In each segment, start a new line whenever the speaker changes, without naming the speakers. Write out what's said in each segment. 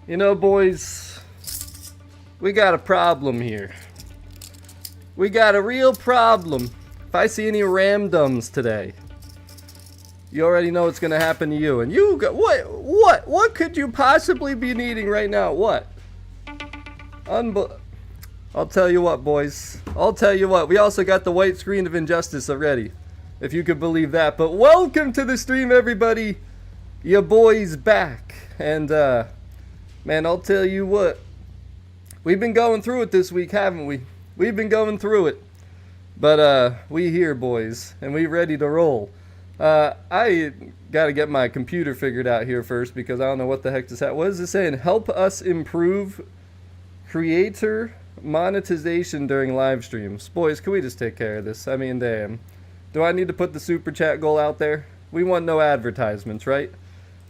You know, boys, we got a problem here. We got a real problem. If I see any ramdums today, you already know what's gonna happen to you. And you got what could you possibly be needing right now? What? I'll tell you what, boys. I'll tell you what. We also got the white screen of injustice already, if you could believe that. But welcome to the stream, everybody. Your boy's back, and man, I'll tell you what. We've been going through it this week, haven't we? We've been going through it. But we here, boys, and we ready to roll. I gotta get my computer figured out here first because I don't know what the heck this at. What is it saying? Help us improve creator monetization during live streams. Boys, can we just take care of this? I mean, damn. Do I need to put the super chat goal out there? We want no advertisements, right?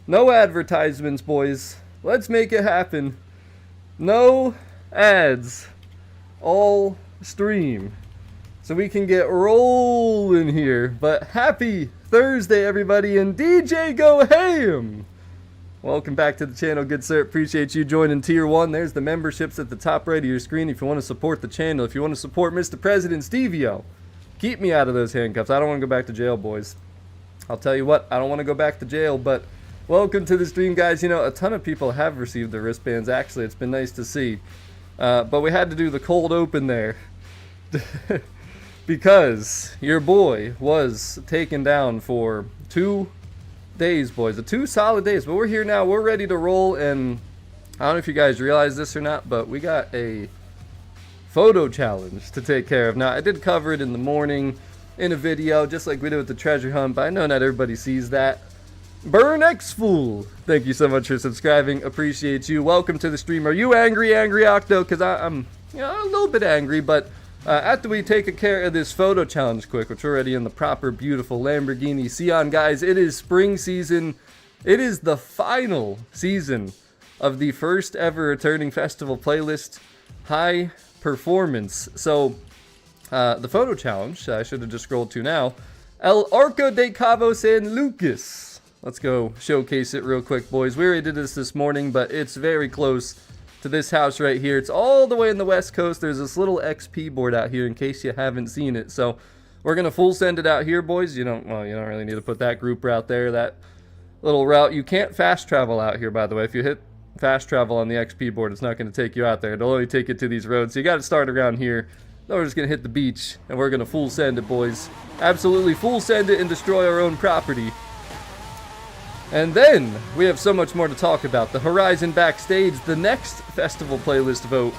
No advertisements, boys. Let's make it happen. No ads. All stream. So we can get rolling here. But happy Thursday, everybody, and DJ Go Ham! Welcome back to the channel, good sir. Appreciate you joining Tier 1. There's the memberships at the top right of your screen if you want to support the channel. If you want to support Mr. President Stevio, keep me out of those handcuffs. I don't want to go back to jail, boys. I'll tell you what, I don't want to go back to jail, but welcome to the stream, guys. You know, a ton of people have received the wristbands, actually. It's been nice to see. But we had to do the cold open there. Because your boy was taken down for 2 days, boys. 2 solid days. But we're here now. We're ready to roll. And I don't know if you guys realize this or not, but we got a photo challenge to take care of. Now, I did cover it in the morning in a video, just like we did with the treasure hunt, but I know not everybody sees that. Burn X Fool, thank you so much for subscribing. Appreciate you. Welcome to the stream. Are you angry, Octo? Because I'm you know, a little bit angry, but after we take care of this photo challenge quick, which we're already in the proper, beautiful Lamborghini Sion, guys, it is spring season. It is the final season of the first ever returning festival playlist, High Performance. So, the photo challenge, I should have just scrolled to now, El Arco de Cabo San Lucas. Let's go showcase it real quick, boys. We already did this morning, but it's very close to this house right here. It's all the way in the west coast. There's this little XP board out here in case you haven't seen it. So we're gonna full send it out here, boys. You don't really need to put that group route there, that little route. You can't fast travel out here, by the way. If you hit fast travel on the XP board, it's not going to take you out there. It'll only take you to these roads. So you got to start around here. Then we're just going to hit the beach, and we're going to full send it, boys. Absolutely full send it and destroy our own property. And then we have so much more to talk about. The Horizon Backstage, the next festival playlist vote.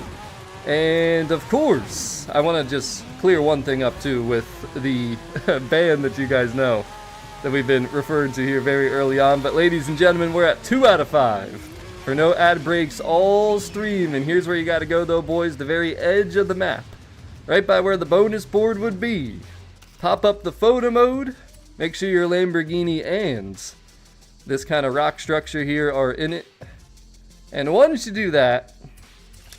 And of course, I want to just clear one thing up too with the band that you guys know that we've been referring to here very early on. But ladies and gentlemen, we're at 2 out of 5 for no ad breaks all stream. And here's where you got to go though, boys. The very edge of the map, right by where the bonus board would be. Pop up the photo mode. Make sure your Lamborghini and this kind of rock structure here are in it. And once you do that,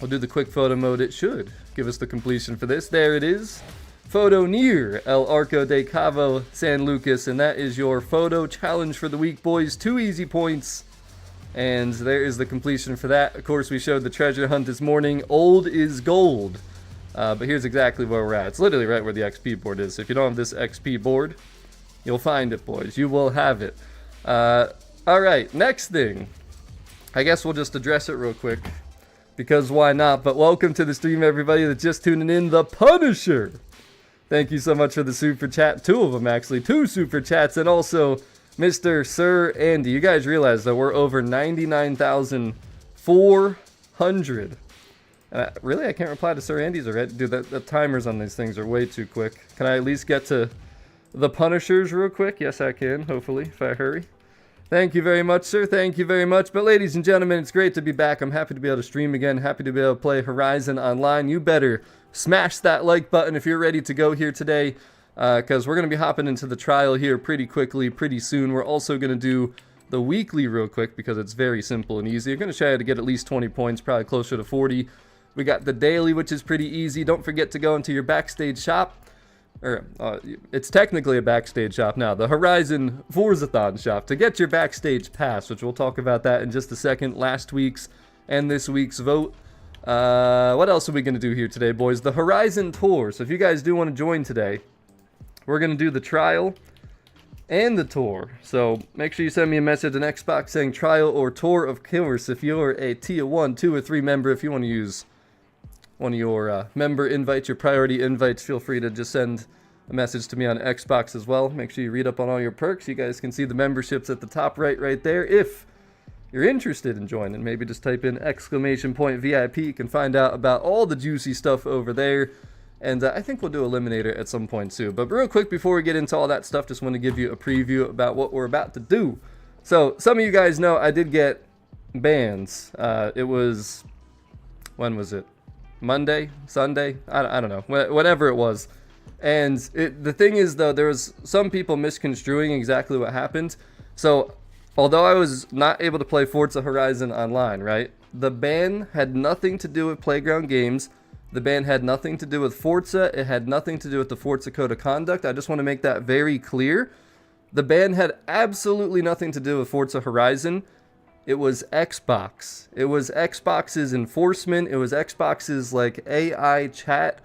we'll do the quick photo mode. It should give us the completion for this. There it is. Photo near El Arco de Cabo San Lucas. And that is your photo challenge for the week, boys. 2 easy points. And there is the completion for that. Of course, we showed the treasure hunt this morning. Old is gold. But here's exactly where we're at. It's literally right where the XP board is. So if you don't have this XP board, you'll find it, boys. You will have it. Alright, next thing. I guess we'll just address it real quick. Because why not? But welcome to the stream, everybody that's just tuning in. The Punisher. Thank you so much for the super chat. 2 of them, actually. 2 super chats. And also, Mr. Sir Andy. You guys realize that we're over 99,400. Really? I can't reply to Sir Andy's already? Dude, the timers on these things are way too quick. Can I at least get to the Punishers real quick? Yes, I can, hopefully, if I hurry. Thank you very much, sir. Thank you very much. But ladies and gentlemen, it's great to be back. I'm happy to be able to stream again. Happy to be able to play Horizon online. You better smash that like button if you're ready to go here today, because we're going to be hopping into the trial here pretty quickly, pretty soon. We're also going to do the weekly real quick because it's very simple and easy. You're going to try to get at least 20 points, probably closer to 40. We got the daily, which is pretty easy. Don't forget to go into your Backstage shop. It's technically a Backstage shop now. The Horizon Forzathon shop to get your Backstage pass, which we'll talk about that in just a second. Last week's and this week's vote. What else are we going to do here today, boys? The Horizon Tour. So if you guys do want to join today, we're going to do the trial and the tour. So make sure you send me a message on Xbox saying trial or tour. Of course, if you're a tier 1, 2, or 3 member, if you want to use one of your member invites, your priority invites, feel free to just send a message to me on Xbox as well. Make sure you read up on all your perks. You guys can see the memberships at the top right there. If you're interested in joining, maybe just type in !VIP. You can find out about all the juicy stuff over there. And I think we'll do Eliminator at some point too. But real quick, before we get into all that stuff, just want to give you a preview about what we're about to do. So some of you guys know I did get bans. It was, when was it? Monday? Sunday? I don't know. Whatever it was. And the thing is, though, there was some people misconstruing exactly what happened. So although I was not able to play Forza Horizon online, right? The ban had nothing to do with Playground Games. The ban had nothing to do with Forza. It had nothing to do with the Forza Code of Conduct. I just want to make that very clear. The ban had absolutely nothing to do with Forza Horizon. It was Xbox. It was Xbox's enforcement. It was Xbox's like AI chat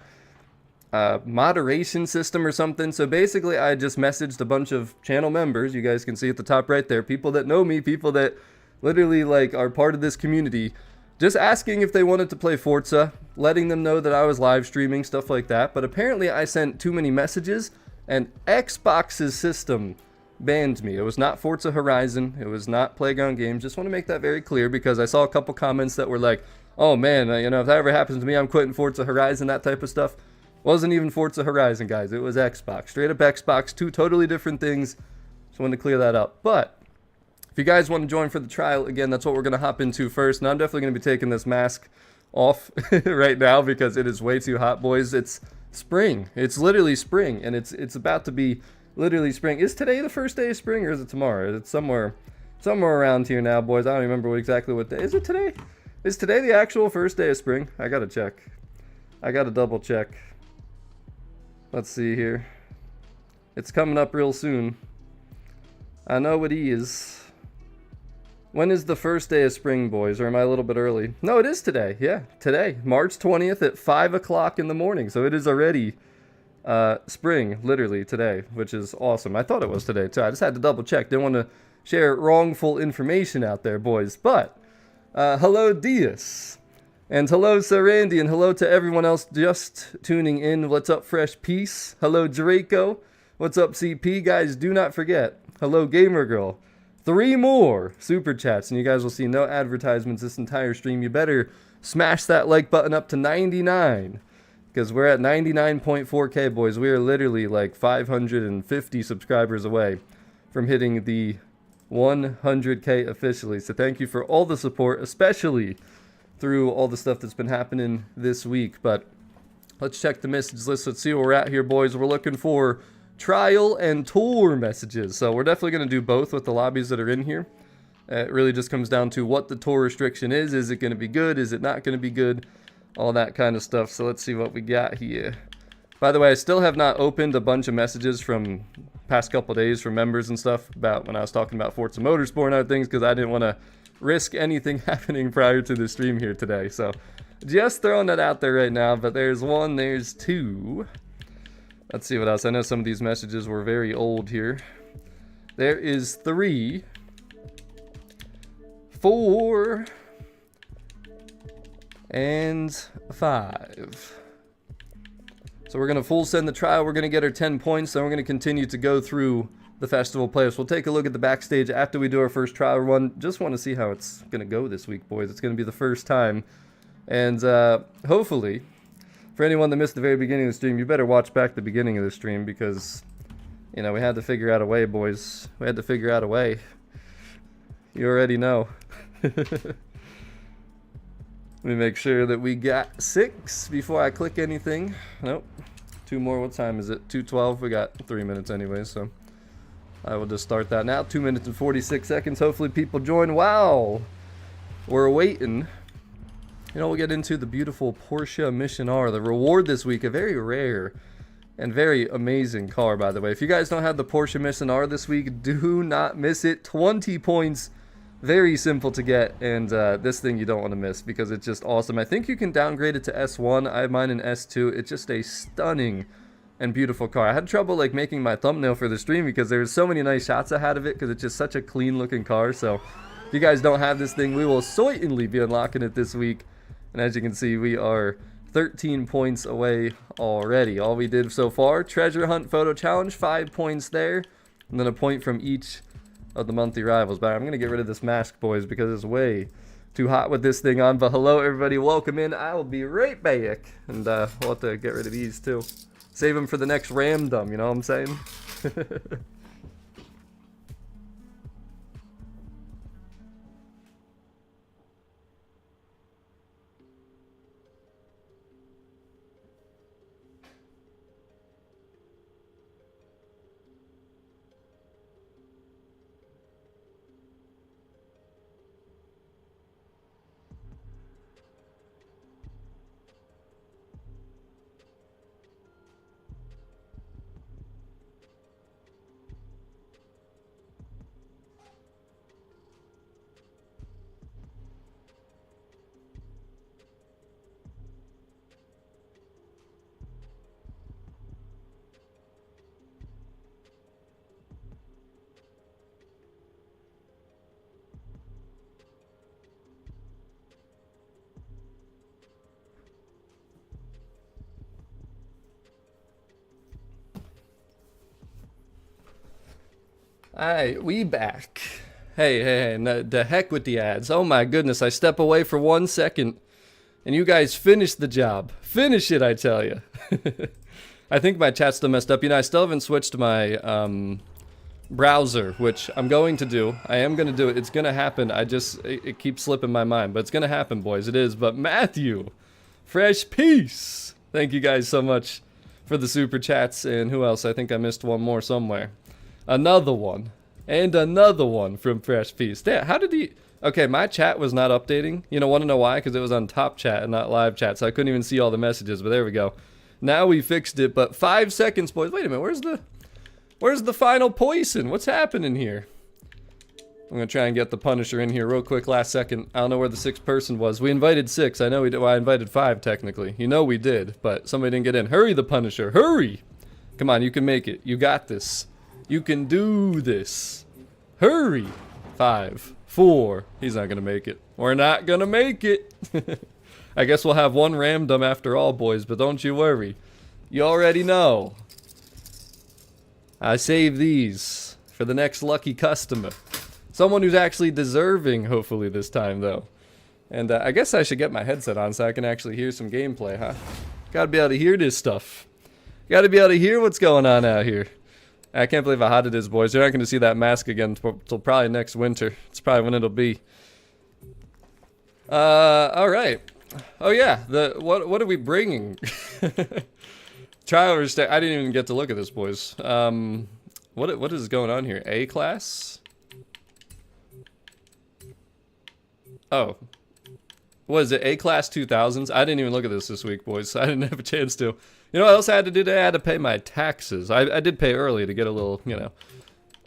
moderation system or something. So basically I just messaged a bunch of channel members. You guys can see at the top right there. People that know me. People that literally like are part of this community. Just asking if they wanted to play Forza, letting them know that I was live streaming, stuff like that. But apparently I sent too many messages, and Xbox's system banned me. It was not Forza Horizon. It was not Playground Games. Just want to make that very clear, because I saw a couple comments that were like, oh man, you know, if that ever happens to me, I'm quitting Forza Horizon, that type of stuff. Wasn't even Forza Horizon, guys. It was Xbox. Straight up Xbox. Two totally different things. Just wanted to clear that up. But if you guys want to join for the trial, again, that's what we're going to hop into first. Now, I'm definitely going to be taking this mask off right now because it is way too hot, boys. It's spring. It's literally spring, and it's about to be literally spring. Is today the first day of spring, or is it tomorrow? It's somewhere around here now, boys. I don't remember exactly what day. Is it today? Is today the actual first day of spring? I got to check. I got to double check. Let's see here. It's coming up real soon. I know it is. When is the first day of spring, boys? Or am I a little bit early? No, it is today. Yeah, today. March 20th at 5 o'clock in the morning. So it is already spring, literally, today, which is awesome. I thought it was today, too. I just had to double check. Didn't want to share wrongful information out there, boys. But, hello, Diaz. And hello, Sir Randy. And hello to everyone else just tuning in. What's up, Fresh Peace? Hello, Draco. What's up, CP? Guys, do not forget. Hello, Gamer Girl. 3 more super chats, and you guys will see no advertisements this entire stream. You better smash that like button up to 99, because we're at 99.4K, boys. We are literally like 550 subscribers away from hitting the 100K officially. So thank you for all the support, especially through all the stuff that's been happening this week. But let's check the message list. Let's see where we're at here, boys. We're looking for trial and tour messages. So we're definitely going to do both with the lobbies that are in here. It really just comes down to what the tour restriction is. Is it going to be good? Is it not going to be good? All that kind of stuff. So let's see what we got here. By the way, I still have not opened a bunch of messages from past couple days from members and stuff about when I was talking about Forza Motorsport and other things, because I didn't want to risk anything happening prior to the stream here today. So just throwing that out there right now. But there's 1, there's 2. Let's see what else. I know some of these messages were very old here. There is 3, 4, and 5. So we're going to full send the trial. We're going to get our 10 points. Then we're going to continue to go through the festival players. We'll take a look at the backstage after we do our first trial run. Just want to see how it's going to go this week, boys. It's going to be the first time. And hopefully, for anyone that missed the very beginning of the stream, you better watch back the beginning of the stream, because, you know, we had to figure out a way, boys. We had to figure out a way. You already know. Let me make sure that we got 6 before I click anything. Nope. 2 more. What time is it? 2:12. We got 3 minutes anyway, so I will just start that now. 2 minutes and 46 seconds. Hopefully people join. Wow. We're waiting. You know, we'll get into the beautiful Porsche Mission R. The reward this week, a very rare and very amazing car, by the way. If you guys don't have the Porsche Mission R this week, do not miss it. 20 points Very simple to get, and this thing you don't want to miss because it's just awesome. I think you can downgrade it to S1. I have mine in S2. It's just a stunning and beautiful car. I had trouble like making my thumbnail for the stream because there's so many nice shots I had of it because it's just such a clean looking car. So if you guys don't have this thing, we will certainly be unlocking it this week. And as you can see, we are 13 points away already. All we did so far, treasure hunt photo challenge, 5 points there, and then a point from each of the monthly rivals. But I'm going to get rid of this mask, boys, because it's way too hot with this thing on. But hello, everybody. Welcome in. I will be right back. And we'll have to get rid of these, too. Save them for the next random, you know what I'm saying? Alright, we back. Hey, the heck with the ads. Oh my goodness, I step away for 1 second, and you guys finish the job. Finish it, I tell you. I think my chat's still messed up. You know, I still haven't switched my browser, which I'm going to do. I am going to do it. It's going to happen. It keeps slipping my mind, but it's going to happen, boys. It is. But Matthew, Fresh Peace. Thank you guys so much for the super chats. And who else? I think I missed one more somewhere. Another one. And another one from Fresh Peace. Damn, how did he... Okay, my chat was not updating. You know, want to know why? Because it was on top chat and not live chat, so I couldn't even see all the messages, but there we go. Now we fixed it, but 5 seconds, boys. Wait a minute, where's the final poison? What's happening here? I'm going to try and get the Punisher in here real quick last second. I don't know where the 6th person was. We invited 6. I know we did. Well, I invited 5, technically. You know we did, but somebody didn't get in. Hurry, the Punisher. Hurry! Come on, you can make it. You got this. You can do this. Hurry! 5, 4. He's not gonna make it. We're not gonna make it. I guess we'll have one random after all, boys, but don't you worry. You already know. I save these for the next lucky customer. Someone who's actually deserving, hopefully, this time, though. And I guess I should get my headset on so I can actually hear some gameplay, huh? Gotta be able to hear this stuff. Gotta be able to hear what's going on out here. I can't believe how hot it is, boys. You're not going to see that mask again until probably next winter. It's probably when it'll be. Alright. Oh yeah, what are we bringing? Trial or stay. I didn't even get to look at this, boys. What is going on here? A class? Oh. What is it? A class 2000s? I didn't even look at this week, boys. I didn't have a chance to. You know what else I had to do today? I had to pay my taxes. I did pay early to get a little, you know,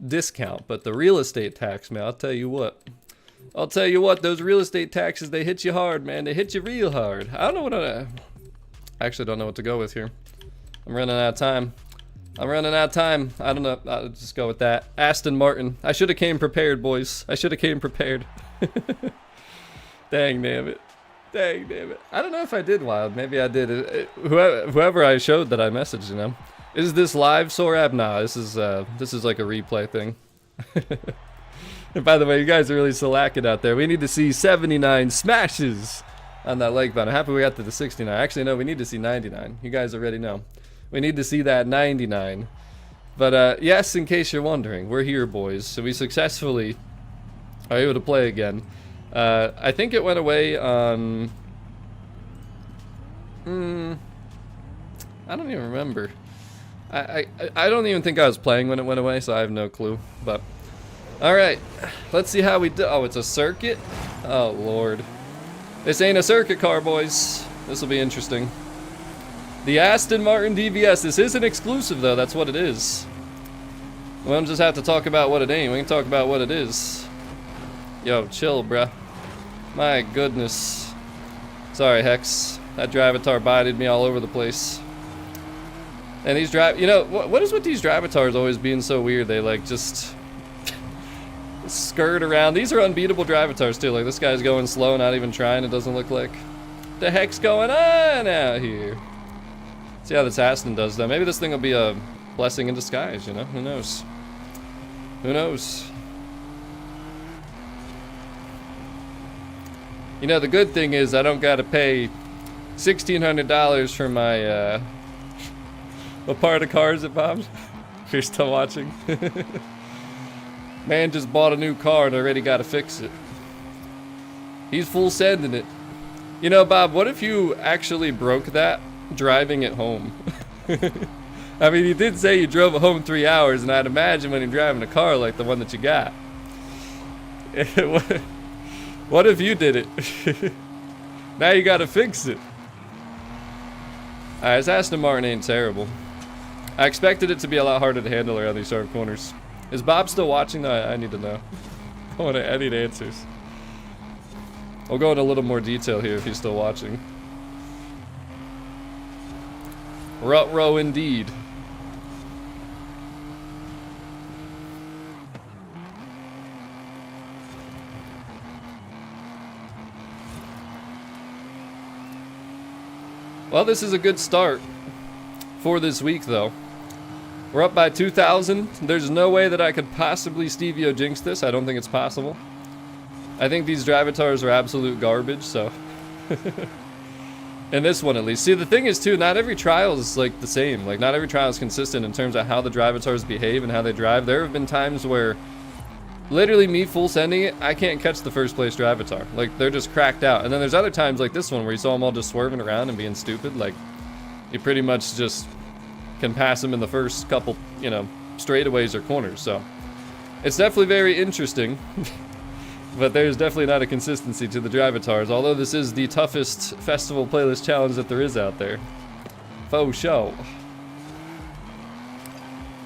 discount. But the real estate tax, man, I'll tell you what. I'll tell you what, those real estate taxes, they hit you hard, man. They hit you real hard. I don't know what I actually don't know what to go with here. I'm running out of time. I'm running out of time. I don't know. I'll just go with that. Aston Martin. I should have came prepared, boys. I should have came prepared. Dang, damn it. Dang, damn it. I don't know if I did wild. Maybe I did. Whoever I showed that I messaged, you know. Is this live, Sorab? Nah, this is like a replay thing. And by the way, you guys are really slacking out there. We need to see 79 smashes on that like button. I'm happy we got to the 69. Actually, no, we need to see 99. You guys already know. We need to see that 99. But yes, in case you're wondering, we're here, boys. So we successfully are able to play again. I think it went away on... I don't even remember. I don't even think I was playing when it went away, so I have no clue. But, alright. Let's see how we do. Oh, it's a circuit? Oh, Lord. This ain't a circuit car, boys. This will be interesting. The Aston Martin DBS. This isn't exclusive, though. That's what it is. We don't just have to talk about what it ain't. We can talk about what it is. Yo, chill, bruh. My goodness. Sorry, Hex. That Drivatar bodied me all over the place. And these you know, what is with these Drivatars always being so weird? They like just skirt around. These are unbeatable Drivatars too. Like this guy's going slow, not even trying, it doesn't look like. What the heck's going on out here? See how this Aston does though. Maybe this thing will be a blessing in disguise, you know? Who knows? Who knows? You know, the good thing is I don't gotta pay $1,600 for my, what part of car is it, Bob? If you're still watching. Man just bought a new car and already gotta fix it. He's full sending it. You know, Bob, what if you actually broke that driving it home? I mean, you did say you drove it home 3 hours, and I'd imagine when you're driving a car like the one that you got. What if you did it? Now you gotta fix it. Alright, this Aston Martin ain't terrible. I expected it to be a lot harder to handle around these sharp corners. Is Bob still watching? I need to know. I need answers. I'll go into a little more detail here if he's still watching. Rut-row indeed. Well, this is a good start for this week, though. We're up by 2,000. There's no way that I could possibly Stevio jinx this. I don't think it's possible. I think these Drivatars are absolute garbage, so... In this one, at least. See, the thing is, too, not every trial is, like, the same. Like, not every trial is consistent in terms of how the Drivatars behave and how they drive. There have been times where, literally me full sending it, I can't catch the first place Drivatar. Like, they're just cracked out. And then there's other times like this one where you saw them all just swerving around and being stupid. Like, you pretty much just can pass them in the first couple, you know, straightaways or corners. So, it's definitely very interesting. But there's definitely not a consistency to the Drivatars, although this is the toughest festival playlist challenge that there is out there. Faux show.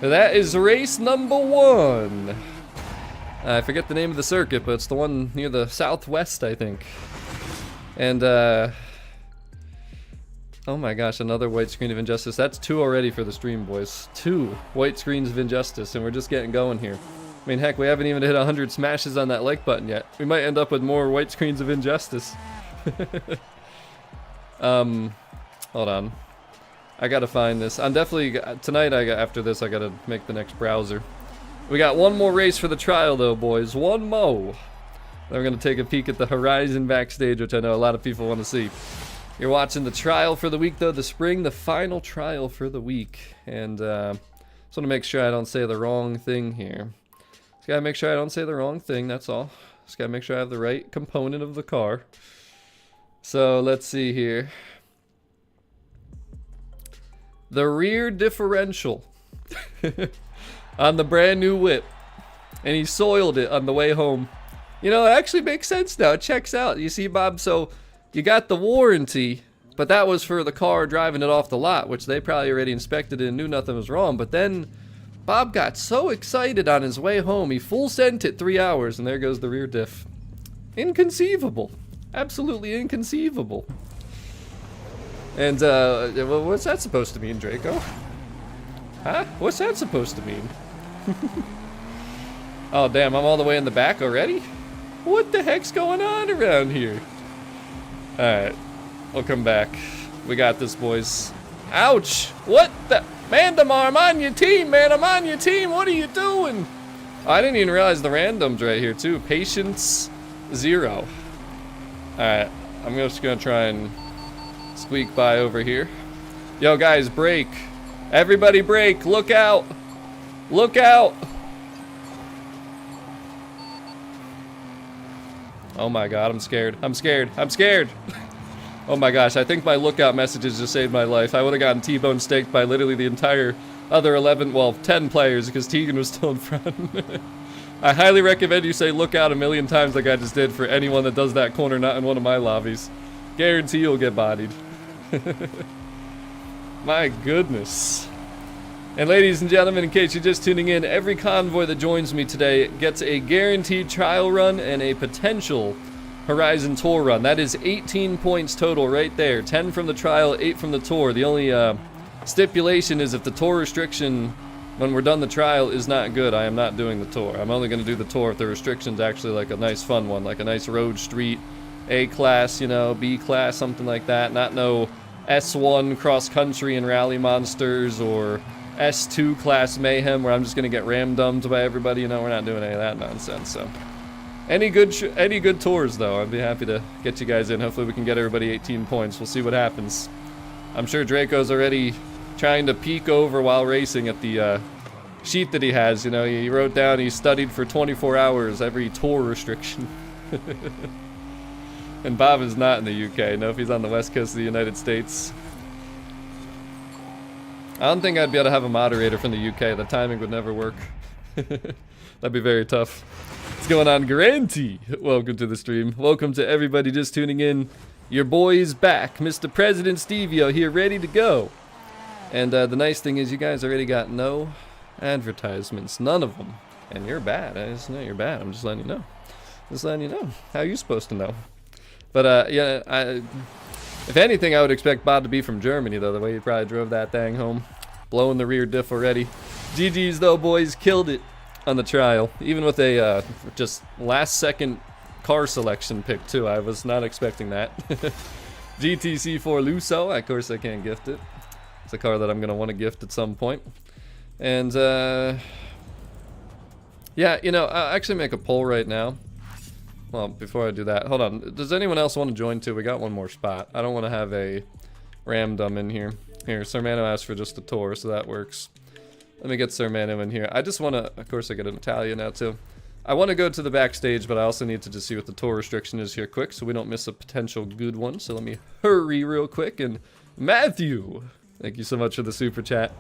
That is race number 1. I forget the name of the circuit, but it's the one near the southwest, I think. And, oh my gosh, another white screen of injustice. That's 2 already for the stream, boys. 2 white screens of injustice, and we're just getting going here. I mean, heck, we haven't even hit 100 smashes on that like button yet. We might end up with more white screens of injustice. Hold on. I gotta find this. I'm definitely, tonight, after this, I gotta make the next browser. We got one more race for the trial, though, boys. One more. Then we're gonna take a peek at the Horizon Backstage, which I know a lot of people want to see. You're watching the trial for the week, though, the spring, the final trial for the week. And, just want to make sure I don't say the wrong thing here. Just gotta make sure I don't say the wrong thing, that's all. Just gotta make sure I have the right component of the car. So, let's see here. The rear differential on the brand new whip. And he soiled it on the way home. You know, it actually makes sense now. It checks out. You see, Bob, so you got the warranty, but that was for the car driving it off the lot, which they probably already inspected and knew nothing was wrong. But then Bob got so excited on his way home, he full sent it 3 hours, and there goes the rear diff. Inconceivable. Absolutely inconceivable. And, what's that supposed to mean, Draco? Huh? What's that supposed to mean? Oh, damn, I'm all the way in the back already? What the heck's going on around here? Alright, we'll come back. We got this, boys. Ouch! What the? Mandamar, I'm on your team, man! I'm on your team! What are you doing? Oh, I didn't even realize the randoms right here, too. Patience 0. Alright, I'm just gonna try and squeak by over here. Yo, guys, brake. Everybody brake. Look out. Look out. Oh my god, I'm scared. I'm scared. I'm scared. Oh my gosh, I think my lookout messages just saved my life. I would have gotten T-bone staked by literally the entire other 11, well, 10 players because Tegan was still in front. I highly recommend you say look out a million times like I just did for anyone that does that corner not in one of my lobbies. Guarantee you'll get bodied. My goodness. And ladies and gentlemen, in case you're just tuning in, every convoy that joins me today gets a guaranteed trial run and a potential Horizon tour run. That is 18 points total right there. 10 from the trial, 8 from the tour. The only stipulation is if the tour restriction, when we're done the trial, is not good, I am not doing the tour. I'm only going to do the tour if the restriction's actually like a nice fun one, like a nice road street, A class, you know, B class, something like that. Not no S1 cross country and rally monsters or S2 class mayhem where I'm just gonna get ram-dumped by everybody. You know, we're not doing any of that nonsense. So any good tours though, I'd be happy to get you guys in. Hopefully we can get everybody 18 points. We'll see what happens. I'm sure Draco's already trying to peek over while racing at the sheet that he has. You know, he wrote down he studied for 24 hours every tour restriction. And Bob is not in the UK. No, if he's on the west coast of the United States. I don't think I'd be able to have a moderator from the UK. The timing would never work. That'd be very tough. What's going on, Garanti? Welcome to the stream. Welcome to everybody just tuning in. Your boy's back. Mr. President Stevio here, ready to go. And the nice thing is you guys already got no advertisements. None of them. And you're bad. I just know you're bad. I'm just letting you know. Just letting you know. How are you supposed to know? But, yeah, if anything, I would expect Bob to be from Germany, though, the way he probably drove that thing home. Blowing the rear diff already. GG's, though, boys. Killed it on the trial. Even with a just last-second car selection pick, too. I was not expecting that. GTC4 Lusso. Of course, I can't gift it. It's a car that I'm going to want to gift at some point. And, yeah, you know, I'll actually make a poll right now. Well, before I do that, hold on. Does anyone else want to join too? We got one more spot. I don't want to have a ramdom in here. Here, Sir Mano asked for just a tour, so that works. Let me get Sir Mano in here. I just want to, of course I get an Italian now too. I want to go to the backstage, but I also need to just see what the tour restriction is here quick, so we don't miss a potential good one. So let me hurry real quick. And Matthew, thank you so much for the super chat.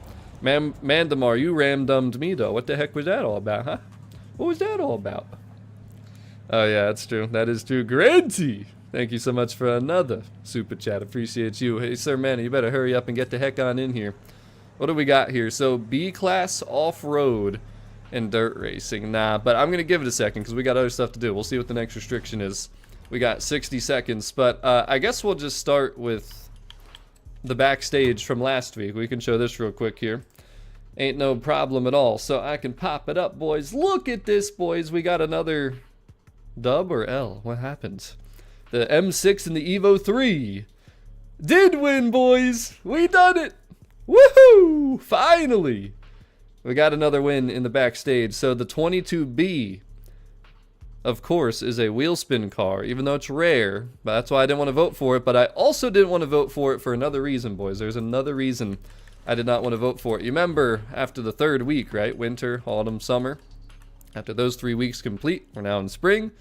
Mandamar, you ramdommed me though. What the heck was that all about, huh? What was that all about? Oh yeah, that's true. That is true. Granty! Thank you so much for another super chat. Appreciate you. Hey, Sir Man, you better hurry up and get the heck on in here. What do we got here? So, B-class, off-road, and dirt racing. Nah, but I'm going to give it a second because we got other stuff to do. We'll see what the next restriction is. We got 60 seconds, but I guess we'll just start with the backstage from last week. We can show this real quick here. Ain't no problem at all. So I can pop it up, boys. Look at this, boys. We got another... Dub or L? What happened? The M6 and the Evo 3 did win, boys. We done it. Woohoo! Finally. We got another win in the backstage. So the 22B, of course, is a wheel spin car, even though it's rare. But that's why I didn't want to vote for it. But I also didn't want to vote for it for another reason, boys. There's another reason I did not want to vote for it. You remember after the third week, right? Winter, autumn, summer. After those 3 weeks complete, we're now in spring.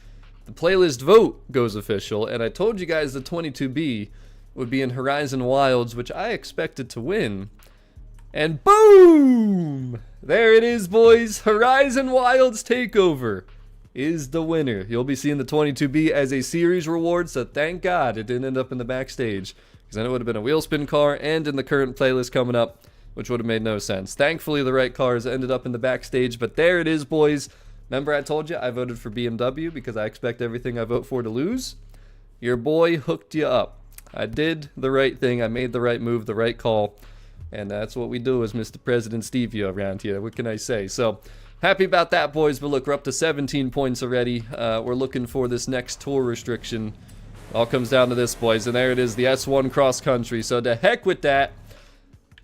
The playlist vote goes official, and I told you guys the 22B would be in Horizon Wilds, which I expected to win. And boom! There it is, boys. Horizon Wilds Takeover is the winner. You'll be seeing the 22B as a series reward, so thank God it didn't end up in the backstage, because then it would have been a wheel spin car and in the current playlist coming up, which would have made no sense. Thankfully, the right cars ended up in the backstage, but there it is, boys. Remember I told you I voted for BMW because I expect everything I vote for to lose? Your boy hooked you up. I did the right thing. I made the right move, the right call. And that's what we do as Mr. President Stevio around here. What can I say? So, happy about that, boys. But look, we're up to 17 points already. We're looking for this next tour restriction. All comes down to this, boys. And there it is, the S1 cross country. So, to heck with that.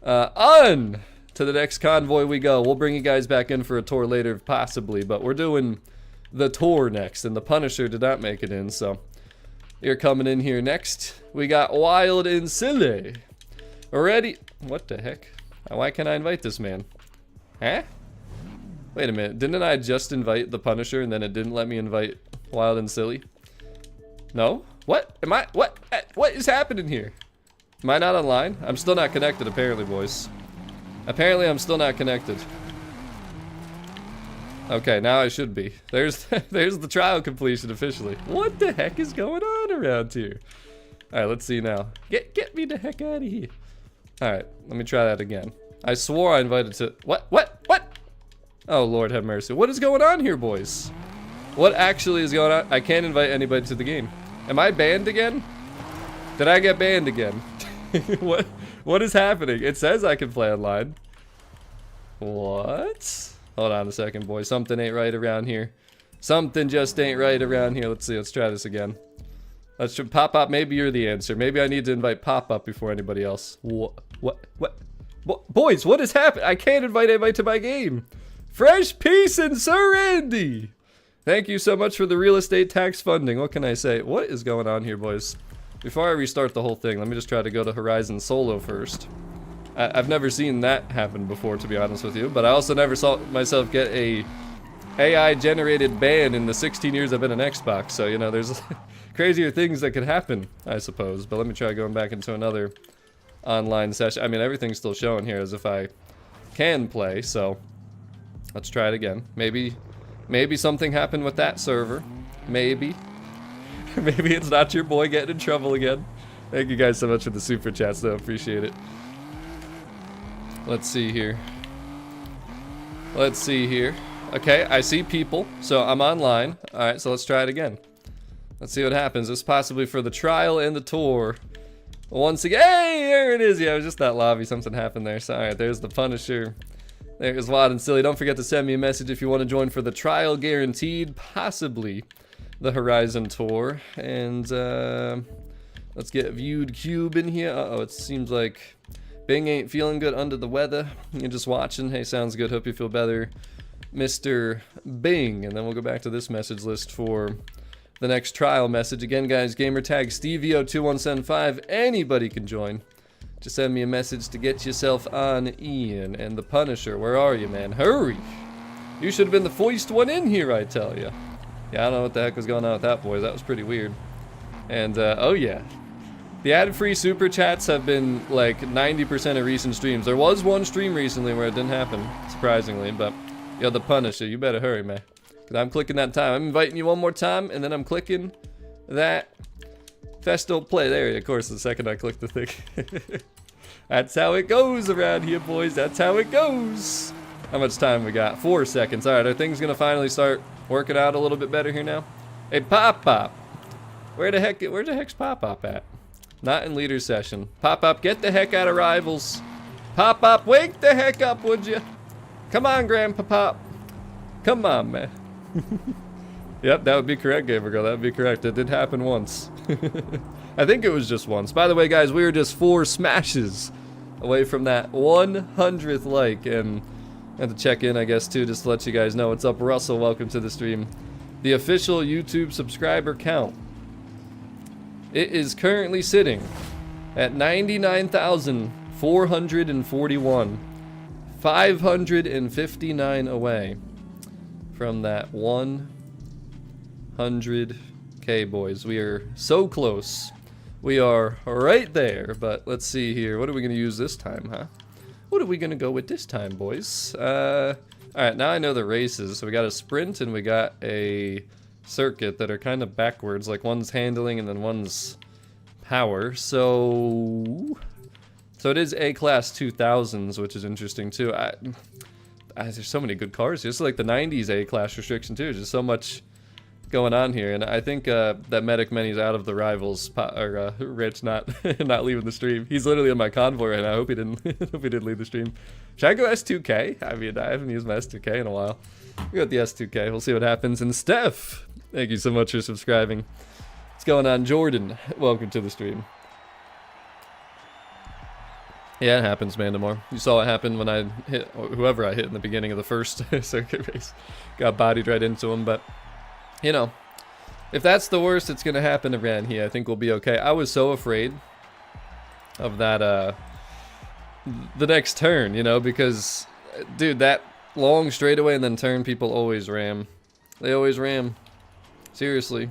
On to the next convoy we go. We'll bring you guys back in for a tour later, possibly, but we're doing the tour next, and the Punisher did not make it in, so you're coming in here next. We got Wild and Silly. Ready? What the heck? Why can't I invite this man? Huh? Wait a minute, didn't I just invite the Punisher and then it didn't let me invite Wild and Silly? No? What? What is happening here? Am I not online? I'm still not connected, apparently, boys. Apparently, I'm still not connected. Okay, now I should be. There's the trial completion officially. What the heck is going on around here? All right, let's see now. Get me the heck out of here. All right, let me try that again. I swore I invited to... What? Oh, Lord have mercy. What is going on here, boys? What actually is going on? I can't invite anybody to the game. Am I banned again? Did I get banned again? What is happening? It says I can play online. What? Hold on a second, boys. Something ain't right around here. Something just ain't right around here. Let's see. Let's try this again. Let's try Pop-Up. Maybe you're the answer. Maybe I need to invite Pop-Up before anybody else. What? Boys, what has happened? I can't invite anybody to my game. Fresh Peace and Sir Andy. Thank you so much for the real estate tax funding. What can I say? What is going on here, boys? Before I restart the whole thing, let me just try to go to Horizon solo first. I've never seen that happen before, to be honest with you, but I also never saw myself get a AI-generated ban in the 16 years I've been an Xbox, so, you know, there's crazier things that could happen, I suppose. But let me try going back into another online session. I mean, everything's still showing here as if I can play, so let's try it again. Maybe something happened with that server. Maybe. Maybe it's not your boy getting in trouble again. Thank you guys so much for the super chats, though. Appreciate it. Let's see here. Let's see here. Okay, I see people, so I'm online. Alright, so let's try it again. Let's see what happens. This is possibly for the trial and the tour. Once again, hey, there it is. Yeah, it was just that lobby. Something happened there. So, alright, there's the Punisher. There's Wild and Silly. Don't forget to send me a message if you want to join for the trial guaranteed, possibly the Horizon tour. And let's get Viewed Cube in here. Uh-oh, it seems like Bing ain't feeling good under the weather. You're just watching. Hey, sounds good. Hope you feel better, Mr. Bing. And then we'll go back to this message list for the next trial message. Again, guys, gamertag Stevio2175. Anybody can join. Just send me a message to get yourself on Ian. And the Punisher, where are you, man? Hurry! You should have been the first one in here, I tell you. Yeah, I don't know what the heck was going on with that, boys. That was pretty weird. And, oh yeah. The ad-free super chats have been like 90% of recent streams. There was one stream recently where it didn't happen, surprisingly, but yo, the Punisher, you better hurry, man. Cause I'm clicking that time. I'm inviting you one more time, and then I'm clicking that Festo play. There, of course, the second I click the thing. That's how it goes around here, boys. That's how it goes. How much time we got? 4 seconds. All right, are things gonna finally start working out a little bit better here now? Hey, Pop-Pop. Where's the heck's Pop-Pop at? Not in leader session. Pop-Up, get the heck out of rivals. Pop-Up, wake the heck up, would you? Come on, Grandpa Pop. Come on, man. Yep, that would be correct, Gamer Girl. That would be correct. It did happen once. I think it was just once. By the way, guys, we were just 4 smashes away from that 100th like. And I have to check in, I guess, too, just to let you guys know. What's up, Russell? Welcome to the stream. The official YouTube subscriber count. It is currently sitting at 99,441. 559 away from that 100K, boys. We are so close. We are right there, but let's see here. What are we going to use this time, huh? What are we going to go with this time, boys? Alright, now I know the races. So we got a sprint and we got a circuit that are kind of backwards. Like one's handling and then one's power. So it is A-Class 2000s, which is interesting too. There's so many good cars. Just like the 90s A-Class restriction too. Just so much going on here. And I think that Medic Many's out of the rivals. Rich not not leaving the stream. He's literally in my convoy right now. I hope he didn't leave the stream. Should I go S2K? I mean, I haven't used my S2K in a while. We'll go with the S2K. We'll see what happens. And Steph, thank you so much for subscribing. What's going on, Jordan? Welcome to the stream. Yeah, it happens, Mandamore. You saw what happened when I hit whoever I hit in the beginning of the first circuit race. Got bodied right into him, but you know, if that's the worst it's gonna happen around here, I think we'll be okay. I was so afraid of that the next turn, you know, because dude, that long straightaway and then turn, people always ram. They always ram. Seriously.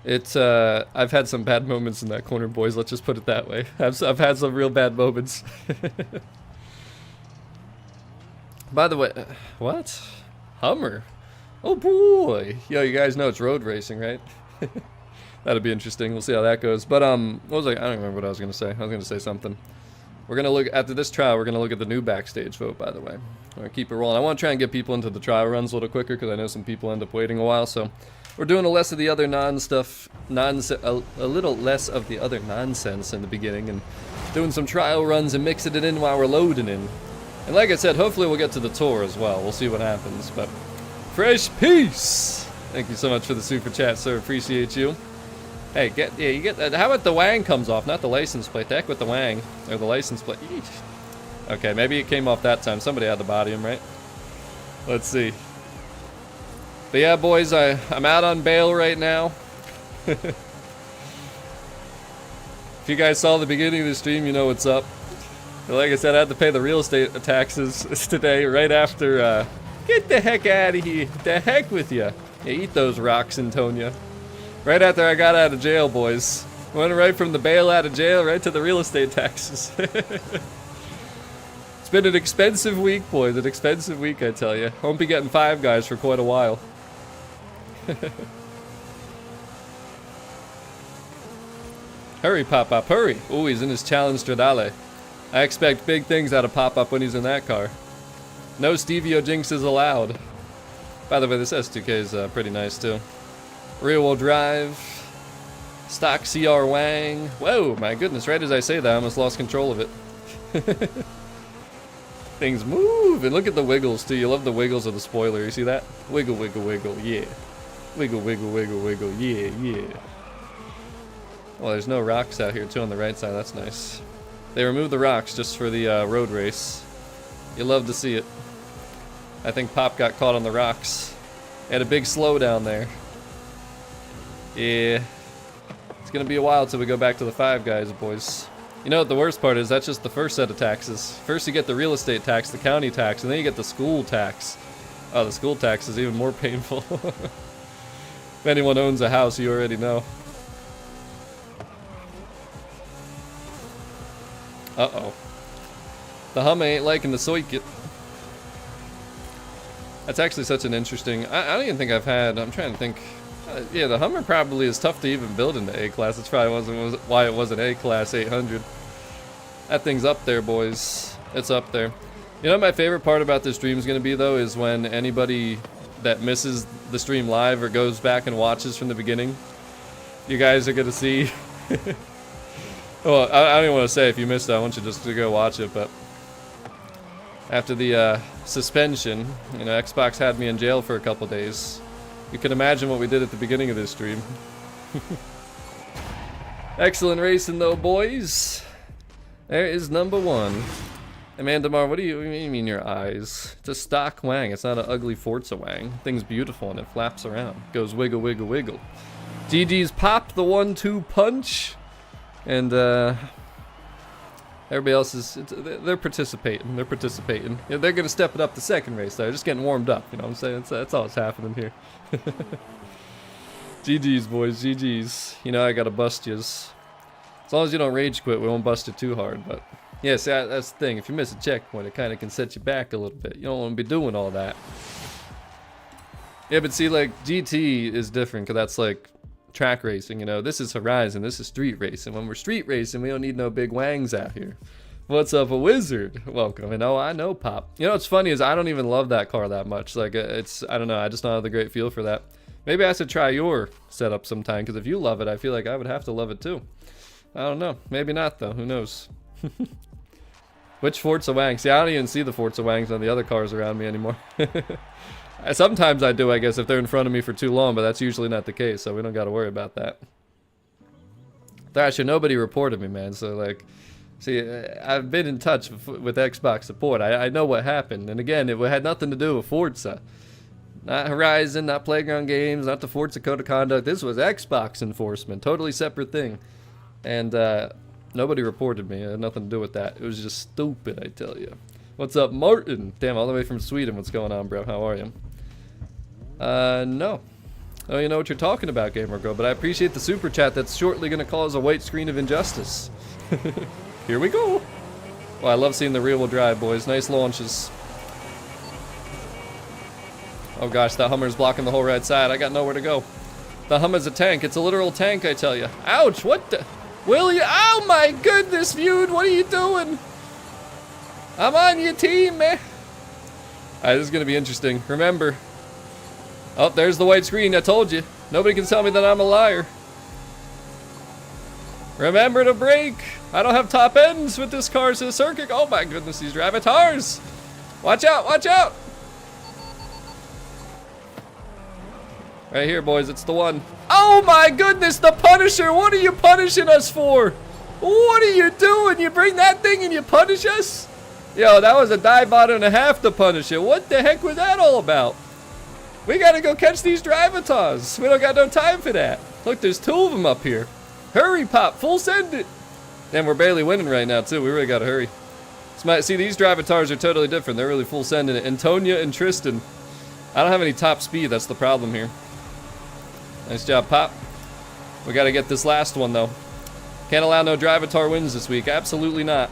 It's I've had some bad moments in that corner, boys. Let's just put it that way. I've had some real bad moments. By the way, what? Hummer? Oh boy! Yo, you guys know it's road racing, right? That'd be interesting. We'll see how that goes. But what was I don't remember what I was gonna say. I was gonna say something. We're gonna look after this trial. We're gonna look at the new backstage vote, by the way. I'm gonna keep it rolling. I want to try and get people into the trial runs a little quicker because I know some people end up waiting a while. So we're doing a less of the other a little less of the other nonsense in the beginning, and doing some trial runs and mixing it in while we're loading in. And like I said, hopefully we'll get to the tour as well. We'll see what happens. But fresh peace. Thank you so much for the super chat, sir. Appreciate you. Hey, you get that. How about the wang comes off, not the license plate? The heck with the wang or the license plate. Eesh. Okay, maybe it came off that time. Somebody had to body him, right? Let's see. But yeah, boys, I'm out on bail right now. If you guys saw the beginning of the stream, you know what's up. But like I said, I had to pay the real estate taxes today, right after. Get the heck out of here! The heck with you! Yeah, eat those rocks, Antonia. Right after I got out of jail, boys. Went right from the bail out of jail right to the real estate taxes. It's been an expensive week, boys. An expensive week, I tell you. Won't be getting Five Guys for quite a while. Hurry, Pop-Up, hurry. Oh, he's in his Challenge Stradale. I expect big things out of Pop-Up when he's in that car. No Stevio jinxes allowed. By the way, this S2K is pretty nice, too. Rear-wheel drive. Stock CR Wang. Whoa, my goodness. Right as I say that, I almost lost control of it. Things move. And look at the wiggles, too. You love the wiggles of the spoiler. You see that? Wiggle, wiggle, wiggle. Yeah. Wiggle, wiggle, wiggle, wiggle. Yeah, yeah. Well, there's no rocks out here, too, on the right side. That's nice. They removed the rocks just for the road race. You love to see it. I think Pop got caught on the rocks. Had a big slowdown there. Yeah. It's gonna be a while till we go back to the Five Guys, boys. You know what the worst part is? That's just the first set of taxes. First you get the real estate tax, the county tax, and then you get the school tax. Oh, the school tax is even more painful. If anyone owns a house, you already know. Uh-oh. The Hummer ain't liking the circuit. That's actually such an interesting... I don't even think I've had... I'm trying to think... yeah, the Hummer probably is tough to even build into A-Class. That's probably why it wasn't A-Class 800. That thing's up there, boys. It's up there. You know what my favorite part about this stream is going to be, though, is when anybody that misses the stream live or goes back and watches from the beginning, you guys are going to see... Well, I don't even want to say if you missed it. I want you just to go watch it, but... After the suspension, you know, Xbox had me in jail for a couple days. You can imagine what we did at the beginning of this stream. Excellent racing, though, boys. There is number one. Amanda Mar, what do you mean your eyes? It's a stock wang. It's not an ugly Forza wang. Thing's beautiful and it flaps around. Goes wiggle, wiggle, wiggle. GG's popped the 1-2 punch. And, everybody else is, they're participating. They're participating. Yeah, they're going to step it up the second race, though. They're just getting warmed up. You know what I'm saying? That's all that's happening here. GG's, boys. GG's. You know I got to bust yous. As long as you don't rage quit, we won't bust you too hard. But, yeah, see, that's the thing. If you miss a checkpoint, it kind of can set you back a little bit. You don't want to be doing all that. Yeah, but see, like, GT is different because that's, like, track racing, you know. This is Horizon, this is street racing. When we're street racing, we don't need no big wangs out here. What's up, a wizard? Welcome. And oh, I know Pop. You know what's funny is I don't even love that car that much. Like, it's, I don't know, I just don't have the great feel for that. Maybe I should try your setup sometime, because if you love it, I feel like I would have to love it too. I don't know. Maybe not, though. Who knows? Which Forza Wang? See, I don't even see the Forza Wangs on the other cars around me anymore. Sometimes I do, I guess, if they're in front of me for too long, but that's usually not the case, so we don't got to worry about that. Thrasher, nobody reported me, man, so, like, see, I've been in touch with Xbox support. I know what happened, and again, it had nothing to do with Forza. Not Horizon, not Playground Games, not the Forza Code of Conduct. This was Xbox enforcement, totally separate thing. And, nobody reported me. It had nothing to do with that. It was just stupid, I tell you. What's up, Martin? Damn, all the way from Sweden. What's going on, bro? How are you? No. I don't even know what you're talking about, GamerGo, but I appreciate the super chat that's shortly going to cause a white screen of injustice. Here we go. Well, I love seeing the rear-wheel drive, boys. Nice launches. Oh gosh, that Hummer's blocking the whole right side. I got nowhere to go. The Hummer's a tank. It's a literal tank, I tell you. Ouch, what the? Will you? Oh my goodness, Feud, what are you doing? I'm on your team, man. Alright, this is gonna be interesting. Remember. Oh, there's the white screen, I told you. Nobody can tell me that I'm a liar. Remember to brake. I don't have top ends with this car, so the circuit. Oh my goodness, these drivatars. Watch out, watch out. Right here, boys, it's the one. Oh my goodness, the Punisher. What are you punishing us for? What are you doing? You bring that thing and you punish us? Yo, that was a dive bottom and a half to punish it. What the heck was that all about? We gotta go catch these drivatars. We don't got no time for that. Look, there's two of them up here. Hurry, Pop, full send it. And we're barely winning right now, too. We really gotta hurry. See, these drivatars are totally different. They're really full sending it. Antonia and Tristan. I don't have any top speed. That's the problem here. Nice job, Pop. We gotta get this last one, though. Can't allow no drivatar wins this week. Absolutely not.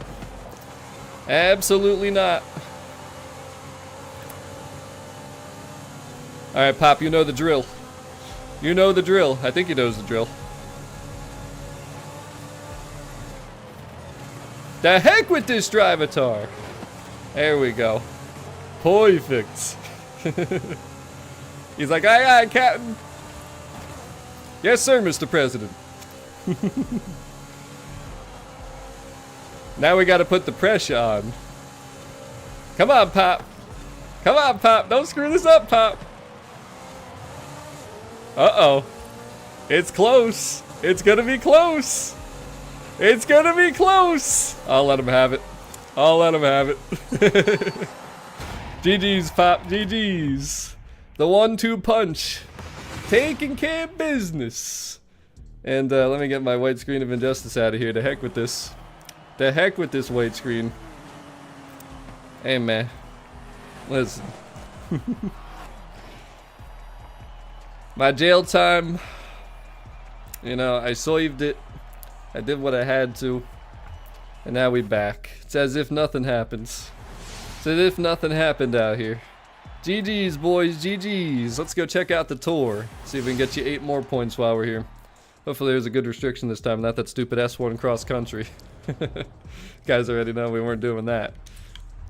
Absolutely not. Alright, Pop, you know the drill. You know the drill. I think he knows the drill. The heck with this drivatar. There we go. Perfect. He's like, aye, aye, Captain. Yes, sir, Mr. President. Now we gotta put the pressure on. Come on, Pop. Come on, Pop. Don't screw this up, Pop. Uh-oh. It's close. It's gonna be close. It's gonna be close. I'll let him have it. I'll let him have it. GG's, Pop. GG's. The 1-2 punch. Taking care of business. And let me get my white screen of injustice out of here. The heck with this. The heck with this white screen. Hey, man. Listen. My jail time. You know, I saved it. I did what I had to. And now we back. It's as if nothing happens. It's as if nothing happened out here. GG's, boys. GG's. Let's go check out the tour. See if we can get you 8 more points while we're here. Hopefully there's a good restriction this time. Not that stupid S1 cross country. Guys already know we weren't doing that.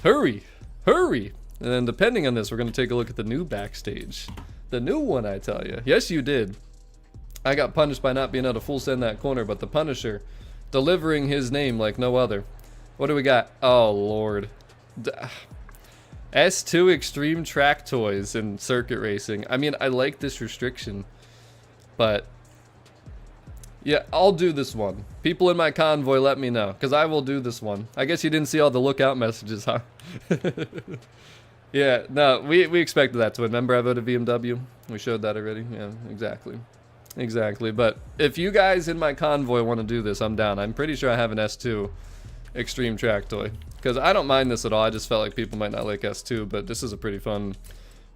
Hurry. Hurry. And then depending on this, we're going to take a look at the new Backstage. The new one, I tell you. Yes, you did. I got punished by not being able to full send that corner, but the Punisher delivering his name like no other. What do we got? Oh, Lord. S2 Extreme Track Toys in circuit racing. I mean, I like this restriction, but yeah, I'll do this one. People in my convoy, let me know, because I will do this one. I guess you didn't see all the lookout messages, huh? Yeah, no, we expected that to win. Remember I voted BMW? We showed that already. Yeah, exactly. Exactly. But if you guys in my convoy want to do this, I'm down. I'm pretty sure I have an S2 Extreme Track Toy. Because I don't mind this at all. I just felt like people might not like S2, but this is a pretty fun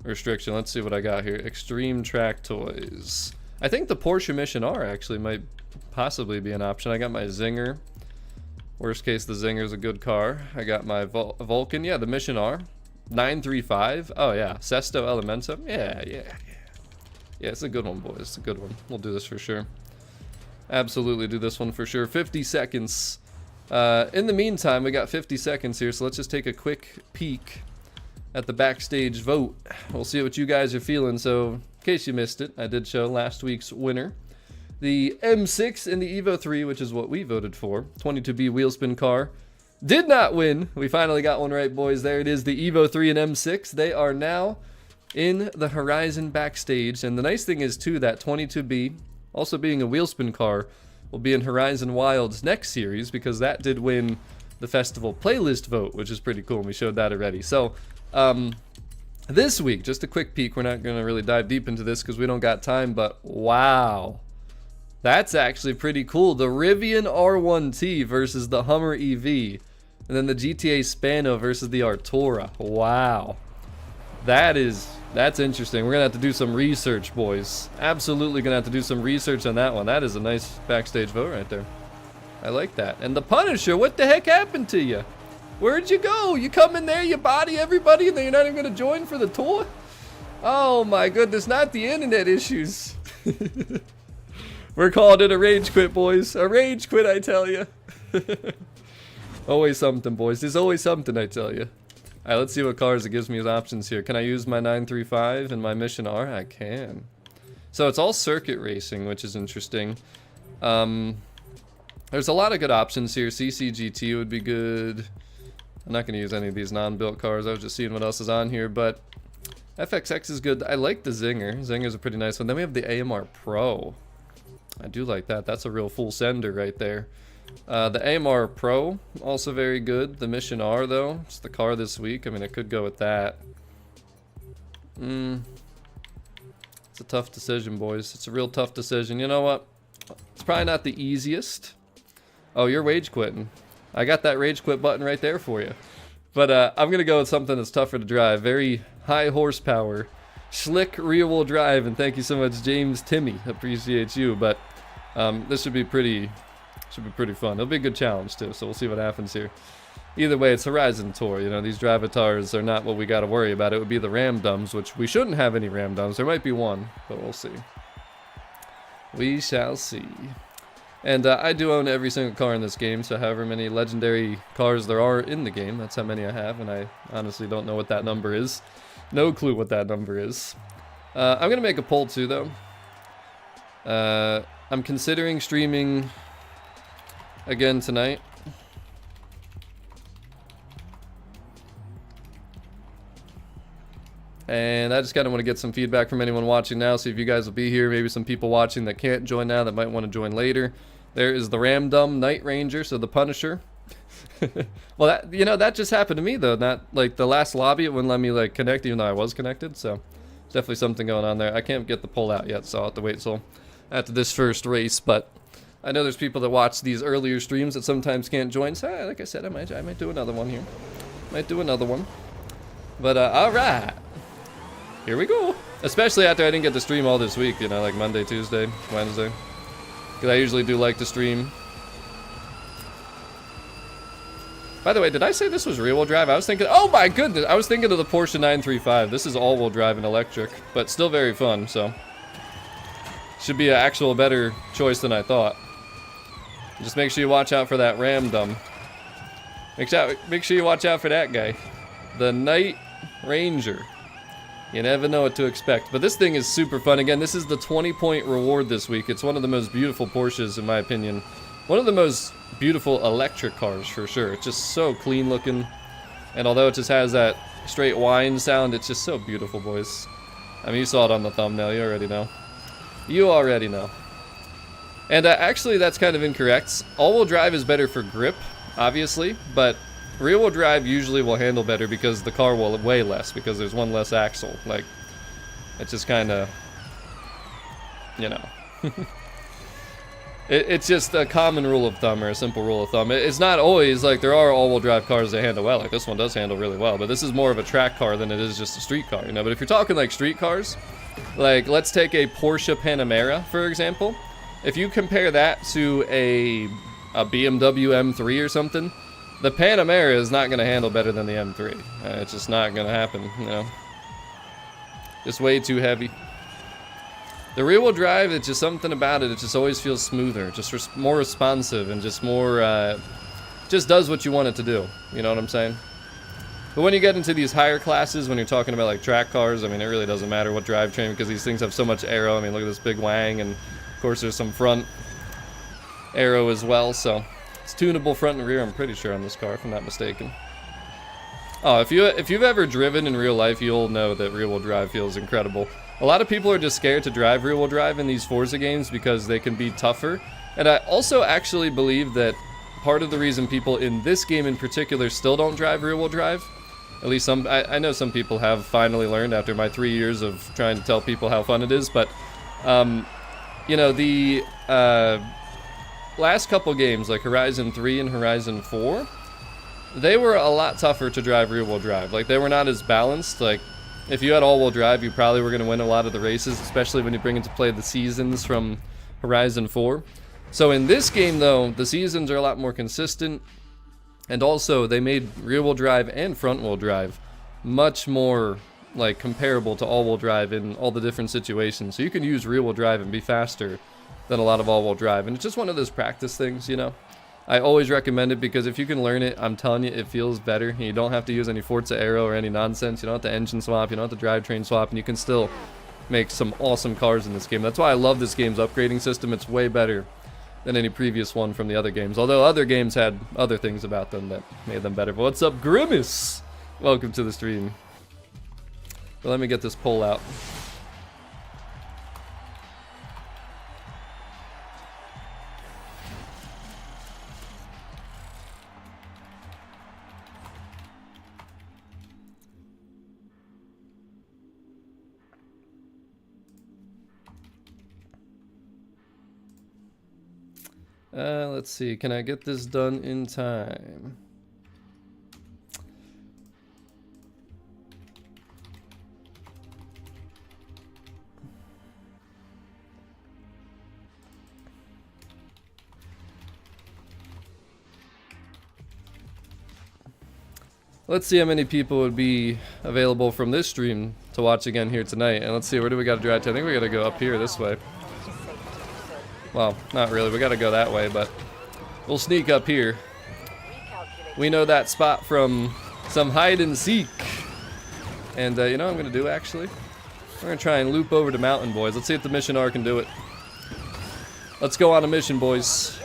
restriction. Let's see what I got here. Extreme Track Toys. I think the Porsche Mission R actually might possibly be an option. I got my Zinger. Worst case, the Zinger's a good car. I got my Vulcan. Yeah, the Mission R. 935. Oh, yeah. Sesto Elemento. Yeah. Yeah, it's a good one, boys. It's a good one. We'll do this for sure. Absolutely do this one for sure. 50 seconds. In the meantime, we got 50 seconds here, so let's just take a quick peek at the Backstage vote. We'll see what you guys are feeling. So, in case you missed it, I did show last week's winner. The M6 and the Evo 3, which is what we voted for. 22B wheelspin car. Did not win. We finally got one right, boys. There it is, the Evo 3 and M6. They are now in the Horizon Backstage. And the nice thing is, too, that 22B, also being a wheelspin car, will be in Horizon Wild's next series, because that did win the festival playlist vote, which is pretty cool. We showed that already. So, this week, just a quick peek. We're not going to really dive deep into this because we don't got time, but wow. That's actually pretty cool. The Rivian R1T versus the Hummer EV. And then the GTA Spano versus the Artura. Wow. That's interesting. We're going to have to do some research, boys. Absolutely going to have to do some research on that one. That is a nice Backstage vote right there. I like that. And the Punisher, what the heck happened to you? Where'd you go? You come in there, you body everybody, and then you're not even going to join for the tour? Oh my goodness, not the internet issues. We're calling it a rage quit, boys. A rage quit, I tell you. Always something, boys. There's always something, I tell you. Alright, let's see what cars it gives me as options here. Can I use my 935 and my Mission R? I can. So it's all circuit racing, which is interesting. There's a lot of good options here. CCGT would be good. I'm not going to use any of these non-built cars. I was just seeing what else is on here, but FXX is good. I like the Zinger. Zinger's a pretty nice one. Then we have the AMR Pro. I do like that. That's a real full sender right there. The AMR Pro, also very good. The Mission R, though, it's the car this week. I mean, I could go with that. It's a tough decision, boys. It's a real tough decision. You know what? It's probably not the easiest. Oh, you're rage quitting. I got that rage quit button right there for you. But I'm going to go with something that's tougher to drive. Very high horsepower. Slick rear-wheel drive. And thank you so much, James Timmy. Appreciate you. But this should be pretty fun. It'll be a good challenge, too. So we'll see what happens here. Either way, it's Horizon Tour. You know, these drivatars are not what we got to worry about. It would be the Ramdums, which we shouldn't have any Ramdums. There might be one, but we'll see. We shall see. And I do own every single car in this game, so however many legendary cars there are in the game, that's how many I have, and I honestly don't know what that number is. No clue what that number is. I'm going to make a poll too, though. I'm considering streaming again tonight. And I just kind of want to get some feedback from anyone watching now, see if you guys will be here. Maybe some people watching that can't join now that might want to join later. There is the Ramdum Night Ranger, so the Punisher. Well, that, you know, that just happened to me, though. Not like the last lobby, it wouldn't let me like connect, even though I was connected. So definitely something going on there. I can't get the poll out yet, so I'll have to wait till after this first race. But I know there's people that watch these earlier streams that sometimes can't join. So like I said, I might do another one here. Might do another one. But all right. Here we go. Especially after I didn't get to stream all this week, you know, like Monday, Tuesday, Wednesday. Because I usually do like to stream. By the way, did I say this was rear-wheel drive? I was thinking, oh my goodness, I was thinking of the Porsche 935. This is all-wheel drive and electric, but still very fun, so. Should be an actual better choice than I thought. Just make sure you watch out for that Ramdum. Make sure you watch out for that guy. The Night Ranger. You never know what to expect. But this thing is super fun. Again, this is the 20-point reward this week. It's one of the most beautiful Porsches, in my opinion. One of the most beautiful electric cars, for sure. It's just so clean looking. And although it just has that straight whine sound, it's just so beautiful, boys. I mean, you saw it on the thumbnail. You already know. You already know. And actually, that's kind of incorrect. All-wheel drive is better for grip, obviously. But rear-wheel drive usually will handle better because the car will weigh less because there's one less axle. Like, it's just kind of, you know. It's just a common rule of thumb or a simple rule of thumb. It's not always, like, there are all-wheel drive cars that handle well. Like, this one does handle really well. But this is more of a track car than it is just a street car, you know. But if you're talking, like, street cars, like, let's take a Porsche Panamera, for example. If you compare that to a BMW M3 or something, the Panamera is not going to handle better than the M3. It's just not going to happen, you know. Just way too heavy. The rear-wheel drive, it's just something about it. It just always feels smoother, just more responsive, and just more, just does what you want it to do. You know what I'm saying? But when you get into these higher classes, when you're talking about like track cars, I mean, it really doesn't matter what drivetrain because these things have so much aero. I mean, look at this big wang, and of course there's some front aero as well, so it's tunable front and rear, I'm pretty sure, on this car, if I'm not mistaken. Oh, if you've ever driven in real life, you'll know that rear-wheel drive feels incredible. A lot of people are just scared to drive rear-wheel drive in these Forza games because they can be tougher. And I also actually believe that part of the reason people in this game in particular still don't drive rear-wheel drive, at least some, I know some people have finally learned after my 3 years of trying to tell people how fun it is, but, you know, the last couple games, like Horizon 3 and Horizon 4, they were a lot tougher to drive rear-wheel drive. Like, they were not as balanced. Like, if you had all-wheel drive, you probably were going to win a lot of the races, especially when you bring into play the seasons from Horizon 4. So in this game, though, the seasons are a lot more consistent, and also they made rear-wheel drive and front-wheel drive much more like comparable to all-wheel drive in all the different situations. So you can use rear-wheel drive and be faster than a lot of all-wheel drive, and it's just one of those practice things, you know. I always recommend it because if you can learn it, I'm telling you, it feels better. And you don't have to use any Forza Aero or any nonsense. You don't have to engine swap. You don't have to drivetrain swap, and you can still make some awesome cars in this game. That's why I love this game's upgrading system. It's way better than any previous one from the other games. Although other games had other things about them that made them better. But what's up, Grimace? Welcome to the stream. But let me get this pole out. Let's see, can I get this done in time? Let's see how many people would be available from this stream to watch again here tonight. And let's see, where do we got to drive to? I think we got to go up here this way. Well, not really. We got to go that way, but we'll sneak up here. We know that spot from some hide and seek. And you know what I'm going to do, actually? We're going to try and loop over to Mountain Boys. Let's see if the mission R can do it. Let's go on a mission, boys.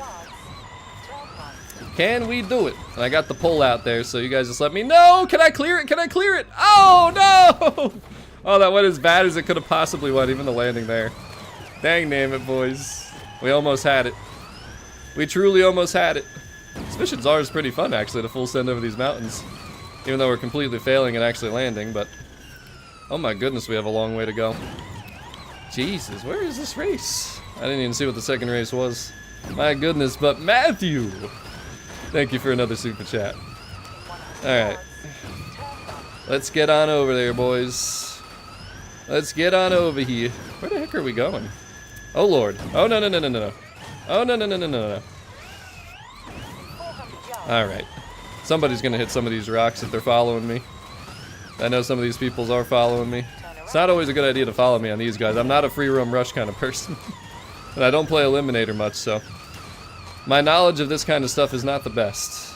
Can we do it? And I got the pole out there, so you guys just let me know. Can I clear it? Can I clear it? Oh, no! Oh, that went as bad as it could have possibly went, even the landing there. Dang, name it, boys. We almost had it. We truly almost had it. This missions are pretty fun, actually, to full send over these mountains. Even though we're completely failing and actually landing, but... Oh my goodness, we have a long way to go. Jesus, where is this race? I didn't even see what the second race was. My goodness, but Matthew! Thank you for another super chat. Alright. Let's get on over there, boys. Let's get on over here. Where the heck are we going? Oh lord. Oh no no no no no. Oh no no no no no no. Alright. Somebody's gonna hit some of these rocks if they're following me. I know some of these peoples are following me. It's not always a good idea to follow me on these guys. I'm not a free roam rush kind of person. And I don't play eliminator much, so my knowledge of this kind of stuff is not the best.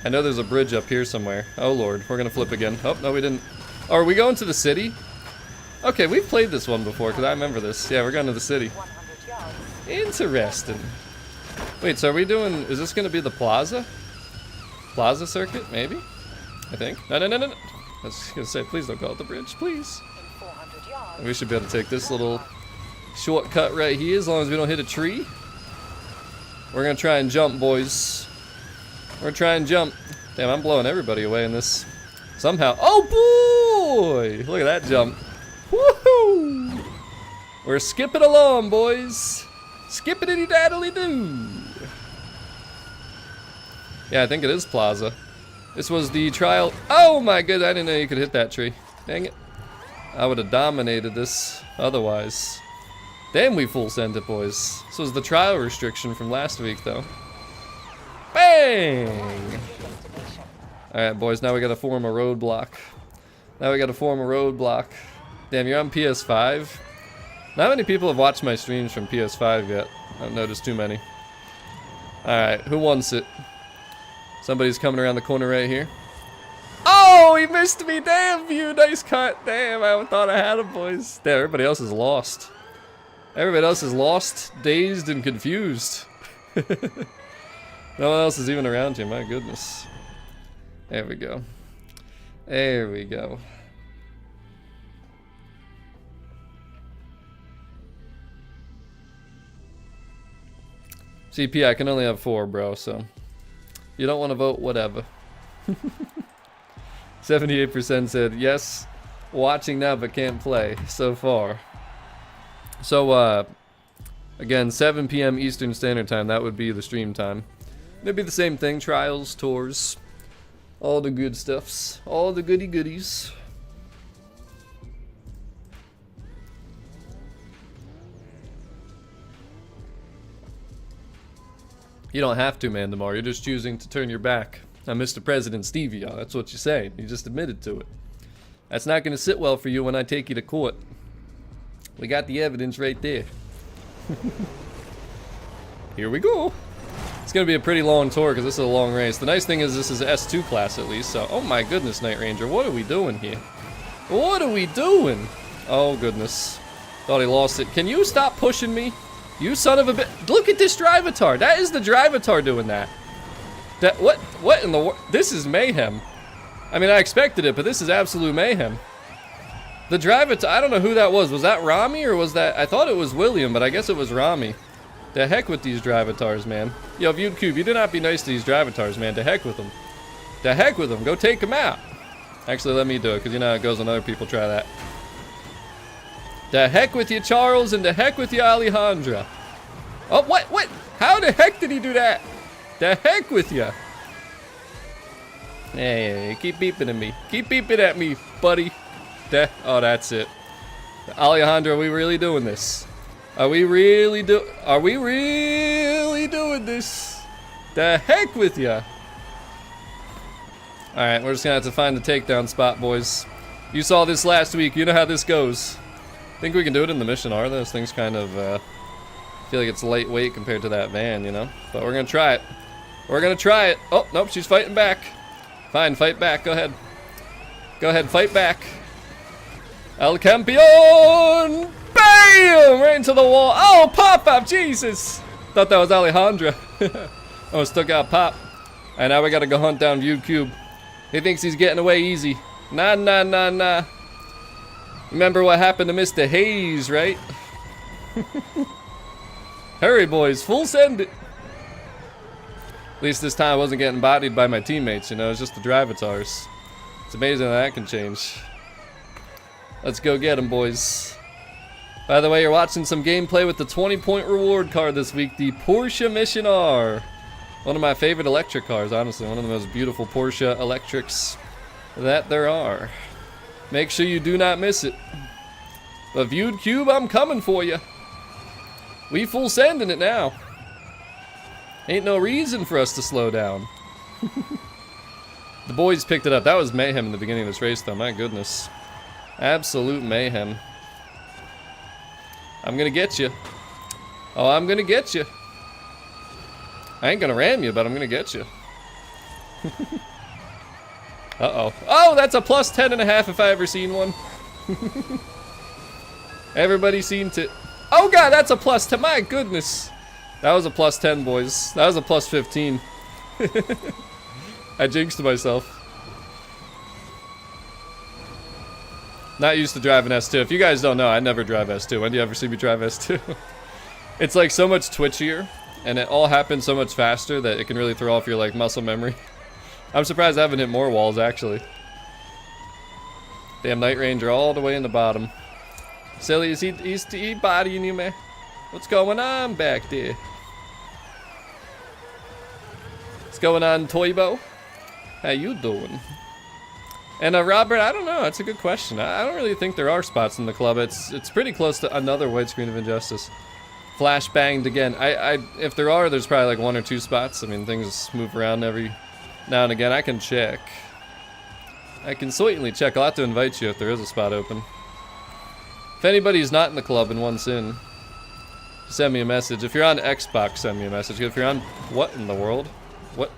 I know there's a bridge up here somewhere. Oh lord, we're gonna flip again. Oh, no we didn't. Oh, are we going to the city? Okay, we've played this one before, because I remember this. Yeah, we're going to the city. Interesting. Wait, so are we doing... Is this going to be the plaza? Plaza circuit, maybe? I think. No, no, no, no, no. I was going to say, please don't call it the bridge, please. We should be able to take this little shortcut right here, as long as we don't hit a tree. We're going to try and jump, boys. We're going to try and jump. Damn, I'm blowing everybody away in this. Somehow. Oh, boy! Look at that jump. Woohoo! We're skipping along, boys. Skippity-daddly-doo. Yeah, I think it is Plaza. This was the trial. Oh my goodness, I didn't know you could hit that tree. Dang it. I would have dominated this otherwise. Damn, we full sent it, boys. This was the trial restriction from last week, though. Bang! Alright, boys, now we gotta form a roadblock. Damn, you're on PS5? Not many people have watched my streams from PS5 yet. I haven't noticed too many. Alright, who wants it? Somebody's coming around the corner right here. Oh, he missed me! Damn you! Nice cut! Damn, I thought I had him, boys. Damn, everybody else is lost. Everybody else is lost, dazed, and confused. No one else is even around here, my goodness. There we go. There we go. CP, I can only have 4, bro, so you don't want to vote, whatever. 78% said yes, watching now but can't play so far. So, again, 7 p.m. Eastern Standard Time, that would be the stream time. It'd be the same thing, trials, tours, all the good stuffs, all the goody goodies. You don't have to, Mandamar. You're just choosing to turn your back on Mr. President Stevie. That's what you're saying. You just admitted to it. That's not going to sit well for you when I take you to court. We got the evidence right there. Here we go. It's going to be a pretty long tour because this is a long race. The nice thing is this is S2 class at least, so... Oh my goodness, Night Ranger, what are we doing here? What are we doing? Oh goodness. Thought he lost it. Can you stop pushing me? You son of a bit. Look at this drivatar. That is the drivatar doing that. What in the world? This is mayhem. I mean, I expected it, but this is absolute mayhem. The drivatar, I don't know who that was. Was that Rami or was that... I thought it was William, but I guess it was Rami. The heck with these drivatars, man. Yo, Viewed Cube, you do not be nice to these drivatars, man. To heck with them. To heck with them. Go take them out. Actually, let me do it, because you know how it goes when other people try that. The heck with you, Charles, and the heck with you, Alejandra. Oh, what? How the heck did he do that? The heck with you. Hey, keep beeping at me. Keep beeping at me, buddy. Oh, that's it. Alejandra, are we really doing this? Are we really doing this? The heck with ya. Alright, we're just gonna have to find the takedown spot, boys. You saw this last week, you know how this goes. Think we can do it in the mission R? Those things kind of, I feel like it's lightweight compared to that van, you know? But we're gonna try it. We're gonna try it. Oh, nope, she's fighting back. Fine, fight back, go ahead. Go ahead, fight back. El Campeon! Bam! Right into the wall. Oh, pop-up, Jesus! Thought that was Alejandra. Oh, still got pop. And now we gotta go hunt down Viewed Cube. He thinks he's getting away easy. Nah, nah, nah, nah. Remember what happened to Mr. Hayes, right? Hurry, boys, full send it. At least this time I wasn't getting bodied by my teammates, you know, it's just the drivatars. It's amazing how that can change. Let's go get them, boys. By the way, you're watching some gameplay with the 20-point reward card this week, the Porsche Mission R. One of my favorite electric cars, honestly. One of the most beautiful Porsche electrics that there are. Make sure you do not miss it. But Viewed Cube, I'm coming for you. We full sending it now. Ain't no reason for us to slow down. The boys picked it up. That was mayhem in the beginning of this race, though. My goodness. Absolute mayhem. I'm gonna get you. Oh, I'm gonna get you. I ain't gonna ram you, but I'm gonna get you. Uh-oh. Oh, that's a plus 10.5 if I ever seen one. Everybody seen it. Oh god, that's a plus 10. My goodness. That was a plus 10, boys. That was a plus 15. I jinxed myself. Not used to driving S2. If you guys don't know, I never drive S2. When do you ever see me drive S2? It's like so much twitchier, and it all happens so much faster that it can really throw off your like muscle memory. I'm surprised I haven't hit more walls, actually. Damn Night Ranger all the way in the bottom. Silly, is he bodying you, man? What's going on back there? What's going on, Toybo? How you doing? And Robert, I don't know. That's a good question. I don't really think there are spots in the club. It's pretty close to another Widescreen of Injustice. Flash banged again. If there are, there's probably like 1 or 2 spots. I mean, things move around every now and again. I can check. I can certainly check. I'll have to invite you if there is a spot open. If anybody's not in the club and wants in, send me a message. If you're on Xbox, send me a message. If you're on... What in the world? What?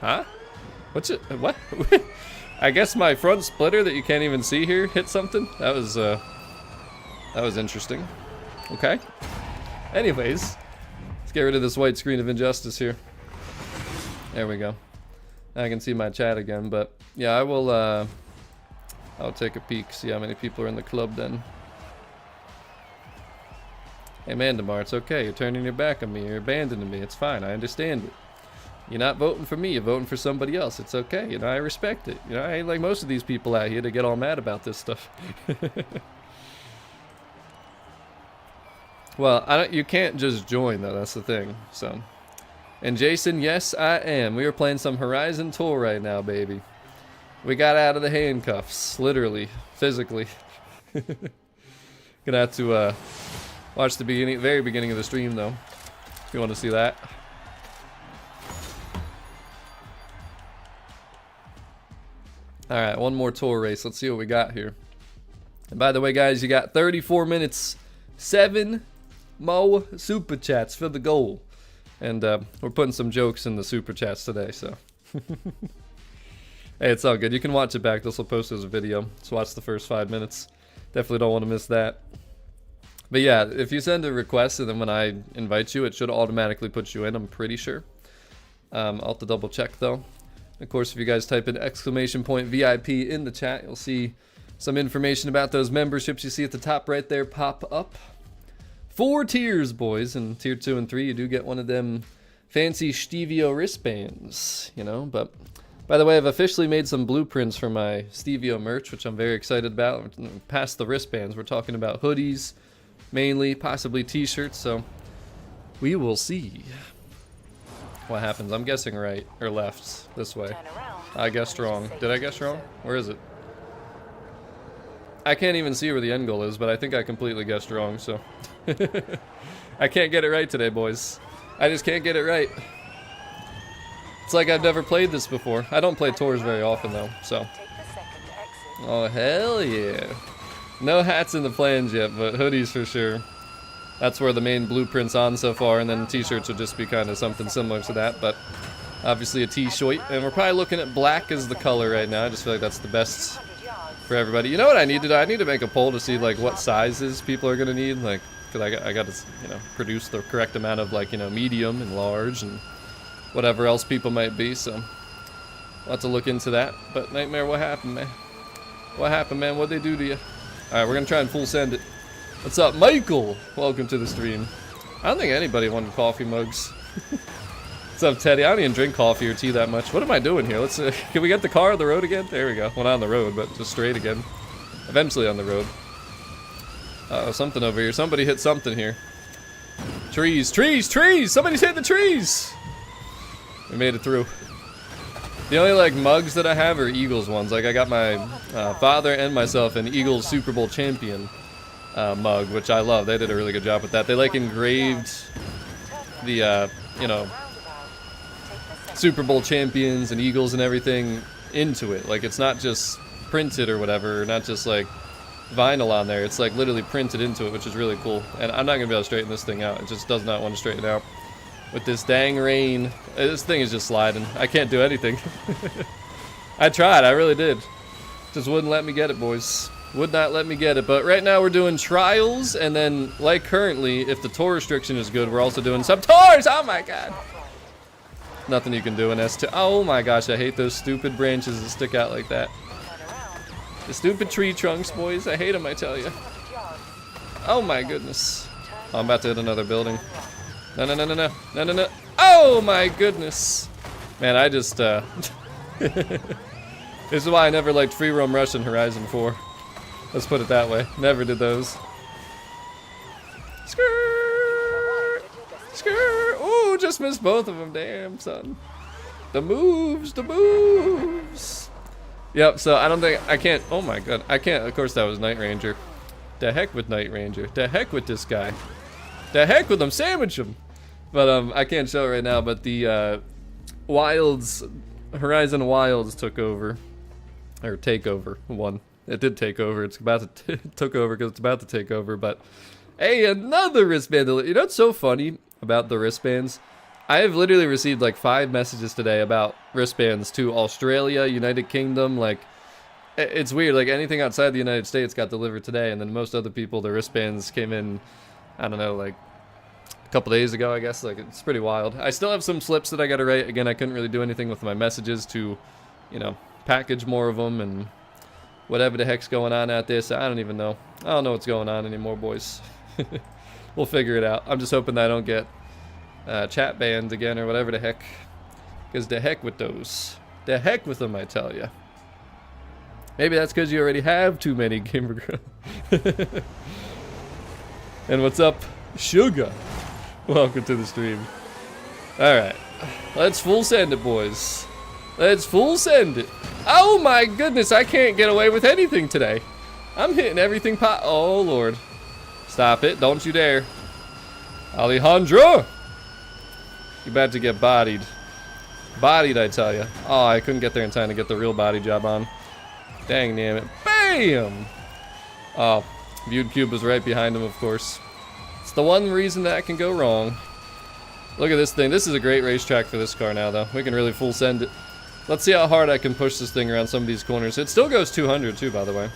Huh? What's it? What? I guess my front splitter that you can't even see here hit something. That was interesting. Okay. Anyways, let's get rid of this white screen of Injustice here. There we go. Now I can see my chat again, but yeah, I'll take a peek, see how many people are in the club then. Hey Mandamar, it's okay. You're turning your back on me. You're abandoning me. It's fine. I understand it. You're not voting for me, you're voting for somebody else. It's okay, you know, I respect it. You know, I ain't like most of these people out here to get all mad about this stuff. Well, you can't just join though, that's the thing, so. And Jason, yes I am. We are playing some Horizon Tour right now, baby. We got out of the handcuffs, literally, physically. Gonna have to watch the very beginning of the stream though, if you want to see that. All right, one more tour race. Let's see what we got here. And by the way, guys, you got 34 minutes, 7 more super chats for the goal. And we're putting some jokes in the super chats today, so. Hey, it's all good. You can watch it back. This will post as a video. So watch the first 5 minutes. Definitely don't want to miss that. But yeah, if you send a request and then when I invite you, it should automatically put you in, I'm pretty sure. I'll have to double check though. Of course, if you guys type in !VIP in the chat, you'll see some information about those memberships you see at the top right there pop up. 4 tiers, boys, and tier 2 and 3, you do get one of them fancy Stevio wristbands, you know. But by the way, I've officially made some blueprints for my Stevio merch, which I'm very excited about. Past the wristbands, we're talking about hoodies, mainly, possibly t-shirts, so we will see what happens. I'm guessing right, or left, this way. I guessed wrong. Did I guess wrong? Where is it? I can't even see where the end goal is, but I think I completely guessed wrong, so. I can't get it right today, boys. I just can't get it right. It's like I've never played this before. I don't play tours very often, though, so. Oh, hell yeah. No hats in the plans yet, but hoodies for sure. That's where the main blueprint's on so far, and then t-shirts would just be kind of something similar to that, but obviously a t-shirt. And we're probably looking at black as the color right now. I just feel like that's the best for everybody. You know what I need to do? I need to make a poll to see like what sizes people are gonna need, like, because I got to, you know, produce the correct amount of, like, you know, medium and large and whatever else people might be, so I'll have to look into that. But Nightmare, what happened, man? What happened, man? What'd they do to you? Alright, we're gonna try and full send it. What's up, Michael? Welcome to the stream. I don't think anybody wanted coffee mugs. What's up, Teddy? I don't even drink coffee or tea that much. What am I doing here? Let's can we get the car on the road again? There we go. Well, not on the road, but just straight again. Eventually on the road. Uh-oh, something over here. Somebody hit something here. Trees, trees, trees! Somebody's hit the trees! We made it through. The only, like, mugs that I have are Eagles ones. Like, I got my father and myself an Eagles Super Bowl champion mug, which I love. They did a really good job with that. They, like, engraved the, you know, Super Bowl champions and Eagles and everything into it. Like, it's not just printed or whatever, not just, like, vinyl on there. It's, like, literally printed into it, which is really cool. And I'm not going to be able to straighten this thing out. It just does not want to straighten out. With this dang rain, this thing is just sliding. I can't do anything. I tried, I really did. Just wouldn't let me get it, boys. Would not let me get it. But right now we're doing trials, and then, like currently, if the tour restriction is good, we're also doing some tours! Oh my god! Nothing you can do in S2. Oh my gosh, I hate those stupid branches that stick out like that. The stupid tree trunks, boys. I hate them, I tell you. Oh my goodness. Oh, I'm about to hit another building. No, no, no, no, no, no, no, no. Oh my goodness. Man, I just, this is why I never liked Free Roam Rush in Horizon 4. Let's put it that way. Never did those. Skrrr! Skrrr! Ooh, just missed both of them. Damn, son. The moves, the moves. Yep, so I don't think, I can't, oh my god. I can't, of course that was Night Ranger. The heck with Night Ranger. The heck with this guy. The heck with him, sandwich him. But I can't show it right now, but the Wilds, Horizon Wilds took over. Or takeover, one. It did take over, it's about to, took over because it's about to take over, but hey, another wristband. You know what's so funny about the wristbands? I have literally received like 5 messages today about wristbands to Australia, United Kingdom, like, it's weird, like anything outside the United States got delivered today, and then most other people, their wristbands came in, I don't know, like a couple days ago, I guess. Like, it's pretty wild. I still have some slips that I gotta write. Again, I couldn't really do anything with my messages to, you know, package more of them and whatever the heck's going on out there. So I don't even know. I don't know what's going on anymore, boys. We'll figure it out. I'm just hoping that I don't get chat banned again or whatever the heck. Because the heck with those. The heck with them, I tell ya. Maybe that's because you already have too many Gamer Girl. And what's up, Sugar? Welcome to the stream. Alright. Let's full send it, boys. Let's full send it. Oh my goodness, I can't get away with anything today. I'm hitting everything oh lord. Stop it, don't you dare. Alejandro! You're about to get bodied. Bodied, I tell you. Oh, I couldn't get there in time to get the real body job on. Dang damn it. Bam! Oh, viewed cube was right behind him, of course. It's the one reason that can go wrong. Look at this thing. This is a great racetrack for this car now, though. We can really full send it. Let's see how hard I can push this thing around some of these corners. It still goes 200 too, by the way.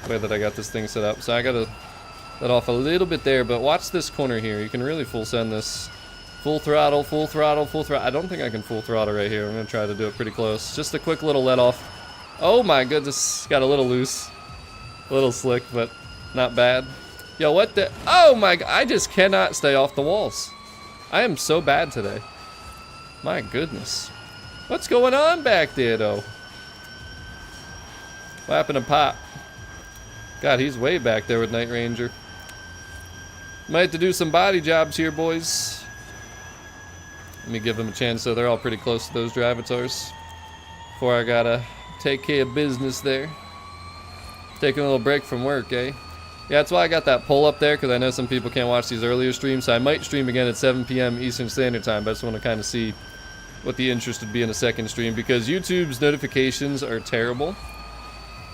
The way that I got this thing set up. So I gotta let off a little bit there, but watch this corner here. You can really full send this. Full throttle, full throttle, full throttle. I don't think I can full throttle right here. I'm gonna try to do it pretty close. Just a quick little let off. Oh my goodness, got a little loose. A little slick, but not bad. Yo, what the? Oh my god, I just cannot stay off the walls. I am so bad today. My goodness. What's going on back there, though? What happened to Pop? God, he's way back there with Night Ranger. Might have to do some body jobs here, boys. Let me give them a chance, so they're all pretty close to those drivatars. Before I gotta take care of business there. Taking a little break from work, eh? Yeah, that's why I got that poll up there, because I know some people can't watch these earlier streams, so I might stream again at 7 p.m. Eastern Standard Time, but I just want to kind of see what the interest would be in a second stream, because YouTube's notifications are terrible.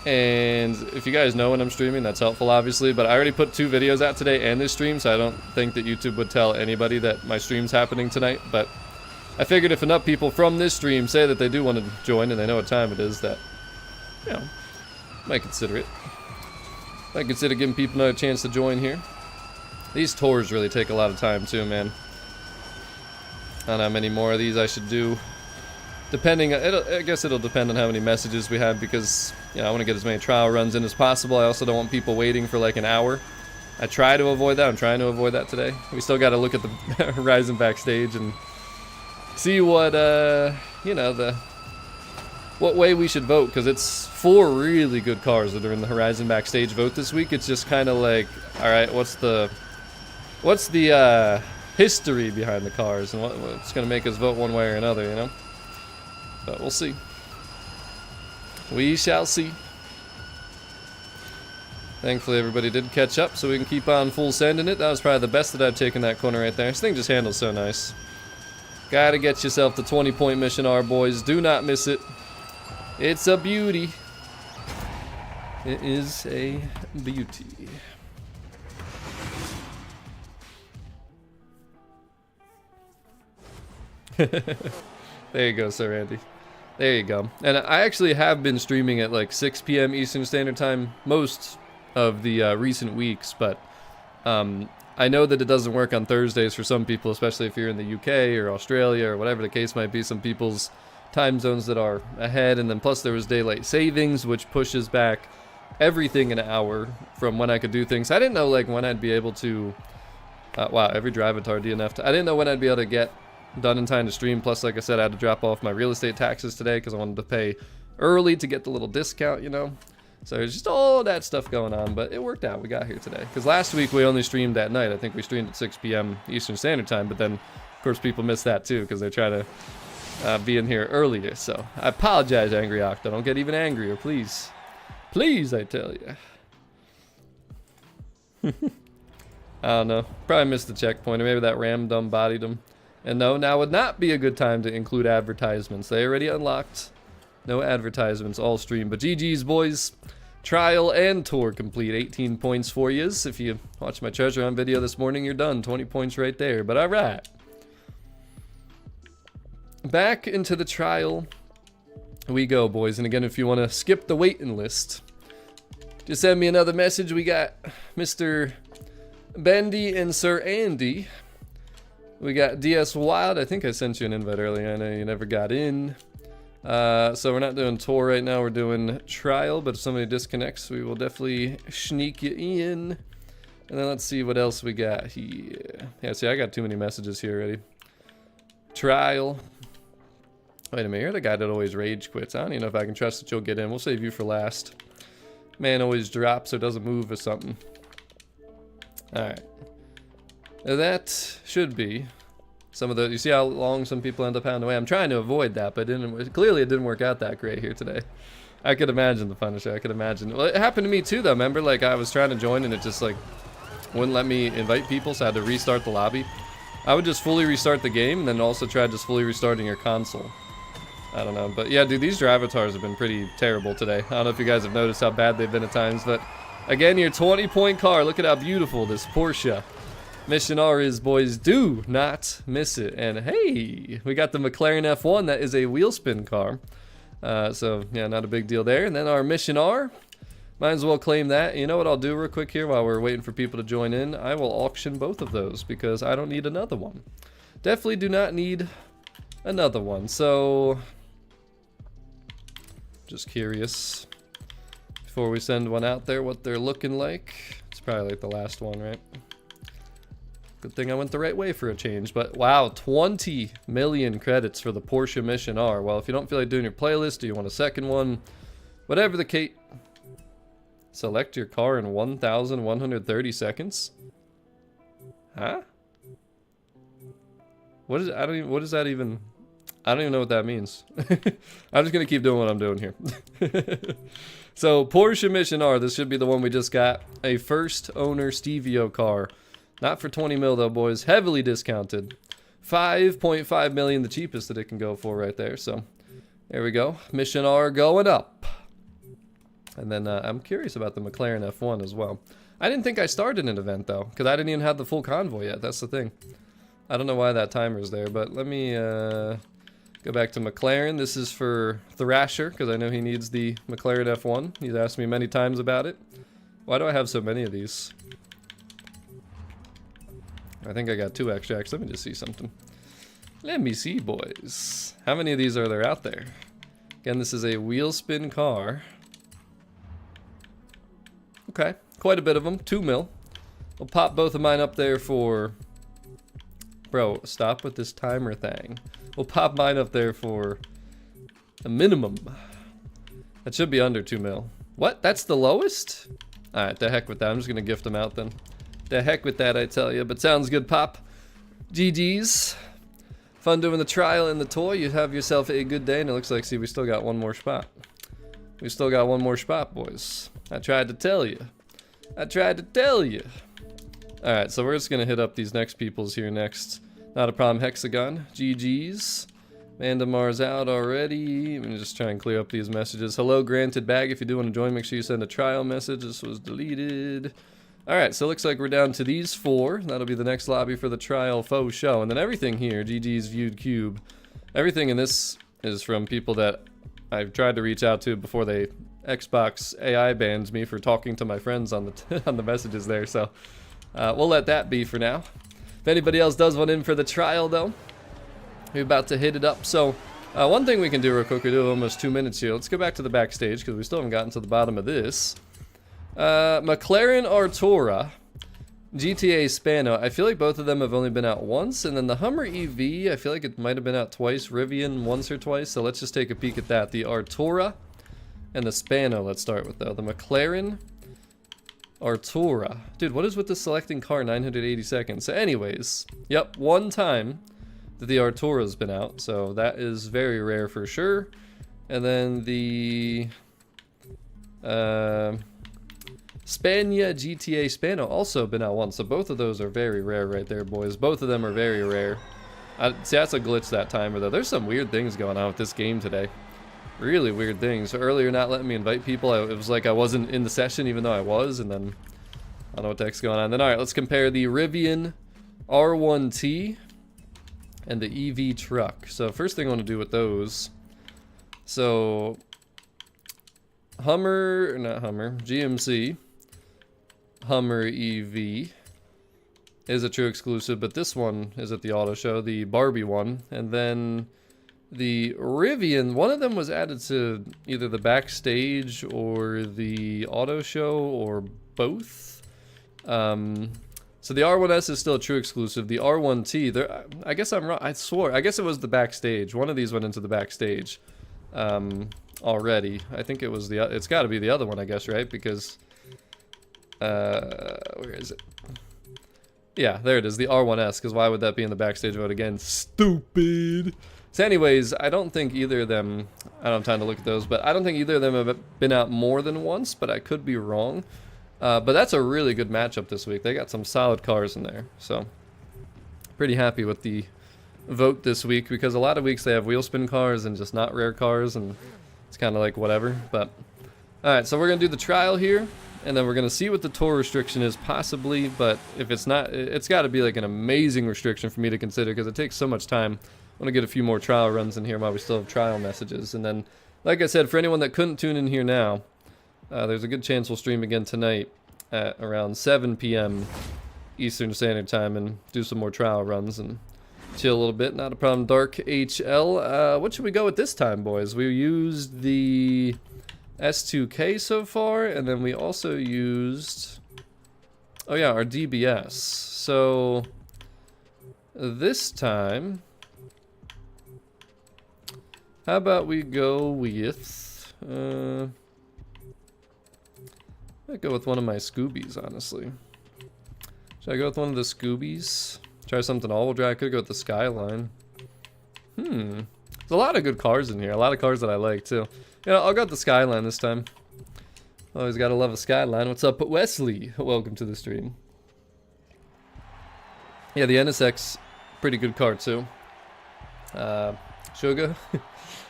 And if you guys know when I'm streaming, that's helpful, obviously, but I already put 2 videos out today and this stream, so I don't think that YouTube would tell anybody that my stream's happening tonight, but I figured if enough people from this stream say that they do want to join and they know what time it is, that, you know, might consider it. Might consider giving people another chance to join here. These tours really take a lot of time too, man. I don't know how many more of these I should do. Depending, I guess it'll depend on how many messages we have, because, you know, I want to get as many trial runs in as possible. I also don't want people waiting for like an hour. I try to avoid that. I'm trying to avoid that today. We still got to look at the Horizon Backstage and see what, you know, what way we should vote, because it's 4 really good cars that are in the Horizon Backstage vote this week. It's just kind of like, all right, what's the history behind the cars, and what's going to make us vote one way or another, you know? But we'll see. We shall see. Thankfully, everybody did catch up, so we can keep on full sending it. That was probably the best that I've taken that corner right there. This thing just handles so nice. Gotta get yourself the 20-point mission R, boys. Do not miss it. It's a beauty. It is a beauty. There you go, Sir Andy. There you go. And I actually have been streaming at like 6 p.m. Eastern Standard Time most of the recent weeks, but I know that it doesn't work on Thursdays for some people, especially if you're in the UK or Australia or whatever the case might be. Some people's time zones that are ahead, and then plus there was daylight savings, which pushes back everything an hour from when I could do things. I didn't know like when I'd be able to wow, every drivatar DNF. I didn't know when I'd be able to get done in time to stream. Plus, like I said, I had to drop off my real estate taxes today because I wanted to pay early to get the little discount, you know. So there's just all that stuff going on, but it worked out. We got here today, because last week we only streamed at night. I think we streamed at 6 p.m. Eastern Standard Time, but then of course people missed that too because they try to be in here earlier. So I apologize, Angry Octa. Don't get even angrier, please. Please, I tell you. I don't know. Probably missed the checkpoint, or maybe that ram dumb bodied him. And no, now would not be a good time to include advertisements. They already unlocked. No advertisements all stream. But GG's, boys. Trial and tour complete. 18 points for yous. If you watched my treasure hunt video this morning, you're done. 20 points right there. But alright. Back into the trial we go, boys. And again, if you want to skip the waiting list, just send me another message. We got Mr. Bendy and Sir Andy. We got DS Wild. I think I sent you an invite earlier. I know you never got in. So we're not doing tour right now. We're doing trial. But if somebody disconnects, we will definitely sneak you in. And then let's see what else we got here. Yeah, see, I got too many messages here already. Trial. Wait a minute. You're the guy that always rage quits. I don't even know if I can trust that you'll get in. We'll save you for last. Man always drops or doesn't move or something. Alright. That should be some of the, you see how long some people end up pounding away? I'm trying to avoid that, but clearly it didn't work out that great here today. I could imagine the Punisher, I could imagine. Well, it happened to me too though, remember? Like I was trying to join and it just like wouldn't let me invite people, so I had to restart the lobby. I would just fully restart the game and then also try just fully restarting your console. I don't know. But yeah, dude, these drivatars have been pretty terrible today. I don't know if you guys have noticed how bad they've been at times, but again, your 20-point car. Look at how beautiful this Porsche Mission R is, boys. Do not miss it. And hey, we got the McLaren F1. That is a wheel spin car. So yeah, not a big deal there. And then our Mission R, might as well claim that. You know what I'll do real quick here while we're waiting for people to join in? I will auction both of those because I don't need another one. Definitely do not need another one. So, just curious, before we send one out there, what they're looking like. It's probably like the last one, right? Good thing I went the right way for a change. But wow, 20 million credits for the Porsche Mission R. Well, if you don't feel like doing your playlist or you want a second one, whatever the case, select your car in 1,130 seconds. Huh? What is? I don't even. What does that even? I don't even know what that means. I'm just gonna keep doing what I'm doing here. So Porsche Mission R. This should be the one we just got. A first owner Stevio car. Not for 20 mil though, boys. Heavily discounted. 5.5 million, the cheapest that it can go for right there. So there we go. Mission R going up. And then I'm curious about the McLaren F1 as well. I didn't think I started an event though, because I didn't even have the full convoy yet. That's the thing. I don't know why that timer's there, but let me go back to McLaren. This is for Thrasher, because I know he needs the McLaren F1. He's asked me many times about it. Why do I have so many of these? I think I got 2 extra. Let me just see something. Let me see, boys. How many of these are there out there? Again, this is a wheel spin car. Okay, quite a bit of them. 2 mil. We'll pop both of mine up there for... Bro, stop with this timer thing. We'll pop mine up there for a minimum. That should be under 2 mil. What? That's the lowest? Alright, the heck with that. I'm just gonna gift them out then. The heck with that, I tell you. But sounds good, Pop. GG's. Fun doing the trial and the toy. You have yourself a good day. And it looks like, see, we still got one more spot. We still got one more spot, boys. I tried to tell you. I tried to tell you. Alright, so we're just gonna hit up these next peoples here next. Not a problem, Hexagon. GG's. Mandamar's out already. Let me just try and clear up these messages. Hello, granted bag. If you do want to join, make sure you send a trial message. This was deleted. Alright, so it looks like we're down to these 4. That'll be the next lobby for the trial faux show. And then everything here, GG's Viewed Cube. Everything in this is from people that I've tried to reach out to before they Xbox AI bans me for talking to my friends on the on the messages there. So we'll let that be for now. If anybody else does want in for the trial, though, we're about to hit it up. So one thing we can do real quick, we do almost 2 minutes here. Let's go back to the backstage because we still haven't gotten to the bottom of this. McLaren Artura, GTA Spano. I feel like both of them have only been out once. And then the Hummer EV, I feel like it might have been out twice. Rivian once or twice. So let's just take a peek at that. The Artura and the Spano, let's start with, though. The McLaren Artura. Dude, what is with the selecting car 980 seconds? So anyways, yep, one time that the Artura's been out. So that is very rare for sure. And then the Spania GTA Spano also been out once. So both of those are very rare right there, boys. Both of them are very rare. See, that's a glitch that timer, though. There's some weird things going on with this game today. Really weird things. Earlier, not letting me invite people. It was like I wasn't in the session, even though I was. And then I don't know what the heck's going on. Then, all right, let's compare the Rivian R1T and the EV truck. So first thing I want to do with those. So Hummer, not Hummer, GMC Hummer EV is a true exclusive, but this one is at the auto show, the Barbie one. And then the Rivian, one of them was added to either the Backstage or the auto show or both. So the R1S is still a true exclusive. The R1T, there, I guess I'm wrong. I swore, I guess it was the Backstage. One of these went into the Backstage already. I think it was the, it's got to be the other one, I guess, right? Because, where is it? Yeah, there it is, the R1S, because why would that be in the Backstage vote again? Stupid! So anyways, I don't think either of them, I don't have time to look at those, but I don't think either of them have been out more than once, but I could be wrong. But that's a really good matchup this week. They got some solid cars in there, so pretty happy with the vote this week, because a lot of weeks they have wheel spin cars and just not rare cars, and it's kind of like whatever. But alright, so we're going to do the trial here, and then we're going to see what the tour restriction is possibly, but if it's not, it's got to be like an amazing restriction for me to consider, because it takes so much time. I want to get a few more trial runs in here while we still have trial messages. And then, like I said, for anyone that couldn't tune in here now, there's a good chance we'll stream again tonight at around 7 p.m. Eastern Standard Time and do some more trial runs and chill a little bit. Not a problem. Dark HL. What should we go with this time, boys? We used the S2K so far, and then we also used, oh yeah, our DBS. So this time, how about we go with, I'd go with one of my Scoobies, honestly. Should I go with one of the Scoobies? Try something all-wheel drive. I could go with the Skyline. There's a lot of good cars in here. A lot of cars that I like, too. Yeah, I'll go with the Skyline this time. Always gotta love a Skyline. What's up, Wesley? Welcome to the stream. Yeah, the NSX, pretty good car, too. Sugar?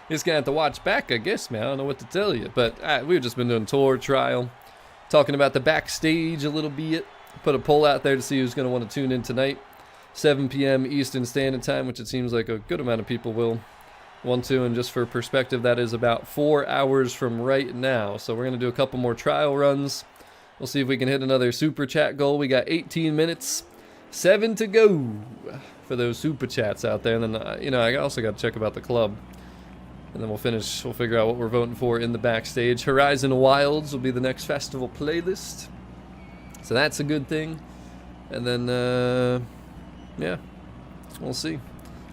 He's gonna have to watch back, I guess, man. I don't know what to tell you. But we've just been doing tour, trial, talking about the backstage a little bit. Put a poll out there to see who's going to want to tune in tonight. 7 p.m. Eastern Standard Time, which it seems like a good amount of people will want to. And just for perspective, that is about 4 hours from right now. So we're going to do a couple more trial runs. We'll see if we can hit another super chat goal. We got 18 minutes, 7 to go for those super chats out there. And then, you know, I also got to check about the club. And then we'll figure out what we're voting for in the backstage. Horizon Wilds will be the next festival playlist. So that's a good thing. And then, yeah, we'll see.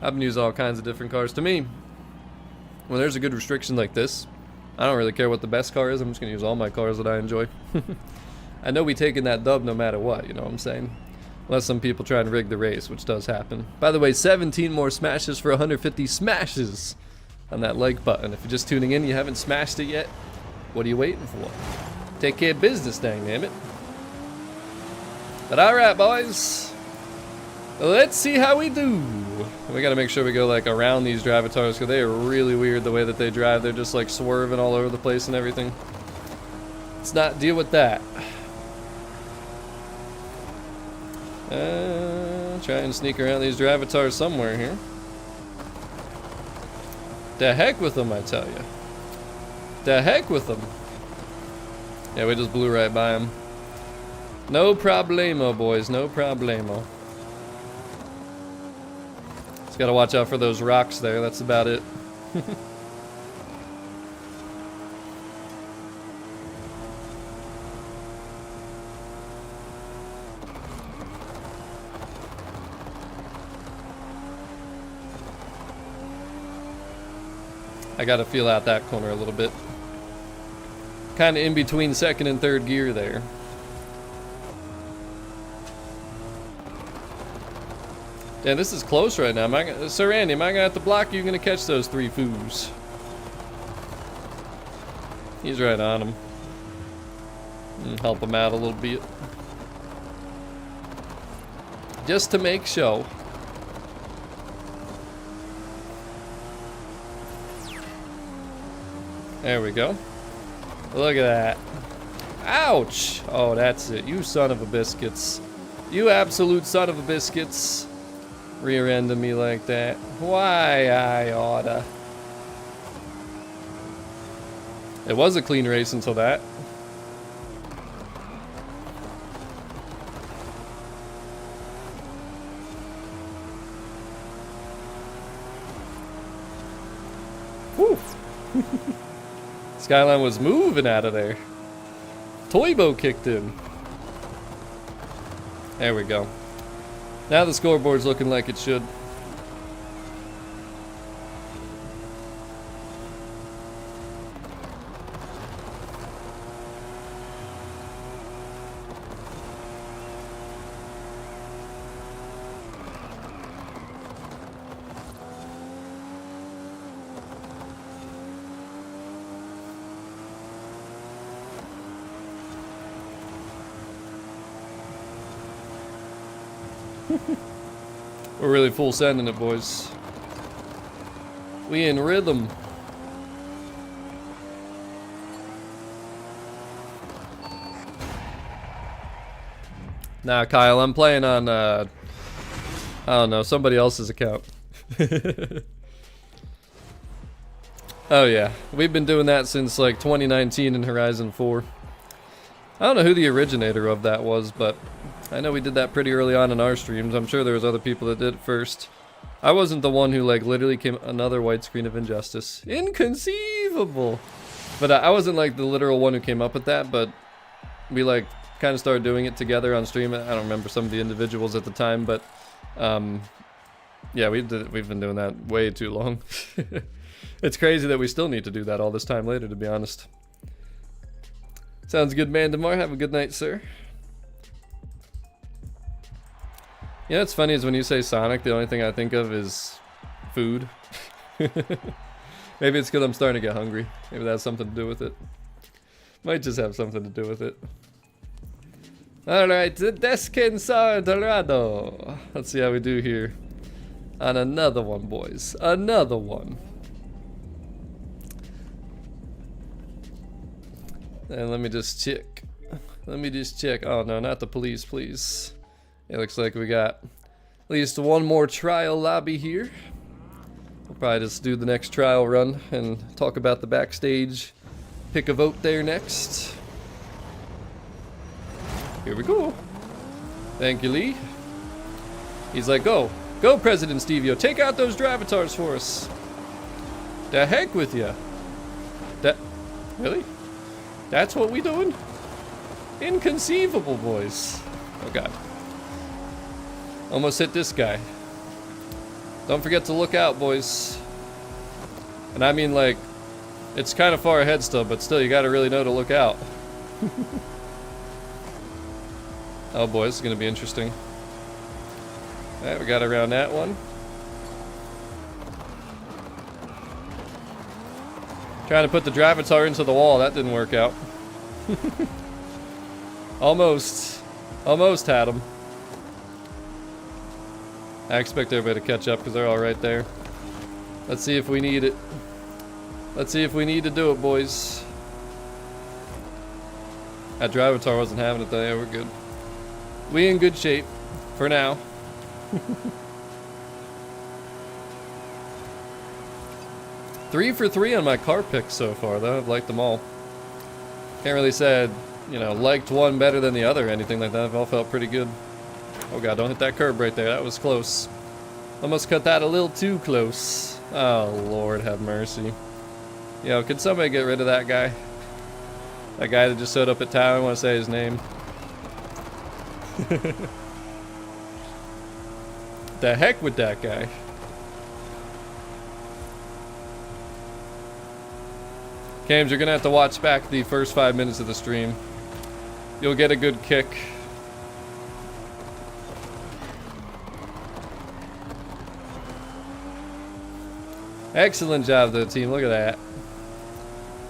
I've been using all kinds of different cars. To me, when there's a good restriction like this, I don't really care what the best car is. I'm just going to use all my cars that I enjoy. I know we taking that dub no matter what, you know what I'm saying? Unless some people try and rig the race, which does happen. By the way, 17 more smashes for 150 smashes on that like button. If you're just tuning in, you haven't smashed it yet, what are you waiting for? Take care of business, dang damn it. But alright, boys, let's see how we do. We gotta make sure we go like around these drivatars, because they are really weird the way that they drive. They're just like swerving all over the place and everything. Let's not deal with that. Try and sneak around these drivatars somewhere here. The heck with them, I tell you. The heck with them. Yeah, we just blew right by them. No problemo, boys. No problemo. Just gotta watch out for those rocks there. That's about it. I gotta feel out that corner a little bit. Kind of in between second and third gear there. Yeah, this is close right now. Sir Andy, am I gonna have to block you? You're gonna catch those three foos. He's right on him. Help him out a little bit. Just to make show. There we go. Look at that. Ouch! Oh, that's it. You son of a biscuits. You absolute son of a biscuits. Rear-ending me like that. Why I oughta. It was a clean race until that. Whew. Skyline was moving out of there. Toybo kicked in. There we go. Now the scoreboard's looking like it should. We're really full sending it, boys. We in rhythm. Nah, Kyle, I'm playing on, I don't know, somebody else's account. Oh yeah, we've been doing that since like 2019 in Horizon 4. I don't know who the originator of that was, but I know we did that pretty early on in our streams. I'm sure there was other people that did it first. I wasn't the one who like literally came another white screen of injustice. Inconceivable! But I wasn't like the literal one who came up with that, but we like kind of started doing it together on stream. I don't remember some of the individuals at the time, but yeah, we've been doing that way too long. It's crazy that we still need to do that all this time later, to be honest. Sounds good, man. DeMar, have a good night, sir. Yeah, it's funny is when you say Sonic, the only thing I think of is food. Maybe it's because I'm starting to get hungry. Maybe that has something to do with it. Might just have something to do with it. Alright, Descansar Dorado. Let's see how we do here. On another one, boys. Another one. And let me just check. Let me just check. Oh no, not the police, please. It looks like we got at least one more trial lobby here. We'll probably just do the next trial run and talk about the backstage. Pick a vote there next. Here we go. Thank you, Lee. He's like, go. Go, President Stevio. Take out those Drivatars for us. The heck with ya. Really? That's what we doing? Inconceivable, boys. Oh, God. Almost hit this guy. Don't forget to look out, boys. And I mean, like, it's kind of far ahead still, but still, you gotta really know to look out. Oh boy, this is gonna be interesting. Alright, we got around that one. Trying to put the Drivatar into the wall, that didn't work out. Almost had him. I expect everybody to catch up because they're all right there. Let's see if we need it. Let's see if we need to do it, boys. That Drivatar wasn't having it though. Yeah, we're good. We in good shape for now. 3 for 3 on my car picks so far, though. I've liked them all. Can't really say, you know, liked one better than the other or anything like that. I've all felt pretty good. Oh god, don't hit that curb right there. That was close. Almost cut that a little too close. Oh Lord, have mercy. Yo, could somebody get rid of that guy? That guy that just showed up at town. I want to say his name. The heck with that guy. Cams, you're gonna have to watch back the first 5 minutes of the stream. You'll get a good kick. Excellent job though, team. Look at that.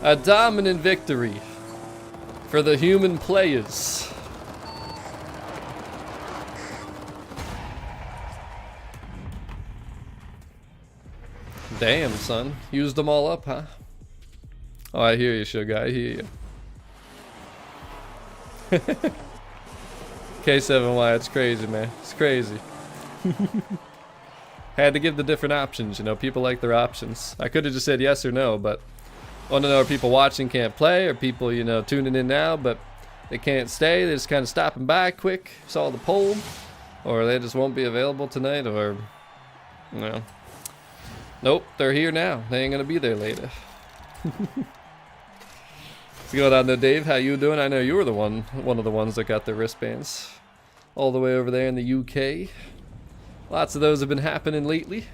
A dominant victory for the human players. Damn, son. Used them all up, huh? Oh, I hear you, sugar. I hear you. K7Y, it's crazy, man. It's crazy. Had to give the different options, you know. People like their options. I could have just said yes or no, but I want to know, are people watching can't play? Or people, you know, tuning in now, but they can't stay? They're just kind of stopping by quick, saw the poll? Or they just won't be available tonight, or, you know. Nope, they're here now. They ain't gonna be there later. What's going on there, Dave? How you doing? I know you were the one of the ones that got their wristbands. All the way over there in the UK. Lots of those have been happening lately.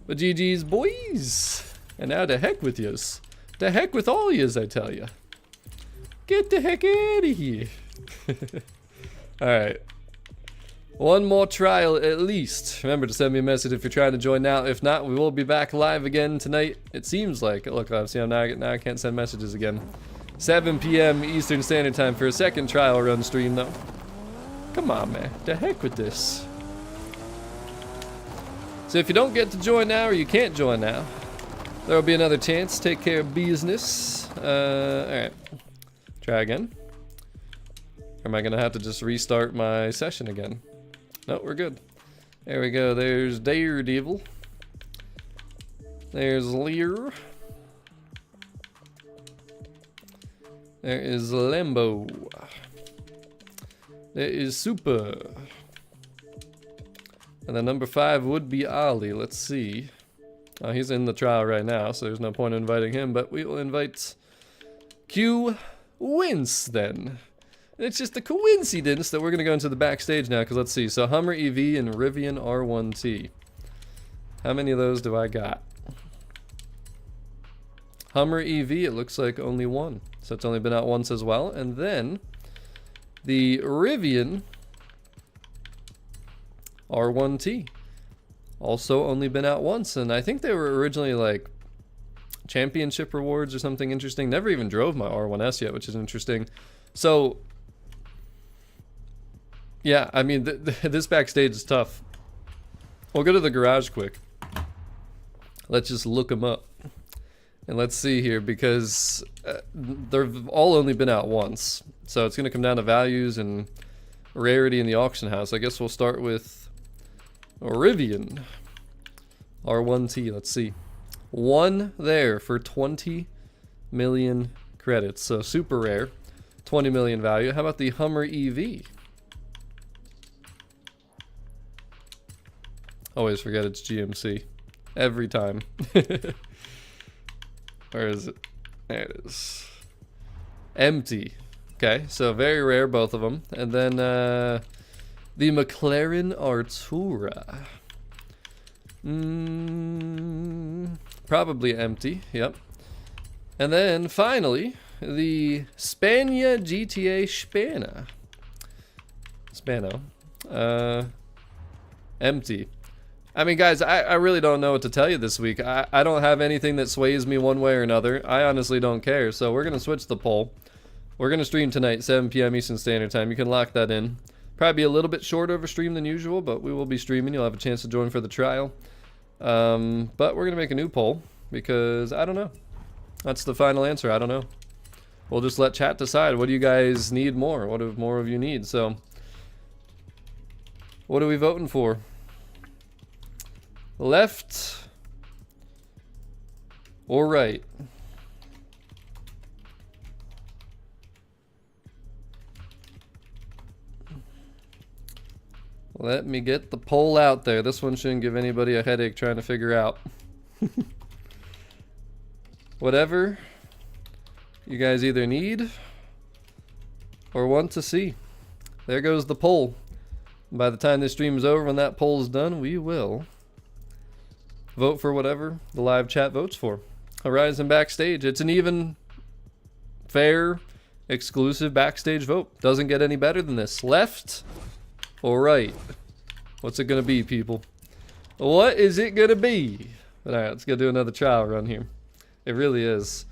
But GG's, boys. And now to heck with yous. To heck with all yous, I tell ya. Get the heck out of here. Alright. One more trial at least. Remember to send me a message if you're trying to join now. If not, we will be back live again tonight. It seems like. Look, see, now I can't send messages again. 7 p.m. Eastern Standard Time for a second trial run stream, though. Come on, man. The heck with this. So if you don't get to join now or you can't join now, there will be another chance. Take care of business. Alright. Try again. Or am I going to have to just restart my session again? No, we're good. There we go. There's Daredevil. There's Lear. There is Lambo. There is Super. And then number 5 would be Ollie. Let's see. Oh, he's in the trial right now, so there's no point in inviting him, but we will invite Q Wince then. And it's just a coincidence that we're going to go into the backstage now, because let's see. So Hummer EV and Rivian R1T. How many of those do I got? Hummer EV, it looks like only one. So it's only been out once as well. And then the Rivian R1T. Also only been out once. And I think they were originally like championship rewards or something interesting. Never even drove my R1S yet, which is interesting. So yeah, I mean, this backstage is tough. We'll go to the garage quick. Let's just look them up. And let's see here, because they've all only been out once. So it's going to come down to values and rarity in the auction house. I guess we'll start with Rivian R1T. Let's see. One there for 20 million credits. So super rare. 20 million value. How about the Hummer EV? Always forget it's GMC. Every time. Where is it? There it is. Empty. Okay, so very rare, both of them. And then the McLaren Artura. Probably empty, yep. And then finally, the Spania GTA Spano. Empty. I mean, guys, I really don't know what to tell you this week. I don't have anything that sways me one way or another. I honestly don't care. So we're going to switch the poll. We're going to stream tonight, 7 p.m. Eastern Standard Time. You can lock that in. Probably a little bit shorter of a stream than usual, but we will be streaming. You'll have a chance to join for the trial. But we're going to make a new poll because I don't know. That's the final answer. I don't know. We'll just let chat decide. What do you guys need more? What do more of you need? So what are we voting for? Left or right? Let me get the poll out there. This one shouldn't give anybody a headache trying to figure out. Whatever you guys either need or want to see. There goes the poll. By the time this stream is over, when that poll is done, we will vote for whatever the live chat votes for. Horizon Backstage. It's an even, fair, exclusive backstage vote. Doesn't get any better than this. Left or right? What's it going to be, people? What is it going to be? But alright, let's go do another trial run here. It really is.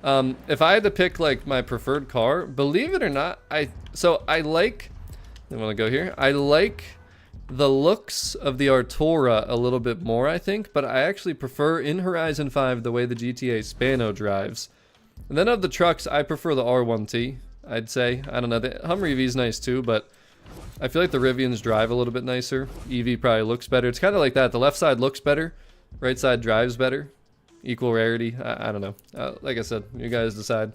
If I had to pick like my preferred car, believe it or not, I like, I want to go here. I like the looks of the Artura a little bit more, I think, but I actually prefer in Horizon 5 the way the GTA Spano drives. And then of the trucks, I prefer the R1T, I'd say. I don't know, the Hummer EV is nice too, but I feel like the Rivians drive a little bit nicer. EV probably looks better. It's kind of like that. The left side looks better, right side drives better. Equal rarity. I don't know. Like I said, you guys decide.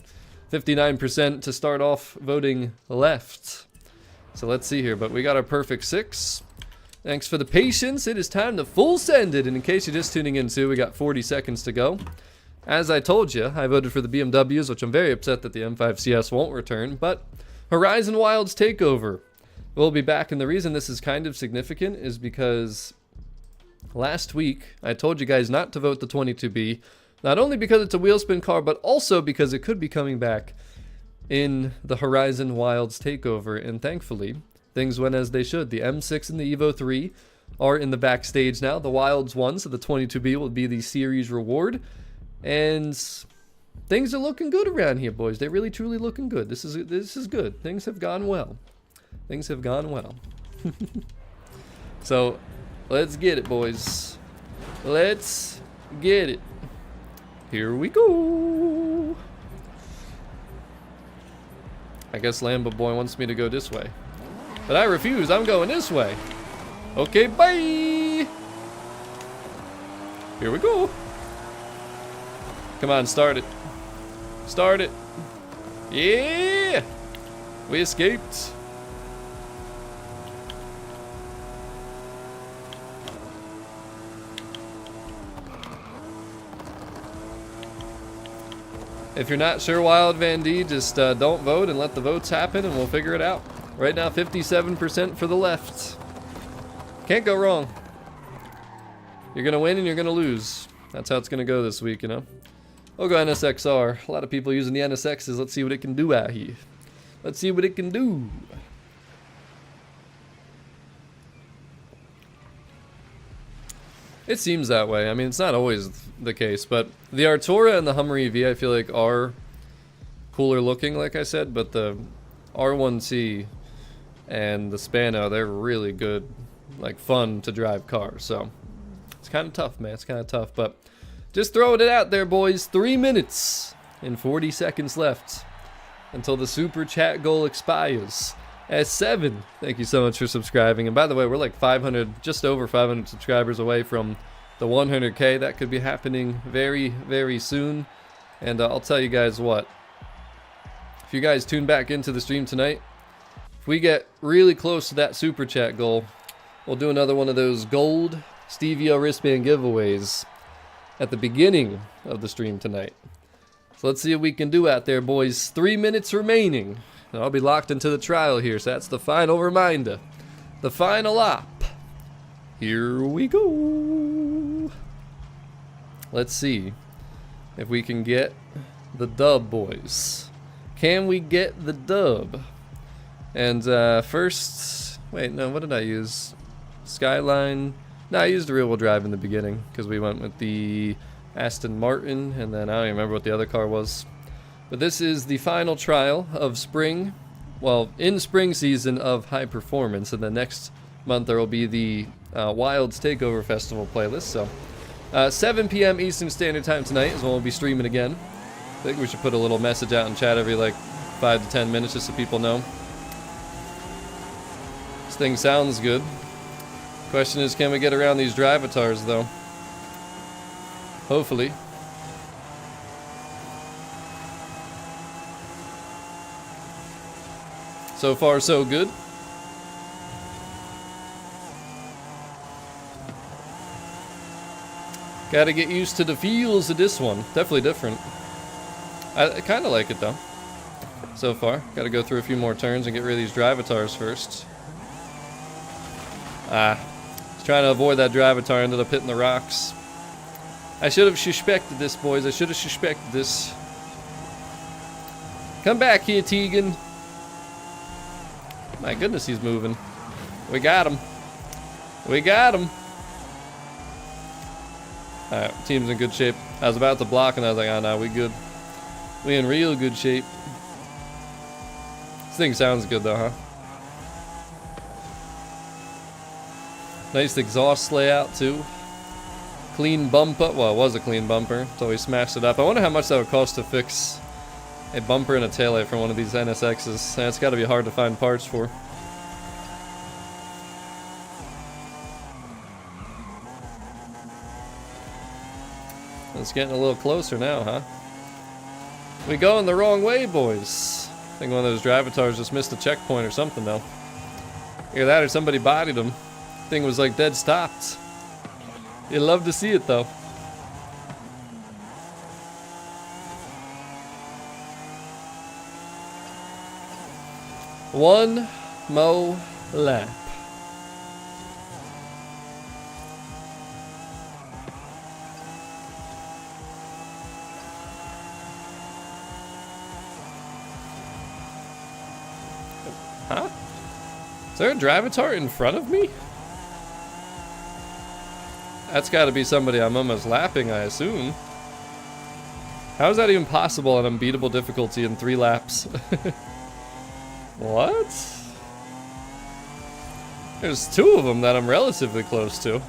59% to start off voting left. So let's see here, but we got our perfect 6. Thanks for the patience. It is time to full send it. And in case you're just tuning in too, we got 40 seconds to go. As I told you, I voted for the BMWs, which I'm very upset that the M5 CS won't return. But Horizon Wilds Takeover will be back. And the reason this is kind of significant is because last week I told you guys not to vote the 22B. Not only because it's a wheel spin car, but also because it could be coming back in the Horizon Wilds Takeover. And thankfully, things went as they should. The M6 and the Evo 3 are in the backstage now. The Wilds 1, so the 22B will be the series reward. And things are looking good around here, boys. They're really, truly looking good. This is good. Things have gone well. Things have gone well. So, let's get it, boys. Let's get it. Here we go. I guess Lambo Boy wants me to go this way. But I refuse. I'm going this way. Okay, bye. Here we go. Come on, start it. Start it. Yeah. We escaped. If you're not sure, Wild Van D, just don't vote and let the votes happen and we'll figure it out. Right now, 57% for the left. Can't go wrong. You're gonna win and you're gonna lose. That's how it's gonna go this week, you know? We'll go NSXR. A lot of people using the NSXs. Let's see what it can do out here. Let's see what it can do. It seems that way. I mean, it's not always the case, but the Artura and the Hummer EV I feel like are cooler looking, like I said, but the R1T and the Spano, they're really good, like fun to drive cars. So it's kind of tough, man. It's kind of tough, but just throwing it out there, boys. 3 minutes and 40 seconds left until the super chat goal expires. At 7, thank you so much for subscribing. And by the way, we're like 500, just over 500 subscribers away from the 100K. That could be happening very, very soon. And I'll tell you guys what. If you guys tune back into the stream tonight, if we get really close to that super chat goal, we'll do another one of those gold Stevio wristband giveaways at the beginning of the stream tonight. So let's see what we can do out there, boys. 3 minutes remaining. And I'll be locked into the trial here, so that's the final reminder. The final op. Here we go. Let's see if we can get the dub, boys. Can we get the dub? And first, wait, no, what did I use? Skyline. No, I used the rear-wheel drive in the beginning because we went with the Aston Martin, and then I don't even remember what the other car was. But this is the final trial of spring, well, in spring season of high performance, and the next month there will be the Wilds Takeover Festival playlist. So 7 p.m. Eastern Standard Time tonight is when we'll be streaming again. I think we should put a little message out in chat every like 5 to 10 minutes just so people know. This thing sounds good. Question is, can we get around these drivatars though? Hopefully. So far, so good. Gotta get used to the feels of this one. Definitely different. I kind of like it though. So far, gotta go through a few more turns and get rid of these drivatars first. Was trying to avoid that drivatar, ended up hitting the rocks. I should have suspected this, boys. I should have suspected this. Come back here, Tegan. My goodness, he's moving. We got him. We got him. Alright, team's in good shape. I was about to block and I was like, oh no, we good. We in real good shape. This thing sounds good though, huh? Nice exhaust layout too. Clean bumper. Well, it was a clean bumper until we smashed it up. I wonder how much that would cost to fix a bumper and a taillight for one of these NSXs. And it's got to be hard to find parts for. It's getting a little closer now, huh? We going the wrong way, boys. I think one of those drivatars just missed a checkpoint or something, though. Either that or somebody bodied him. Thing was like dead stopped. You'd love to see it, though. One more lap. Huh? Is there a drivatar in front of me? That's got to be somebody I'm almost lapping, I assume. How is that even possible on unbeatable difficulty in 3 laps? What? There's 2 of them that I'm relatively close to.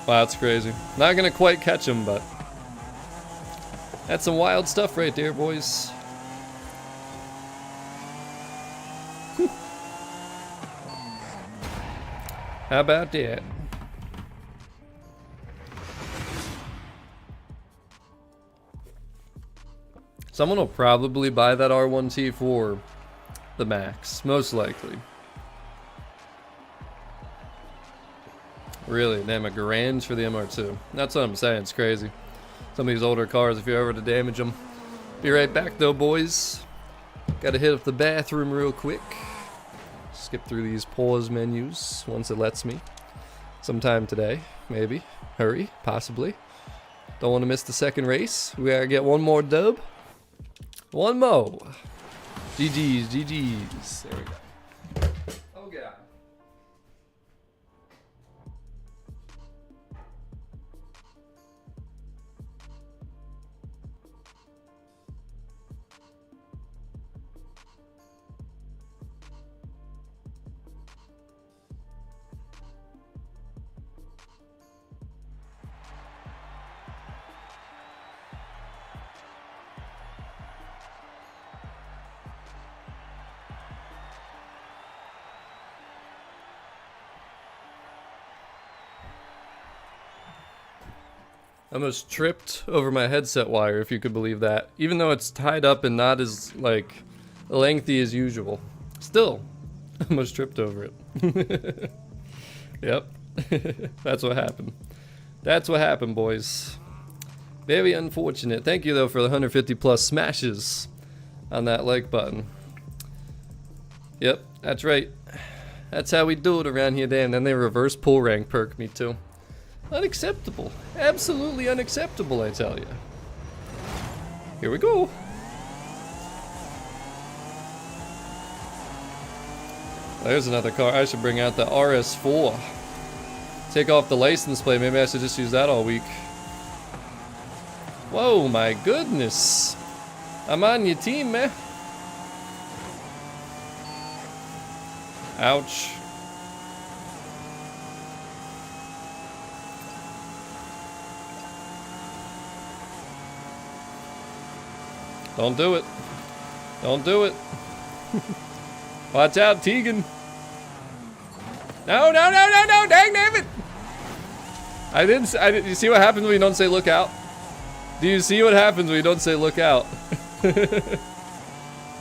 Wow, that's crazy. Not gonna quite catch him, but that's some wild stuff right there, boys. How about that? Someone will probably buy that R1T for the max, most likely. Really, damn, $1,000 for the MR2. That's what I'm saying, it's crazy. Some of these older cars, if you're ever to damage them. Be right back though, boys. Gotta hit up the bathroom real quick. Skip through these pause menus once it lets me. Sometime today, maybe. Hurry, possibly. Don't want to miss the second race. We gotta get one more dub. One more. GG's, GG's. There we go. Oh, God. I almost tripped over my headset wire, if you could believe that. Even though it's tied up and not as, like, lengthy as usual. Still, I almost tripped over it. Yep. That's what happened. That's what happened, boys. Very unfortunate. Thank you, though, for the 150 plus smashes on that like button. Yep, that's right. That's how we do it around here, damn. Then they reverse pull rank perk me, too. Unacceptable. Absolutely unacceptable, I tell you. Here we go. There's another car. I should bring out the RS4. Take off the license plate. Maybe I should just use that all week. Whoa, my goodness. I'm on your team, man. Ouch. Don't do it. Don't do it. Watch out, Tegan. No, no, no, no, no, dang it. I didn't, you see what happens when you don't say look out? Do you see what happens when you don't say look out?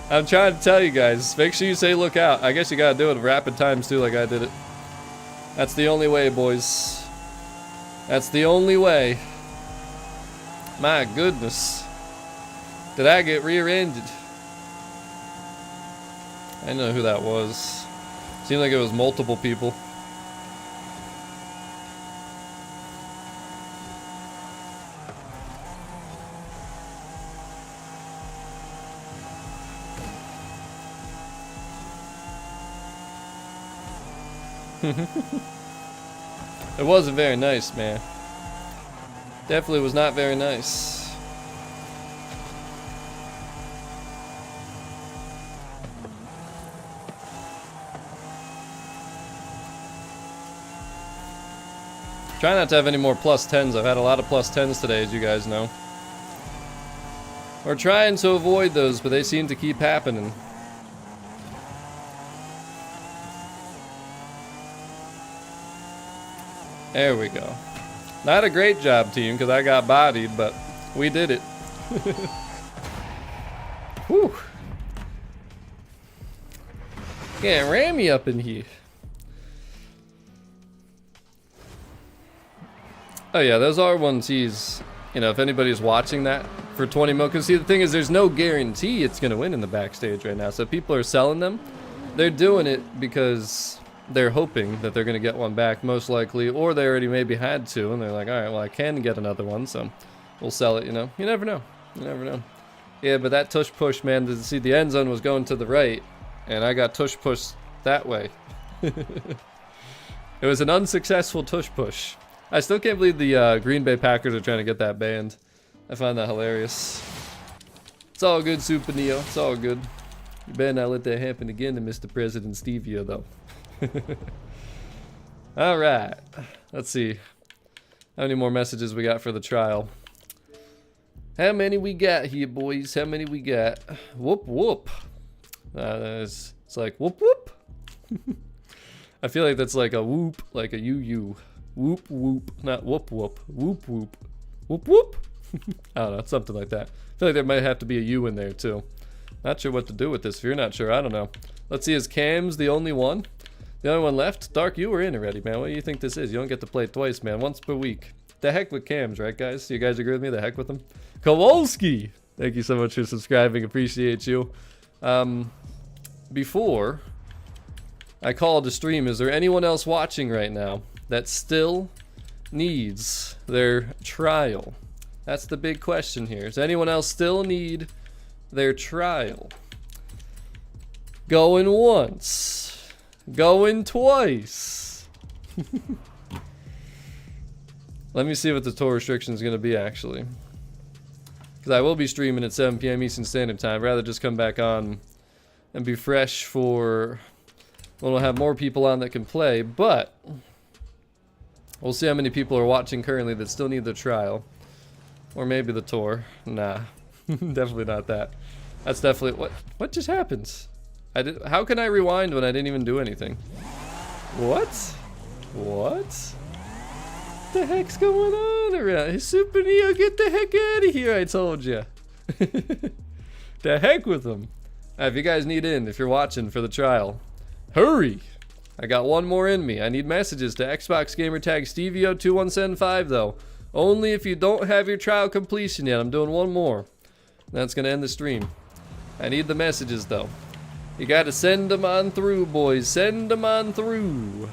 I'm trying to tell you guys, make sure you say look out. I guess you gotta do it rapid times too, like I did it. That's the only way, boys. That's the only way. My goodness. Did I get rear-ended? I didn't know who that was. Seemed like it was multiple people. It wasn't very nice, man. Definitely was not very nice. Try not to have any more plus 10s. I've had a lot of plus 10s today, as you guys know. We're trying to avoid those, but they seem to keep happening. There we go. Not a great job, team, because I got bodied, but we did it. Whew. Can't ram me up in here. Oh yeah, those R1Ts, you know, if anybody's watching that for 20 mil, because see, the thing is, there's no guarantee it's going to win in the backstage right now, so people are selling them. They're doing it because they're hoping that they're going to get one back, most likely, or they already maybe had to, and they're like, alright, well, I can get another one, so we'll sell it, you know. You never know. You never know. Yeah, but that tush push, man, see, the end zone was going to the right, and I got tush pushed that way. It was an unsuccessful tush push. I still can't believe the Green Bay Packers are trying to get that banned. I find that hilarious. It's all good, Super Neo. It's all good. You better not let that happen again to Mr. President Stevia, though. Alright. Let's see. How many more messages we got for the trial? How many we got here, boys? How many we got? Whoop, whoop. It's like whoop, whoop. I feel like that's like a whoop, like a you. Whoop, whoop. Not whoop, whoop. Whoop, whoop. Whoop, whoop. I don't know, something like that. I feel like there might have to be a U in there, too. Not sure what to do with this. If you're not sure, I don't know. Let's see, is Cam's the only one? The only one left? Dark, you were in already, man. What do you think this is? You don't get to play it twice, man. Once per week. The heck with Cams, right, guys? You guys agree with me? The heck with them? Kowalski! Thank you so much for subscribing. Appreciate you. Before I call to stream, is there anyone else watching right now that still needs their trial? That's the big question here. Does anyone else still need their trial? Going once. Going twice. Let me see what the tour restriction is going to be, actually. Because I will be streaming at 7 p.m. Eastern Standard Time. I'd rather just come back on and be fresh for when we'll have more people on that can play. But we'll see how many people are watching currently that still need the trial. Or maybe the tour. Nah. Definitely not that. That's definitely... What just happened? How can I rewind when I didn't even do anything? What? What? The heck's going on around? Hey, Super Neo, get the heck out of here, I told you. The heck with them. If you guys need in, if you're watching for the trial, hurry. I got one more in me. I need messages to Xbox gamertag Stevio2175 though. Only if you don't have your trial completion yet. I'm doing one more. That's gonna end the stream. I need the messages though. You gotta send them on through, boys. Send them on through.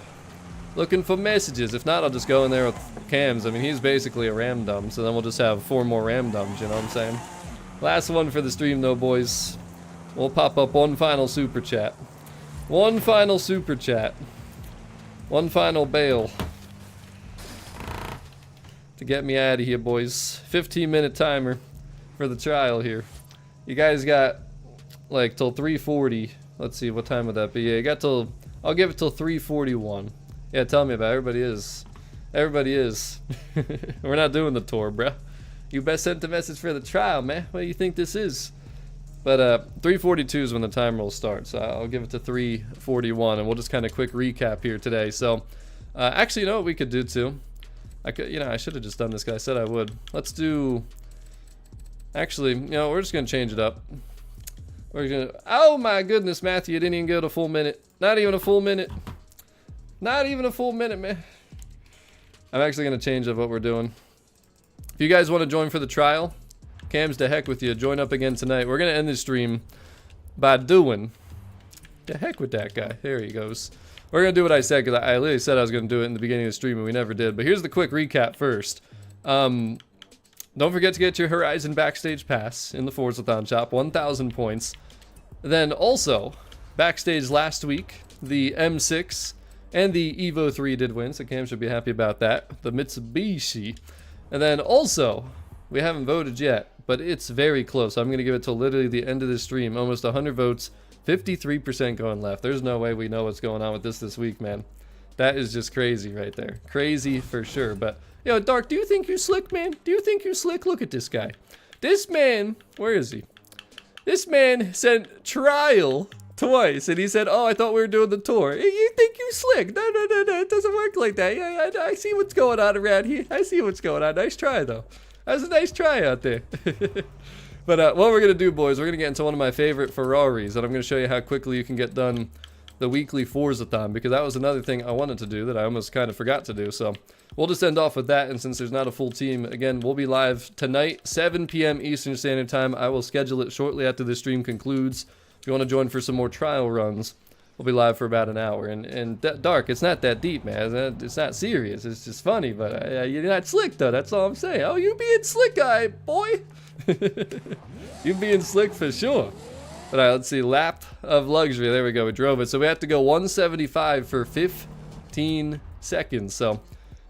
Looking for messages. If not, I'll just go in there with Cams. I mean, he's basically a ramdom, so then we'll just have 4 more ramdums, you know what I'm saying? Last one for the stream though, boys. We'll pop up one final super chat. One final super chat. One final bail. To get me out of here, boys. 15-minute timer for the trial here. You guys got like till 3:40. Let's see, what time would that be? Yeah, you got till... I'll give it till 3:41. Yeah, tell me about it. Everybody is. Everybody is. We're not doing the tour, bruh. You best send a message for the trial, man. What do you think this is? But 3:42 is when the timer will start, so I'll give it to 3:41, and we'll just kind of quick recap here today. So, actually, you know what we could do too? I should have just done this because I said I would. Let's do. Actually, you know, we're just gonna change it up. We're gonna. Oh my goodness, Matthew, you didn't even go to a full minute. Not even a full minute. Not even a full minute, man. I'm actually gonna change up what we're doing. If you guys want to join for the trial, Cam's to heck with you. Join up again tonight. We're gonna end this stream by doing. The heck with that guy. There he goes. We're gonna do what I said because I literally said I was gonna do it in the beginning of the stream and we never did. But here's the quick recap first. Don't forget to get your Horizon Backstage Pass in the Forzathon shop, 1,000 points. Then also, Backstage last week, the M6 and the Evo 3 did win, so Cam should be happy about that. The Mitsubishi. And then also, we haven't voted yet, but it's very close. I'm going to give it till literally the end of the stream. Almost 100 votes, 53% going left. There's no way we know what's going on with this week, man. That is just crazy right there. Crazy for sure. But, yo, Dark, do you think you're slick, man? Do you think you're slick? Look at this guy. This man, where is he? This man sent trial twice, and he said, oh, I thought we were doing the tour. You think you slick? No, it doesn't work like that. Yeah, I see what's going on around here. I see what's going on. Nice try, though. That was a nice try out there. But what we're going to do, boys, we're going to get into one of my favorite Ferraris, and I'm going to show you how quickly you can get done the weekly Forzathon, because that was another thing I wanted to do that I almost kind of forgot to do. So we'll just end off with that, and since there's not a full team, again, we'll be live tonight, 7 p.m. Eastern Standard Time. I will schedule it shortly after the stream concludes. If you want to join for some more trial runs, we'll be live for about an hour. And Dark, it's not that deep, man. It's not serious. It's just funny, but you're not slick, though. That's all I'm saying. Oh, you being slick, guy, boy. You being slick for sure. All right, let's see. Lap of luxury. There we go. We drove it. So we have to go 175 for 15 seconds. So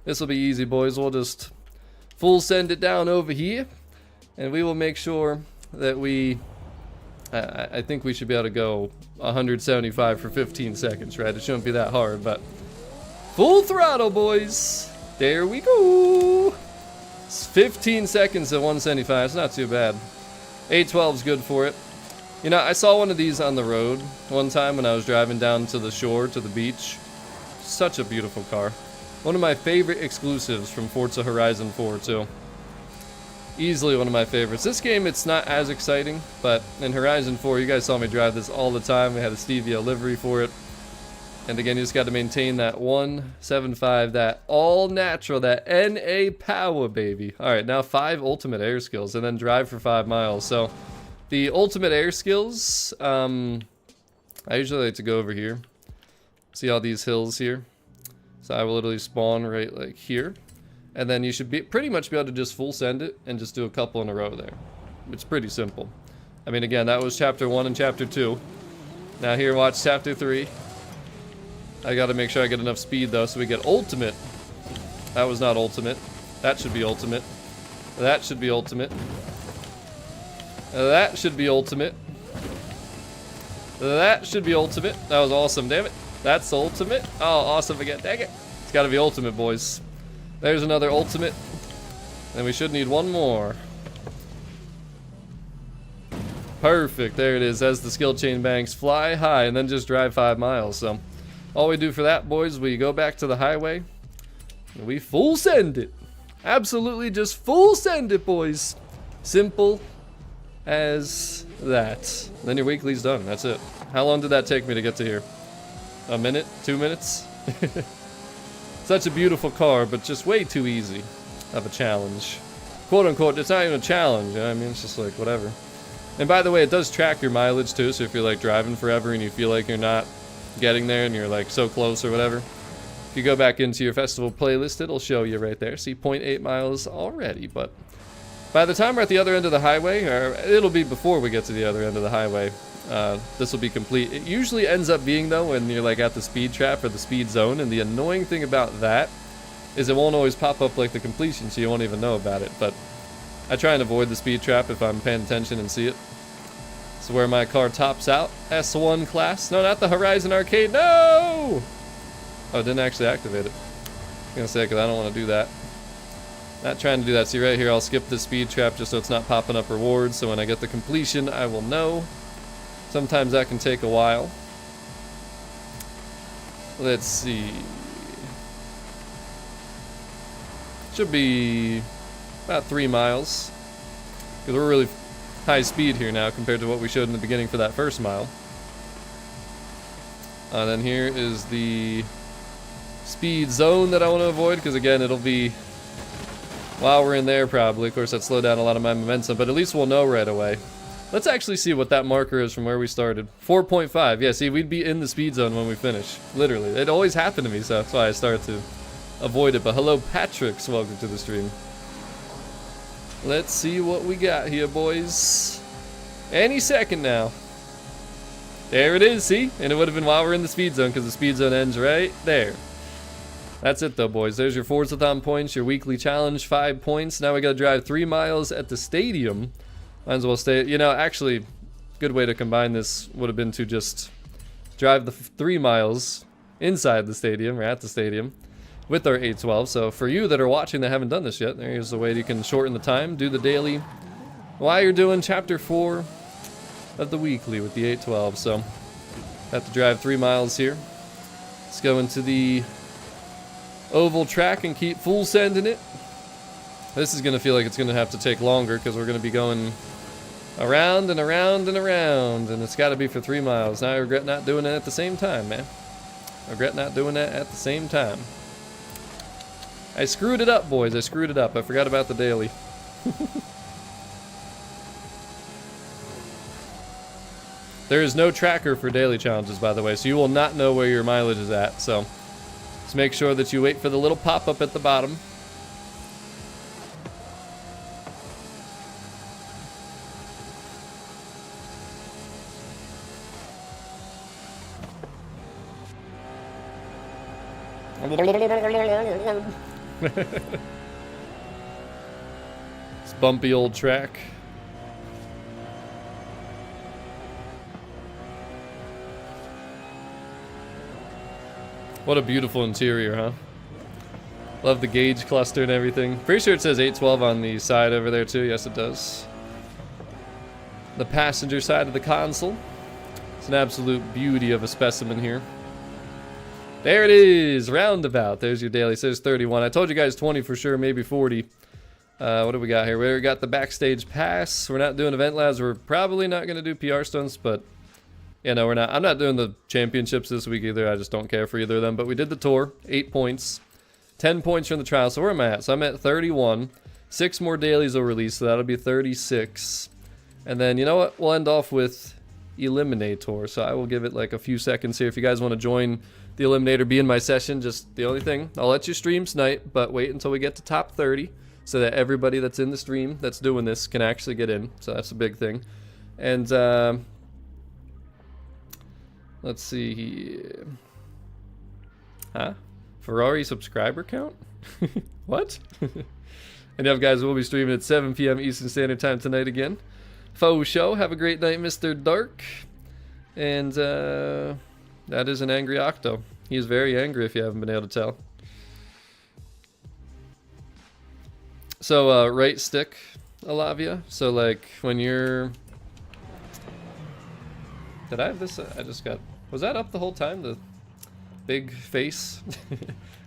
this will be easy, boys. We'll just full send it down over here, and we will make sure that we... I think we should be able to go 175 for 15 seconds, right? It shouldn't be that hard, but full throttle, boys. There we go. It's 15 seconds at 175. It's not too bad. 812 is good for it. You know, I saw one of these on the road one time when I was driving down to the shore, to the beach. Such a beautiful car. One of my favorite exclusives from Forza Horizon 4, too. Easily one of my favorites. This game, it's not as exciting, but in Horizon 4, you guys saw me drive this all the time. We had a Stevia livery for it. And again, you just got to maintain that 175, that all natural, that NA power, baby. All right, now 5 ultimate air skills, and then drive for 5 miles. So the ultimate air skills, I usually like to go over here. See all these hills here? So I will literally spawn right like here. And then you should be pretty much be able to just full send it and just do a couple in a row there. It's pretty simple. I mean, again, that was chapter 1 and chapter 2. Now here, watch chapter 3. I gotta make sure I get enough speed though, so we get ultimate. That was not ultimate. That should be ultimate. That should be ultimate. That should be ultimate. That should be ultimate. That was awesome, damn it. That's ultimate. Oh, awesome again. Dang it. It's gotta be ultimate, boys. There's another ultimate. And we should need one more. Perfect. There it is. As the skill chain banks fly high and then just drive 5 miles. So all we do for that, boys, we go back to the highway and we full send it. Absolutely just full send it, boys. Simple as that. Then your weekly's done. That's it. How long did that take me to get to here? A minute? 2 minutes? Such a beautiful car, but just way too easy of a challenge. Quote unquote, it's not even a challenge, you know what I mean? It's just like, whatever. And by the way, it does track your mileage too, so if you're like driving forever and you feel like you're not getting there and you're like so close or whatever, if you go back into your festival playlist, it'll show you right there. See, 0.8 miles already, but by the time we're at the other end of the highway, or it'll be before we get to the other end of the highway, this will be complete. It usually ends up being, though, when you're like at the speed trap or the speed zone, and the annoying thing about that is it won't always pop up like the completion, so you won't even know about it. But I try and avoid the speed trap if I'm paying attention and see it. This is where my car tops out. S1 class. No, not the Horizon Arcade. No! Oh, it didn't actually activate it. I'm gonna say, because I don't want to do that. Not trying to do that. See right here, I'll skip the speed trap just so it's not popping up rewards, so when I get the completion, I will know. Sometimes that can take a while. Let's see. Should be about 3 miles. Because we're really high speed here now compared to what we showed in the beginning for that first mile. And then here is the speed zone that I want to avoid, because again, it'll be while we're in there probably. Of course, that slowed down a lot of my momentum, but at least we'll know right away. Let's actually see what that marker is from where we started. 4.5. Yeah, see, we'd be in the speed zone when we finish. Literally. It always happened to me, so that's why I start to avoid it. But hello, Patrick's. Welcome to the stream. Let's see what we got here, boys. Any second now. There it is, see? And it would have been while we're in the speed zone, because the speed zone ends right there. That's it, though, boys. There's your Forzathon points, your weekly challenge, 5 points. Now we got to drive 3 miles at the stadium. Might as well stay. You know, actually, good way to combine this would have been to just drive the 3 miles inside the stadium, or at the stadium, with our 812. So for you that are watching that haven't done this yet, there's a way you can shorten the time, do the daily while you're doing chapter 4 of the weekly with the 812. So have to drive 3 miles here. Let's go into the oval track and keep full sending it. This is going to feel like it's going to have to take longer because we're going to be going around and around and around, and it's got to be for 3 miles. Now I regret not doing it at the same time, man. I regret not doing that at the same time. I screwed it up, boys. I screwed it up. I forgot about the daily. There is no tracker for daily challenges, by the way, so you will not know where your mileage is at. So just make sure that you wait for the little pop-up at the bottom. It's bumpy old track. What a beautiful interior, huh? Love the gauge cluster and everything. Pretty sure it says 812 on the side over there too. Yes, it does. The passenger side of the console. It's an absolute beauty of a specimen here. There it is, roundabout. There's your daily. It says 31. I told you guys 20 for sure, maybe 40. What do we got here? We got the backstage pass. We're not doing event labs. We're probably not going to do PR stunts, but yeah, no, we're not. I'm not doing the championships this week either. I just don't care for either of them. But we did the tour, 8 points. 10 points from the trial. So where am I at? So I'm at 31. 6 more dailies will release, so that'll be 36. And then, you know what? We'll end off with eliminator. So I will give it like a few seconds here. If you guys want to join the eliminator, be in my session. Just the only thing, I'll let you stream tonight, but wait until we get to top 30 so that everybody that's in the stream that's doing this can actually get in. So that's a big thing. And let's see here. Huh? Ferrari subscriber count? What? And yeah, guys, we'll be streaming at 7 p.m. Eastern Standard Time tonight again. Faux show. Have a great night, Mr. Dark. And that is an angry Octo. He is very angry if you haven't been able to tell. So, right stick, Alavia. So, like, when you're... Did I have this? I just got... Was that up the whole time? The big face?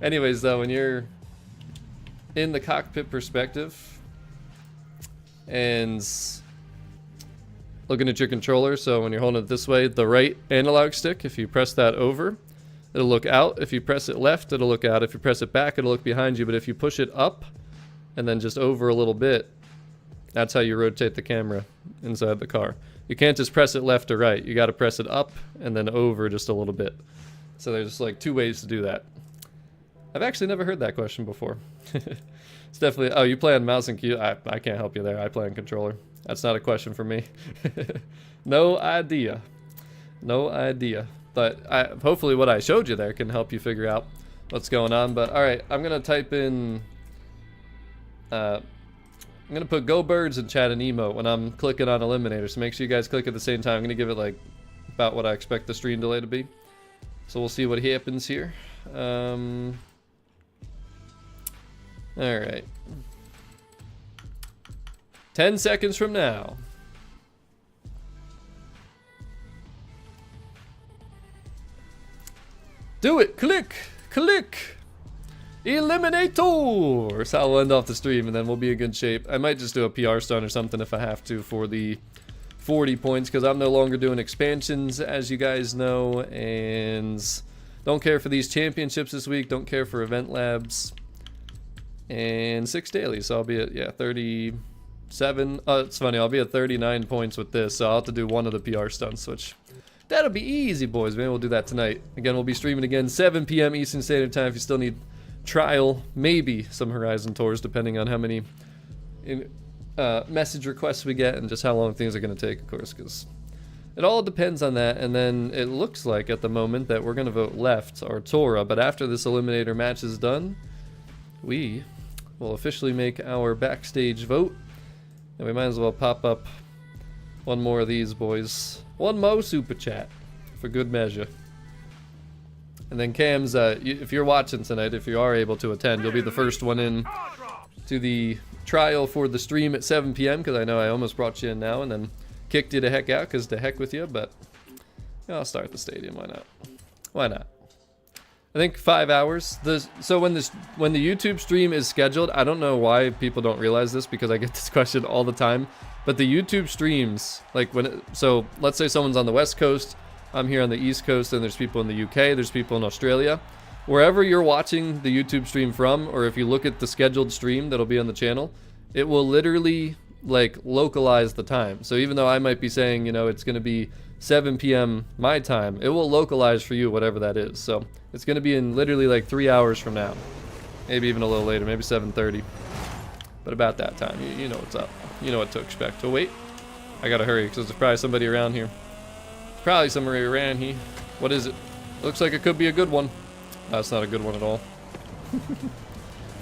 Anyways, though, when you're in the cockpit perspective and looking at your controller, so when you're holding it this way, the right analog stick, if you press that over, it'll look out. If you press it left, it'll look out. If you press it back, it'll look behind you. But if you push it up and then just over a little bit, that's how you rotate the camera inside the car. You can't just press it left or right. You got to press it up and then over just a little bit. So there's like 2 ways to do that. I've actually never heard that question before. It's definitely... Oh, you play on mouse and keyboard? I can't help you there. I play on controller. That's not a question for me. No idea. No idea. But hopefully what I showed you there can help you figure out what's going on. But alright, I'm going to type in... I'm going to put Go Birds and chat an emote when I'm clicking on Eliminator. So make sure you guys click at the same time. I'm going to give it like about what I expect the stream delay to be. So we'll see what happens here. Alright. 10 seconds from now. Do it! Click! Click! Eliminator! So I'll end off the stream and then we'll be in good shape. I might just do a PR stunt or something if I have to for the 40 points because I'm no longer doing expansions, as you guys know, and don't care for these championships this week, don't care for event labs, and 6 dailies, so I'll be at, yeah, 37, oh, it's funny, I'll be at 39 points with this, so I'll have to do one of the PR stunts, which, that'll be easy, boys, maybe we'll do that tonight. Again, we'll be streaming again, 7 p.m. Eastern Standard Time if you still need trial, maybe some Horizon tours, depending on how many message requests we get and just how long things are going to take, of course, because it all depends on that. And then it looks like at the moment that we're going to vote left or Tora, but after this eliminator match is done, we will officially make our backstage vote, and we might as well pop up one more of these boys, one more super chat for good measure. And then Cam's, if you're watching tonight, if you are able to attend, you'll be the first one in to the trial for the stream at 7 p.m. because I know I almost brought you in now and then kicked you the heck out because the heck with you, but yeah, I'll start the stadium. Why not? Why not? I think 5 hours. So when the YouTube stream is scheduled, I don't know why people don't realize this because I get this question all the time, but the YouTube streams, like so let's say someone's on the West Coast, I'm here on the East Coast, and there's people in the UK, there's people in Australia. Wherever you're watching the YouTube stream from, or if you look at the scheduled stream that'll be on the channel, it will literally like localize the time. So even though I might be saying, you know, it's going to be 7 p.m. my time, it will localize for you whatever that is. So it's going to be in literally like 3 hours from now, maybe even a little later, maybe 7:30, but about that time. You know what's up, you know what to expect. Oh wait, I gotta hurry because there's probably somebody around here. Probably somebody around here. What is it? Looks like it could be a good one. That's not a good one at all.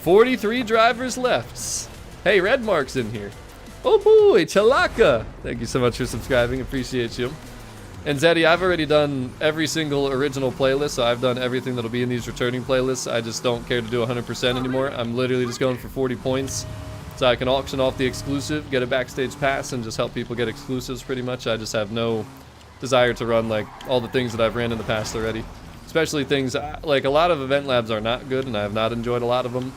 43 drivers left. Hey, Red Mark's in here. Oh boy, Chalaka. Thank you so much for subscribing. Appreciate you. And Zeddy, I've already done every single original playlist, so I've done everything that'll be in these returning playlists. I just don't care to do 100% anymore. I'm literally just going for 40 points, so I can auction off the exclusive, get a backstage pass, and just help people get exclusives pretty much. I just have no desire to run like all the things that I've ran in the past already. Especially things, like a lot of event labs are not good, and I have not enjoyed a lot of them.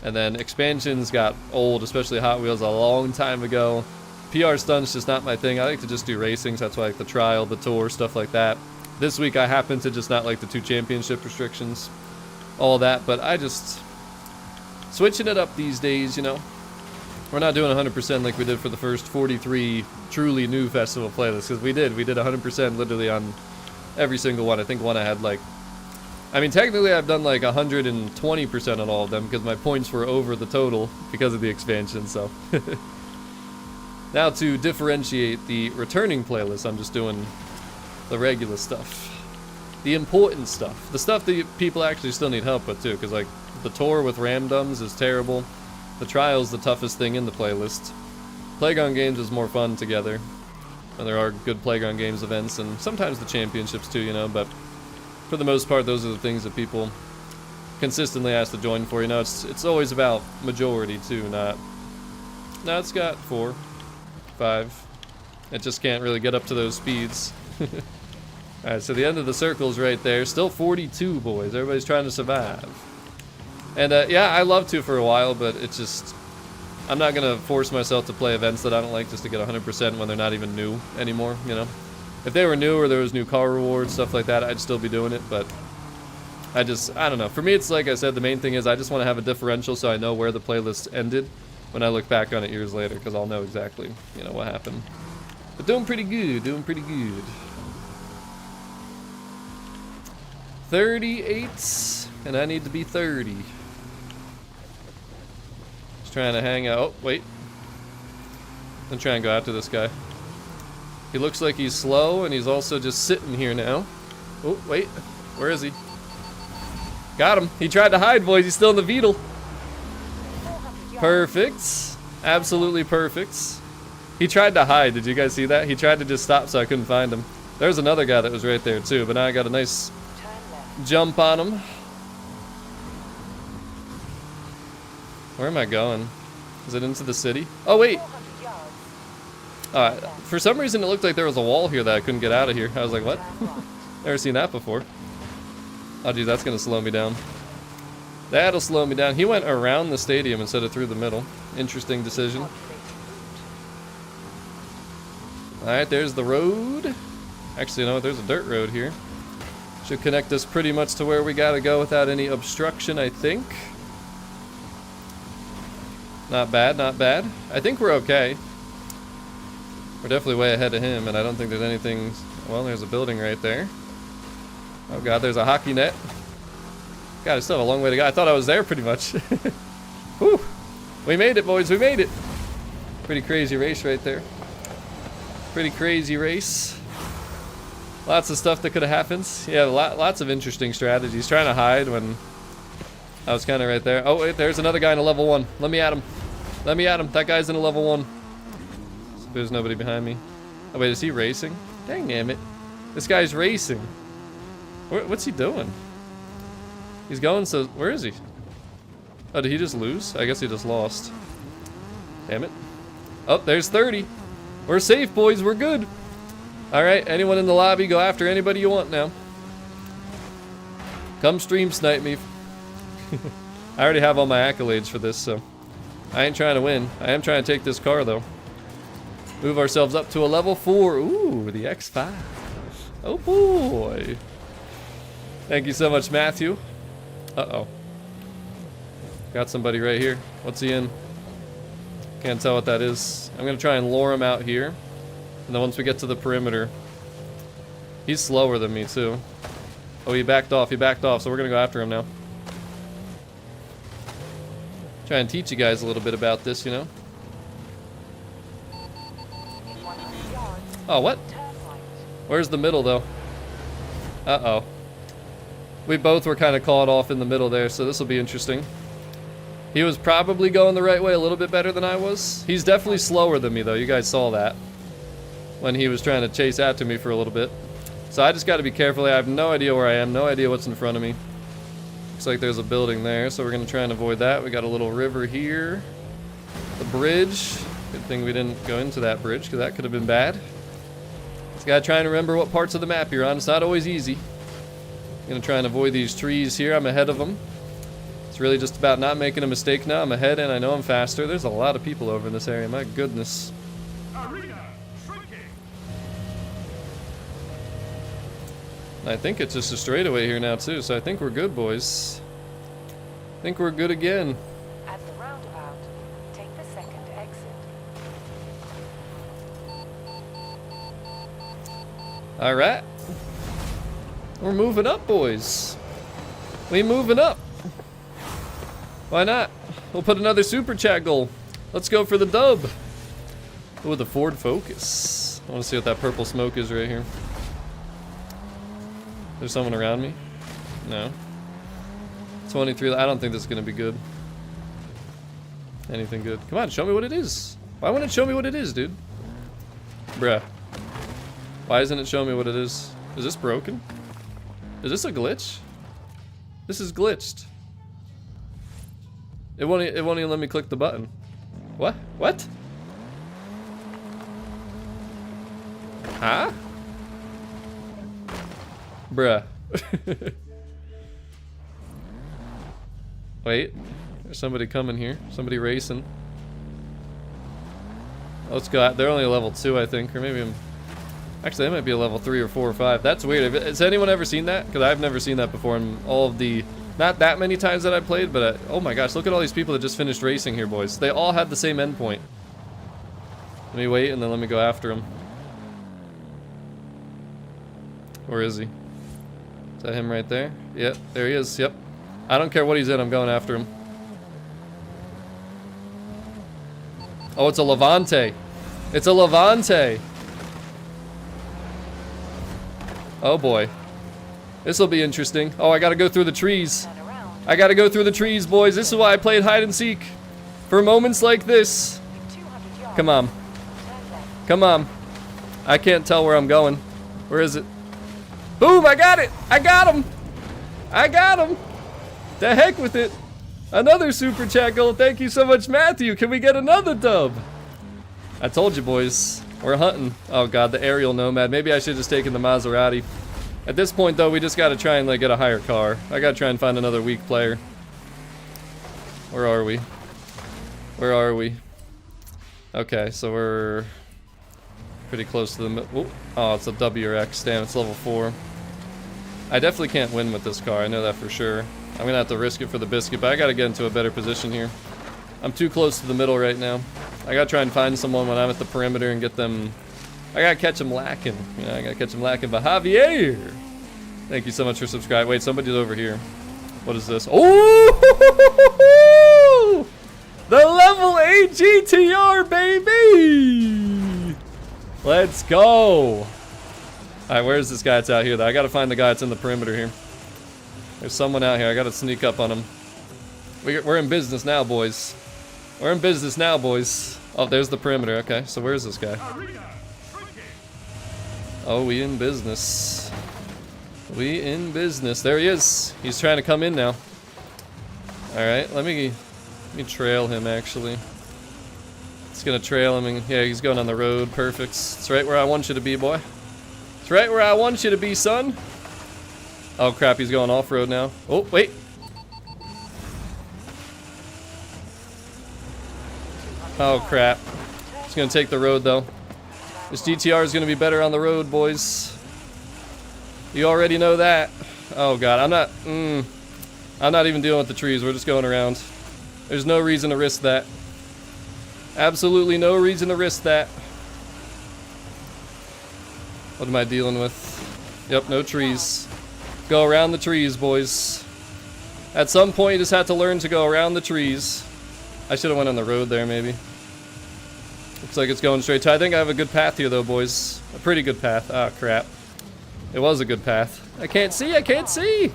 And then expansions got old, especially Hot Wheels, a long time ago. PR stunts just not my thing. I like to just do racing, so that's why I like the trial, the tour, stuff like that. This week I happen to just not like the 2 championship restrictions, all that, but I just switching it up these days, you know. We're not doing 100% like we did for the first 43 truly new festival playlists, because we did 100% literally on every single one. I think one I had like, I mean technically I've done like 120% on all of them because my points were over the total because of the expansion, so. Now to differentiate the returning playlist, I'm just doing the regular stuff. The important stuff. The stuff that people actually still need help with too, because like the tour with Ramdums is terrible. The trial's the toughest thing in the playlist. Playground games is more fun together. And there are good playground games events, and sometimes the championships too, you know, but for the most part those are the things that people consistently ask to join for, you know. It's always about majority too, not... Now it's got 4. 5. It just can't really get up to those speeds. Alright, so the end of the circle's right there. Still 42, boys. Everybody's trying to survive. And yeah, I love to for a while, but it's just... I'm not going to force myself to play events that I don't like just to get 100% when they're not even new anymore, you know? If they were new or there was new car rewards, stuff like that, I'd still be doing it, but... I don't know. For me, it's like I said, the main thing is I just want to have a differential so I know where the playlist ended when I look back on it years later, because I'll know exactly, you know, what happened. But doing pretty good, doing pretty good. 38, and I need to be 30. Just trying to hang out. Oh, wait. I'm trying to go after this guy. He looks like he's slow, and he's also just sitting here now. Oh, wait. Where is he? Got him. He tried to hide, boys. He's still in the Beetle. Perfect. Absolutely perfect. He tried to hide. Did you guys see that? He tried to just stop so I couldn't find him. There's another guy that was right there too, but now I got a nice jump on him. Where am I going? Is it into the city? Oh, wait. For some reason it looked like there was a wall here that I couldn't get out of here. I was like, what? Never seen that before. Oh, geez, that's going to slow me down. That'll slow me down. He went around the stadium instead of through the middle. Interesting decision. Alright, there's the road. Actually, you know what? There's a dirt road here. Should connect us pretty much to where we gotta go without any obstruction, I think. Not bad, not bad. I think we're okay. We're definitely way ahead of him, and I don't think there's anything... Well, there's a building right there. Oh god, there's a hockey net. God, I still have a long way to go. I thought I was there pretty much. Whew. We made it, boys. We made it. Pretty crazy race right there. Pretty crazy race. Lots of stuff that could have happened. Yeah, lots of interesting strategies. Trying to hide when I was kind of right there. Oh, wait, there's another guy in a level 1. Let me at him. Let me at him. That guy's in a level 1. So there's nobody behind me. Oh, wait, is he racing? Dang damn it. This guy's racing. What's he doing? He's going, so where is he? Oh, did he just lose? I guess he just lost. Damn it. Oh, there's 30. We're safe, boys. We're good. Alright, anyone in the lobby, go after anybody you want now. Come stream snipe me. I already have all my accolades for this, so I ain't trying to win. I am trying to take this car, though. Move ourselves up to a level 4. Ooh, the X5. Oh, boy. Thank you so much, Matthew. Uh-oh. Got somebody right here. What's he in? Can't tell what that is. I'm going to try and lure him out here. And then once we get to the perimeter... He's slower than me, too. Oh, he backed off. He backed off, so we're going to go after him now. Try and teach you guys a little bit about this, you know? Oh, what? Where's the middle, though? Uh-oh. We both were kind of caught off in the middle there, so this will be interesting. He was probably going the right way a little bit better than I was. He's definitely slower than me, though. You guys saw that. when he was trying to chase after me for a little bit. So I just got to be careful. I have no idea where I am, no idea what's in front of me. Looks like there's a building there, so we're going to try and avoid that. We got a little river here. The bridge. Good thing we didn't go into that bridge, because that could have been bad. Just got to try and remember what parts of the map you're on. It's not always easy. I'm going to try and avoid these trees here. I'm ahead of them. It's really just about not making a mistake now. I'm ahead and I know I'm faster. There's a lot of people over in this area. My goodness. I think it's just a straightaway here now too, so I think we're good, boys. I think we're good again.
At the roundabout, take the second exit.
All right. We're moving up, boys. We moving up. Why not? We'll put another super chat goal. Let's go for the dub. With the Ford Focus. I want to see what that purple smoke is right here. There's someone around me? No. 23. I don't think this is going to be good. Anything good. Come on, show me what it is. Why won't it show me what it is, dude? Bruh. Why isn't it showing me what it is? Is this broken? Is this a glitch? This is glitched. It won't even let me click the button. What? What? Huh? Bruh. Wait. There's somebody coming here. Somebody racing. Let's go. They're only a level 2, I think. Or maybe I'm... Actually, they might be a level 3 or 4 or 5. That's weird. Has anyone ever seen that? Because I've never seen that before in all of the... Not that many times that I played, but oh my gosh, look at all these people that just finished racing here, boys. They all had the same endpoint. Let me wait and then let me go after him. Where is he? Is that him right there? Yep, there he is. Yep. I don't care what he's in, I'm going after him. Oh, it's a Levante. It's a Levante. Oh boy. This'll be interesting. Oh, I gotta go through the trees. I gotta go through the trees, boys. This is why I played hide and seek. For moments like this. Come on. Come on. I can't tell where I'm going. Where is it? Boom, I got it! I got him! I got him! The heck with it! Another super chat goal. Thank you so much, Matthew. Can we get another dub? I told you, boys. We're hunting. Oh god, the aerial nomad. Maybe I should have just taken the Maserati. At this point, though, we just gotta try and like get a higher car. I gotta try and find another weak player. Where are we? Where are we? Okay, so we're pretty close to the... Oh, it's a WRX. Damn, it's level 4. I definitely can't win with this car. I know that for sure. I'm gonna have to risk it for the biscuit, but I gotta get into a better position here. I'm too close to the middle right now. I gotta try and find someone when I'm at the perimeter and get them... I gotta catch them lacking. Yeah, I gotta catch them lacking. But Javier! Thank you so much for subscribing. Wait, somebody's over here. What is this? Oh! The level 8 GTR, baby! Let's go! Alright, where's this guy that's out here, though? I gotta find the guy that's in the perimeter here. There's someone out here. I gotta sneak up on him. We're in business now, boys. We're in business now, boys. Oh, there's the perimeter. Okay, so where's this guy? Oh, we in business. We in business. There he is. He's trying to come in now. Alright, let me trail him, actually. It's gonna trail him, and yeah, he's going on the road. Perfect. It's right where I want you to be, boy. It's right where I want you to be, son. Oh, crap, he's going off-road now. Oh, wait. Oh, crap. He's gonna take the road, though. This GTR is gonna be better on the road, boys. You already know that. Oh god, I'm not even dealing with the trees. We're just going around. There's no reason to risk that. Absolutely no reason to risk that. What am I dealing with? Yep, no trees. Go around the trees, boys. At some point, you just have to learn to go around the trees. I should have went on the road there, maybe. Looks like it's going straight to... I think I have a good path here, though, boys. A pretty good path. Ah, crap. It was a good path. I can't see! I can't see!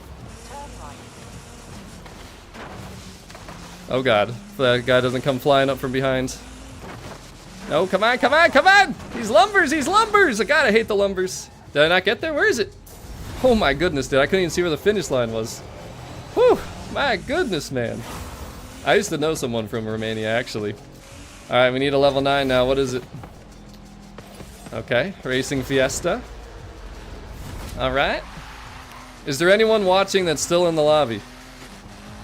Oh, God. If that guy doesn't come flying up from behind. No, come on, come on, come on! These lumbers, these lumbers! God, I hate the lumbers. Did I not get there? Where is it? Oh my goodness, dude. I couldn't even see where the finish line was. Whew, my goodness, man. I used to know someone from Romania, actually. Alright, we need a level 9 now. What is it? Okay, Racing Fiesta. Alright. Is there anyone watching that's still in the lobby?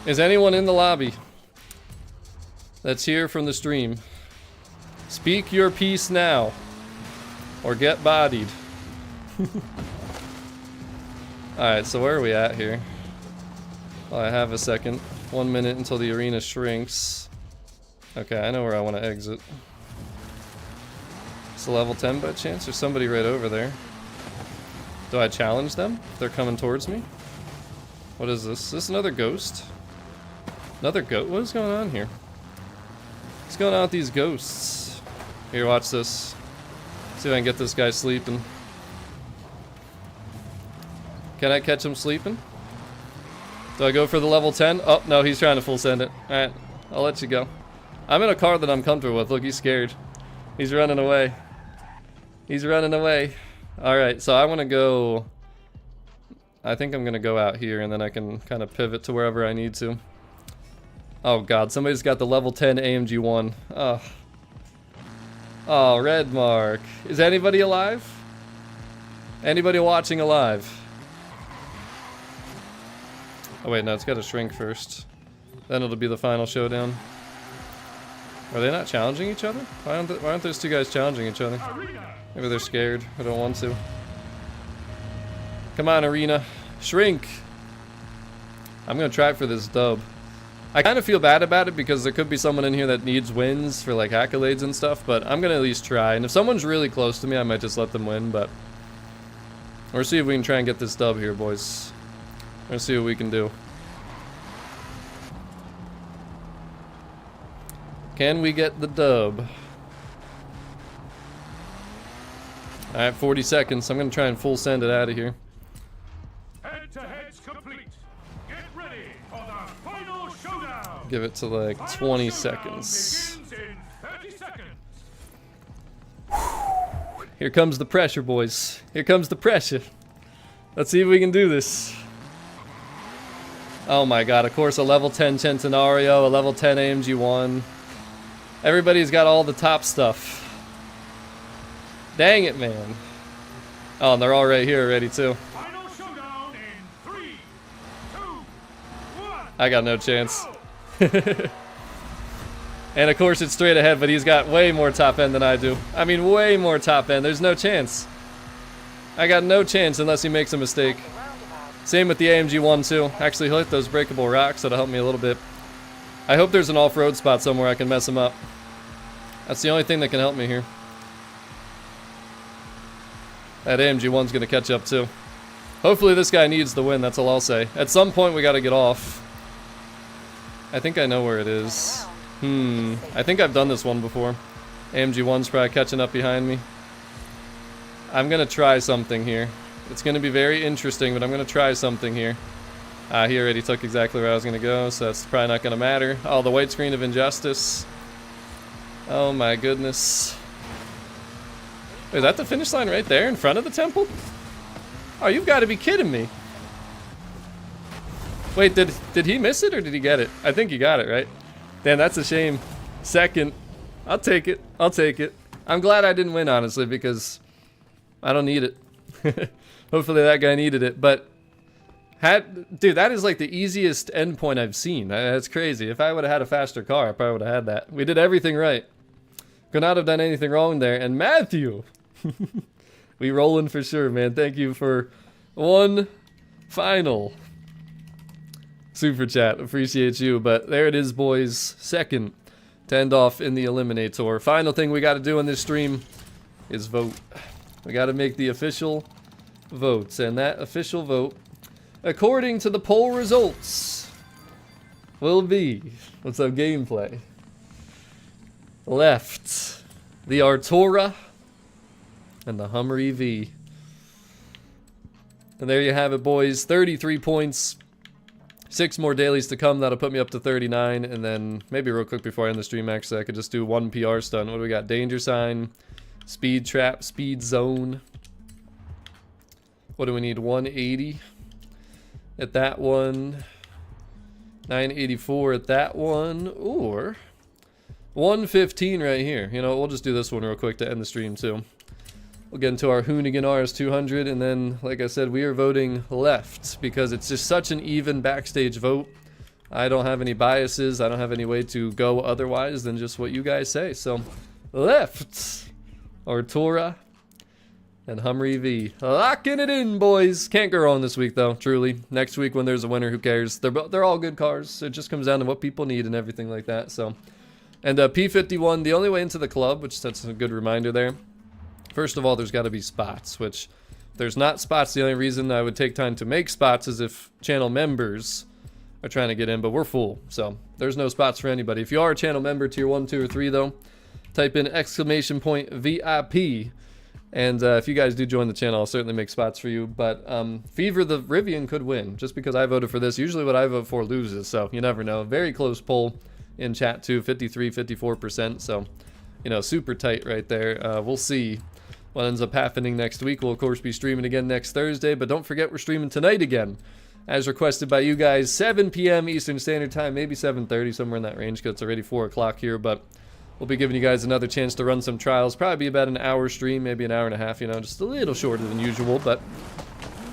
Is anyone in the lobby that's here from the stream? Speak your piece now, or get bodied. Alright, so where are we at here? Well, I have a second. 1 minute until the arena shrinks. Okay, I know where I want to exit. It's a level 10 by chance? There's somebody right over there. Do I challenge them? They're coming towards me. What is this? Is this another ghost? Another goat? What is going on here? What's going on with these ghosts? Here, watch this. See if I can get this guy sleeping. Can I catch him sleeping? Do I go for the level 10? Oh, no, he's trying to full send it. Alright, I'll let you go. I'm in a car that I'm comfortable with. Look, he's scared. He's running away. He's running away. Alright, so I want to go... I think I'm going to go out here and then I can kind of pivot to wherever I need to. Oh god, somebody's got the level 10 AMG 1. Oh. Oh, red mark. Is anybody alive? Anybody watching alive? Oh wait, no, it's got to shrink first. Then it'll be the final showdown. Are they not challenging each other? Why aren't those two guys challenging each other? Maybe they're scared. I don't want to. Come on, Arena. Shrink! I'm gonna try for this dub. I kind of feel bad about it because there could be someone in here that needs wins for like accolades and stuff, but I'm gonna at least try. And if someone's really close to me, I might just let them win, but... We'll see if we can try and get this dub here, boys. Let's see what we can do. Can we get the dub? Alright, 40 seconds. I'm gonna try and full send it out of here.
Head-to-head's complete. Get ready for the final showdown.
Give it to like 20 seconds.
Begins in 30 seconds.
Here comes the pressure, boys. Here comes the pressure. Let's see if we can do this. Oh my god, of course a level 10 Centenario, a level 10 AMG 1. Everybody's got all the top stuff. Dang it, man. Oh, and they're all right here already, too.
Final showdown in 3, 2, 1.
I got no chance. And of course it's straight ahead, but he's got way more top end than I do. I mean, way more top end. There's no chance. I got no chance unless he makes a mistake. Same with the AMG 1 too. Actually, he'll hit those breakable rocks. That'll help me a little bit. I hope there's an off-road spot somewhere I can mess him up. That's the only thing that can help me here. That AMG 1's gonna catch up too. Hopefully this guy needs the win, that's all I'll say. At some point we gotta get off. I think I know where it is. I think I've done this one before. AMG 1's probably catching up behind me. I'm gonna try something here. It's gonna be very interesting, but I'm gonna try something here. He already took exactly where I was gonna go, so that's probably not gonna matter. Oh, the white screen of injustice. Oh my goodness. Wait, is that the finish line right there in front of the temple? Oh, you've got to be kidding me. Wait, did he miss it or did he get it? I think he got it, right? Damn, that's a shame. Second. I'll take it. I'll take it. I'm glad I didn't win, honestly, because I don't need it. Hopefully that guy needed it, but dude, that is like the easiest endpoint I've seen. That's crazy. If I would have had a faster car, I probably would have had that. We did everything right. Could not have done anything wrong there. And Matthew, we rolling for sure, man. Thank you for one final super chat. Appreciate you. But there it is, boys. Second to end off in the eliminator. Final thing we got to do in this stream is vote. We got to make the official votes, and that official vote, according to the poll results, will be, what's up, gameplay? Left, the Artura and the Hummer EV. And there you have it, boys. 33 points. 6 more dailies to come. That'll put me up to 39. And then maybe real quick before I end the stream, actually, I could just do one PR stunt. What do we got? Danger sign. Speed trap, speed zone. What do we need? 180 at that one. 984 at that one. Or 115 right here. You know, we'll just do this one real quick to end the stream too. We'll get into our Hoonigan RS200, and then, like I said, we are voting left because it's just such an even backstage vote. I don't have any biases. I don't have any way to go otherwise than just what you guys say. So, left. Artura and Humry V. Locking it in, boys. Can't go wrong this week, though, truly. Next week when there's a winner, who cares? They're all good cars. It just comes down to what people need and everything like that. So, and P51, the only way into the club, which that's a good reminder there. First of all, there's got to be spots, which if there's not spots, the only reason I would take time to make spots is if channel members are trying to get in, but we're full, so there's no spots for anybody. If you are a channel member, tier 1, 2, or 3, though, type in ! VIP, and if you guys do join the channel, I'll certainly make spots for you. But Fever the Rivian could win, just because I voted for this. Usually what I vote for loses, so you never know. Very close poll in chat, too, 53, 54%, so, you know, super tight right there. We'll see what ends up happening next week. We'll, of course, be streaming again next Thursday, but don't forget we're streaming tonight again, as requested by you guys, 7 p.m. Eastern Standard Time, maybe 7:30, somewhere in that range, because it's already 4 o'clock here, but we'll be giving you guys another chance to run some trials. Probably be about an hour stream, maybe an hour and a half, you know, just a little shorter than usual, but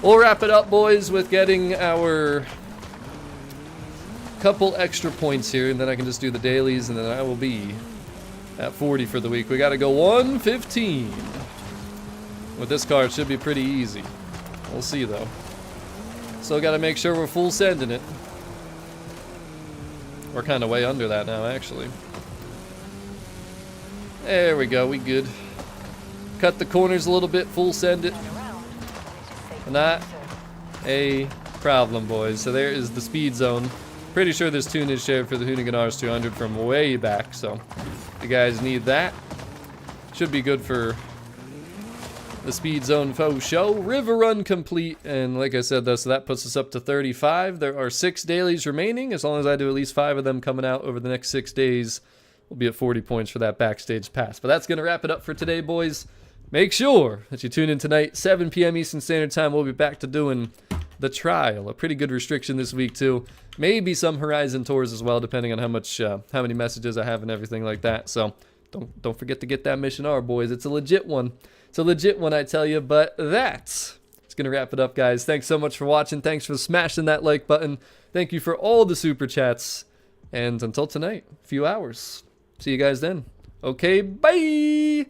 we'll wrap it up, boys, with getting our couple extra points here, and then I can just do the dailies, and then I will be at 40 for the week. We got to go 115. With this car, it should be pretty easy. We'll see, though. Still got to make sure we're full sending it. We're kind of way under that now, actually. There we go. We good. Cut the corners a little bit. Full send it. Not a problem, boys. So there is the speed zone. Pretty sure this tune is shared for the Hoonigan RS200 from way back. So you guys need that. Should be good for the speed zone faux show. River run complete, and like I said, though, so that puts us up to 35. There are 6 dailies remaining. As long as I do at least 5 of them coming out over the next 6 days, we'll be at 40 points for that backstage pass. But that's going to wrap it up for today, boys. Make sure that you tune in tonight, 7 p.m. Eastern Standard Time. We'll be back to doing the trial. A pretty good restriction this week, too. Maybe some Horizon tours as well, depending on how many messages I have and everything like that. So don't forget to get that Mission R, boys. It's a legit one. It's a legit one, I tell you, but that's going to wrap it up, guys. Thanks so much for watching. Thanks for smashing that like button. Thank you for all the super chats. And until tonight, a few hours. See you guys then. Okay, bye!